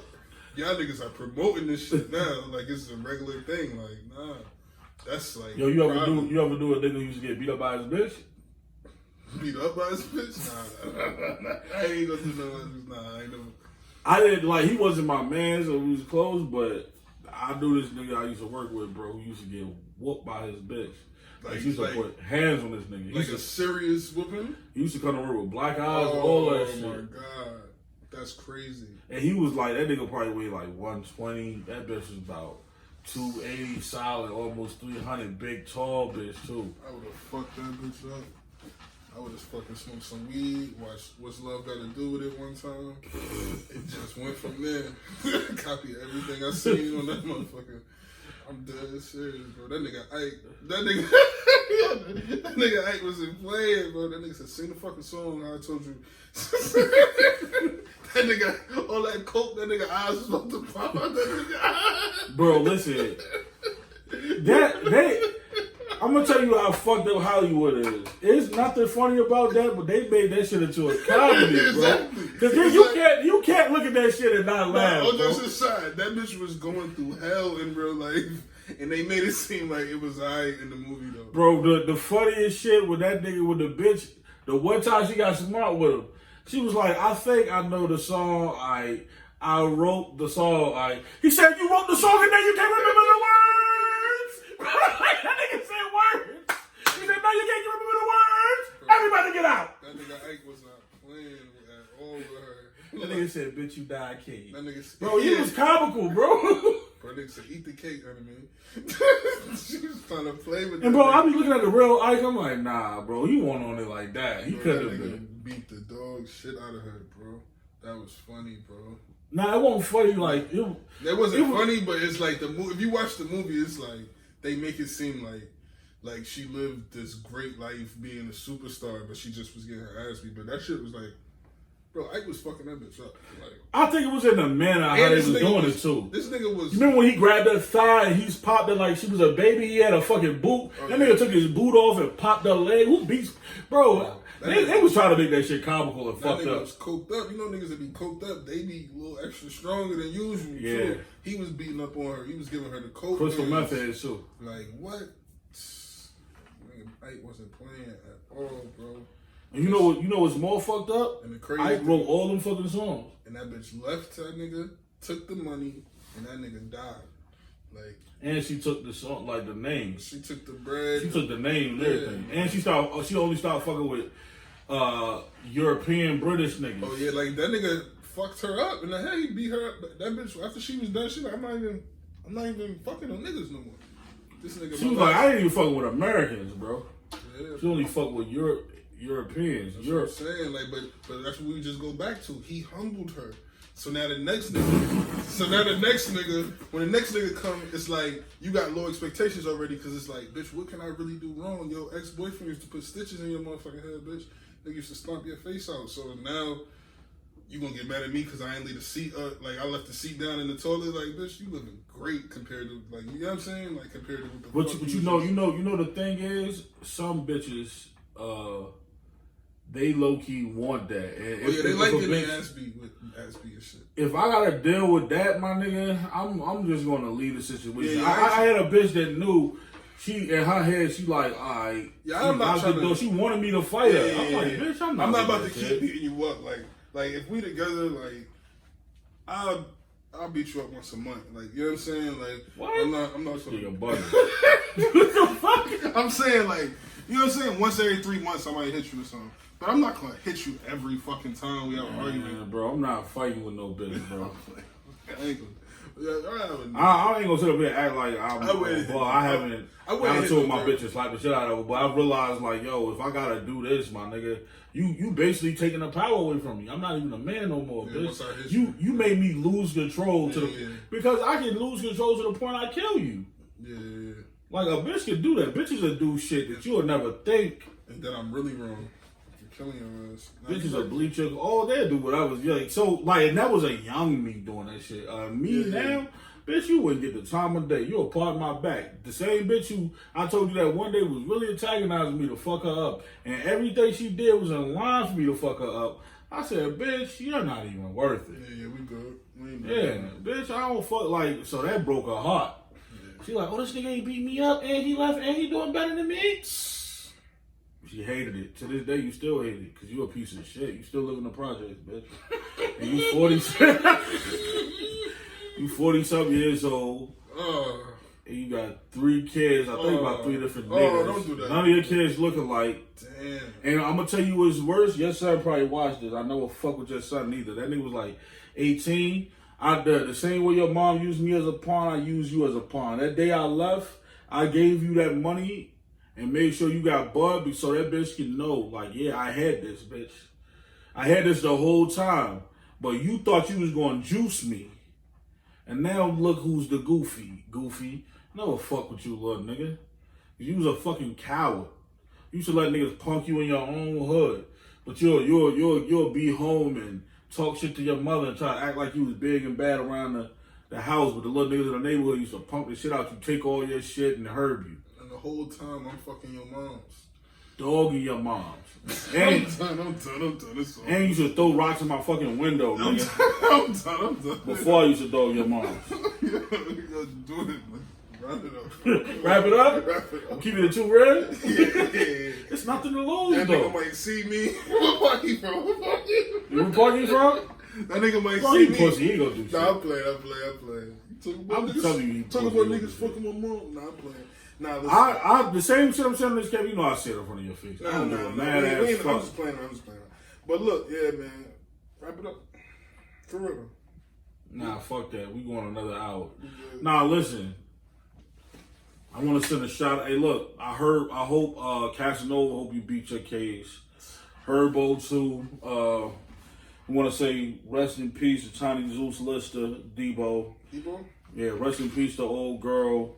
Y'all niggas are promoting this shit now. Like it's a regular thing. Like, nah. That's like, yo, you ever do a nigga who used to get beat up by his bitch? Beat up by his bitch? Nah. I ain't gonna do no. Nah, I ain't never. I didn't like. He wasn't my man, so we was close. But I knew this nigga I used to work with, bro, who used to get whooped by his bitch. Like, he used to put hands on this nigga. Like a serious whooping? He used to come to work with black eyes, all that shit. Oh my god, that's crazy. And he was like, that nigga probably weighed like 120. That bitch was about 280 solid, almost 300, big, tall bitch too. I would have fucked that bitch up. I would have fucking smoked some weed, watched What's Love Got to Do With It one time. It just went from there. Copy everything I seen on that motherfucker. I'm dead serious, bro. That nigga Ike, that nigga Ike wasn't playing, bro. That nigga said, sing the fucking song I told you. That nigga, all that coke, that nigga eyes was about to pop out that nigga eyes. Bro, listen. I'm gonna tell you how fucked up Hollywood is. There's nothing funny about that, but they made that shit into a comedy, exactly. bro. Because you can't look at that shit and not laugh. On this aside, that bitch was going through hell in real life, and they made it seem like it was alright in the movie though. Bro, the funniest shit with that nigga with the bitch, the one time she got smart with him, she was like, I think I know the song. I wrote the song. He said, you wrote the song and then you can't remember the words. That nigga said words. He said, no, you can't remember the words. Everybody get out. That nigga Ike was not playing at all with her. That nigga said, bitch, you died king. That nigga said, bro, he was comical, bro. Bro, nigga said, eat the cake, enemy. She was trying to play with and bro, I be looking at the real Ike, I'm like, nah, bro, he went on it like that. He could have been. Beat the dog shit out of her, bro. That was funny, bro. Nah, it wasn't funny. Like that wasn't funny, but it's like the movie. If you watch the movie, it's like they make it seem like she lived this great life being a superstar, but she just was getting her ass beat. But that shit was like, bro, Ike was fucking that bitch up. Like, I think it was in the manner how they was doing it too. This nigga was. You remember when he grabbed her thigh and he's popped her like she was a baby? He had a fucking boot. That nigga took his boot off and popped her leg. Who beats, bro? They was trying to make that shit comical and fucked up. That nigga was coked up. You know niggas that be coked up, they be a little extra stronger than usual. Yeah. Too. He was beating up on her. He was giving her the coke. Crystal meth heads too. Like, what? Nigga, Ike wasn't playing at all, bro. And you know what's more fucked up? And the crazy Ike wrote all them fucking songs. And that bitch left that nigga, took the money, and that nigga died. Like, and she took the song, like the name. She took the bread. She took the name and everything. And she only started fucking with European British niggas. Oh yeah, like that nigga fucked her up in the head. He beat her up. But that bitch after she was done, she like, I'm not even fucking on niggas no more. This nigga. She was like, I ain't even fucking with Americans, bro. Yeah, she only fuck with Europeans. That's what I'm saying, like, but that's what we just go back to. He humbled her. So now the next nigga, when the next nigga come, it's like you got low expectations already because it's like, bitch, what can I really do wrong? Your ex-boyfriend used to put stitches in your motherfucking head, bitch. They used to stomp your face out. So now you gonna get mad at me because I ain't leave the seat up? Like, I left the seat down in the toilet. Like, bitch, you living great compared to, like, you know what I'm saying? Like, compared to what the But you know, the thing is, some bitches, they low key want that. And they like getting their ass beat and shit. If I gotta deal with that, my nigga, I'm just gonna leave the situation. Yeah, I had a bitch that knew. She in her head, she like, all right. Yeah, I'm not trying to. She wanted me to fight her. Yeah, I'm like, bitch, I'm not about to keep beating you up. Like if we together, like I'll beat you up once a month. Like, you know what I'm saying? Like, what? I'm not saying your butter. I'm saying, like, you know what I'm saying? Once every 3 months, I might hit you or something. But I'm not gonna hit you every fucking time we have an argument, bro. I'm not fighting with no bitch, bro. I ain't gonna. I ain't gonna sit up here and act like I haven't told my bitch to slap the shit out of her, but I realized, like, yo, if I gotta do this, my nigga, you basically taking the power away from me. I'm not even a man no more, bitch. You made me lose control because I can lose control to the point I kill you. Yeah. Like, a bitch can do that. Bitches will do shit that you'll never think. And then I'm really wrong. Killing your ass. Bitches are bleacher. Oh, they'll do what I was young. So, like, and that was a young me doing that shit. Now, bitch, you wouldn't get the time of day. You're a part of my back. The same bitch who I told you that one day was really antagonizing me to fuck her up. And everything she did was in line for me to fuck her up. I said, bitch, you're not even worth it. Yeah, we good. Bitch, I don't fuck, like, so that broke her heart. Yeah. She like, oh, this nigga ain't beat me up and he left and he doing better than me? She hated it. To this day, you still hate it because you a piece of shit. You still live in the projects, bitch. And you 40-something years old. And you got 3 kids. I think about 3 different niggas. Don't do that. None of your kids look alike. Damn. And I'm going to tell you what's worse. Your son probably watched this. I know what fuck with your son neither. That nigga was like 18. The same way your mom used me as a pawn, I used you as a pawn. That day I left, I gave you that money and made sure you got bud so that bitch can know, like, yeah, I had this, bitch. I had this the whole time. But you thought you was going to juice me. And now look who's the goofy. Goofy. Never fuck with you, little nigga. You was a fucking coward. You should let niggas punk you in your own hood. But you'll be home and talk shit to your mother and try to act like you was big and bad around the house. But the little niggas in the neighborhood used to punk the shit out you, take all your shit and herb you. And the whole time I'm fucking your moms. Dogging your moms. And, I'm done. And you should throw rocks in my fucking window, nigga. I'm done. Before I used to dog your moms. Do it, man. Wrap it up. Wrap it up? Wrap it up. Keep it at 2 red? Yeah. It's nothing to lose, that though. That nigga might see me. What park he from? What park you from? That nigga might see me. Pussy, he ain't gonna do shit. Nah, I'm playing. I'm telling you, talking about niggas fucking my mom. Nah, I'm playing. Nah, listen. The same shit I'm saying to this Kevin, you know I say it in front of your face. Nah, I'm just playing. But look, yeah, man. Wrap it up. For real. Nah, fuck that. We going another hour. Nah, listen. I want to send a shout out. Hey, look, I hope Casanova, hope you beat your case. Herbo, too. We want to say rest in peace to Tiny Zeus Lister, Debo. Debo? Yeah, rest in peace to old girl.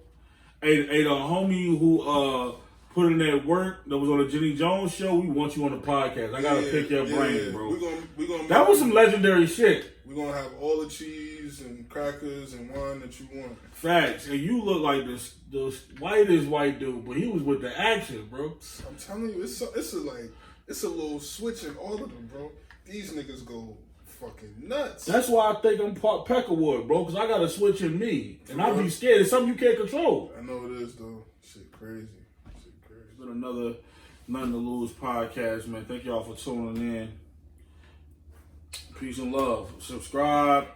Hey, the homie who put in that work that was on the Jenny Jones show, we want you on the podcast. I gotta pick your brain, bro. We gonna that was some legendary shit. We're gonna have all the cheese and crackers and wine that you want. Facts. And you look like this whitest white dude, but he was with the action, bro. I'm telling you, it's a little switch in all of them, bro. These niggas go fucking nuts. That's why I think I'm part Peckerwood, bro, because I got a switch in me. And I be scared. It's something you can't control. I know it is, though. Shit crazy. It's been another Nothing to Lose podcast, man. Thank y'all for tuning in. Peace and love. Subscribe.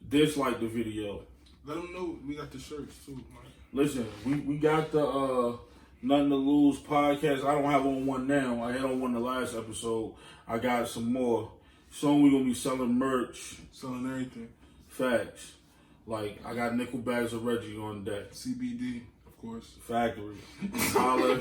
Dislike the video. Let them know we got the shirts, too, man. Listen, we got the Nothing to Lose podcast. I don't have on one now. I had on one the last episode. I got some more. Soon we gonna be selling merch. Selling everything. Facts. Like, I got nickel bags of Reggie on deck. CBD, of course. Factory. Holla.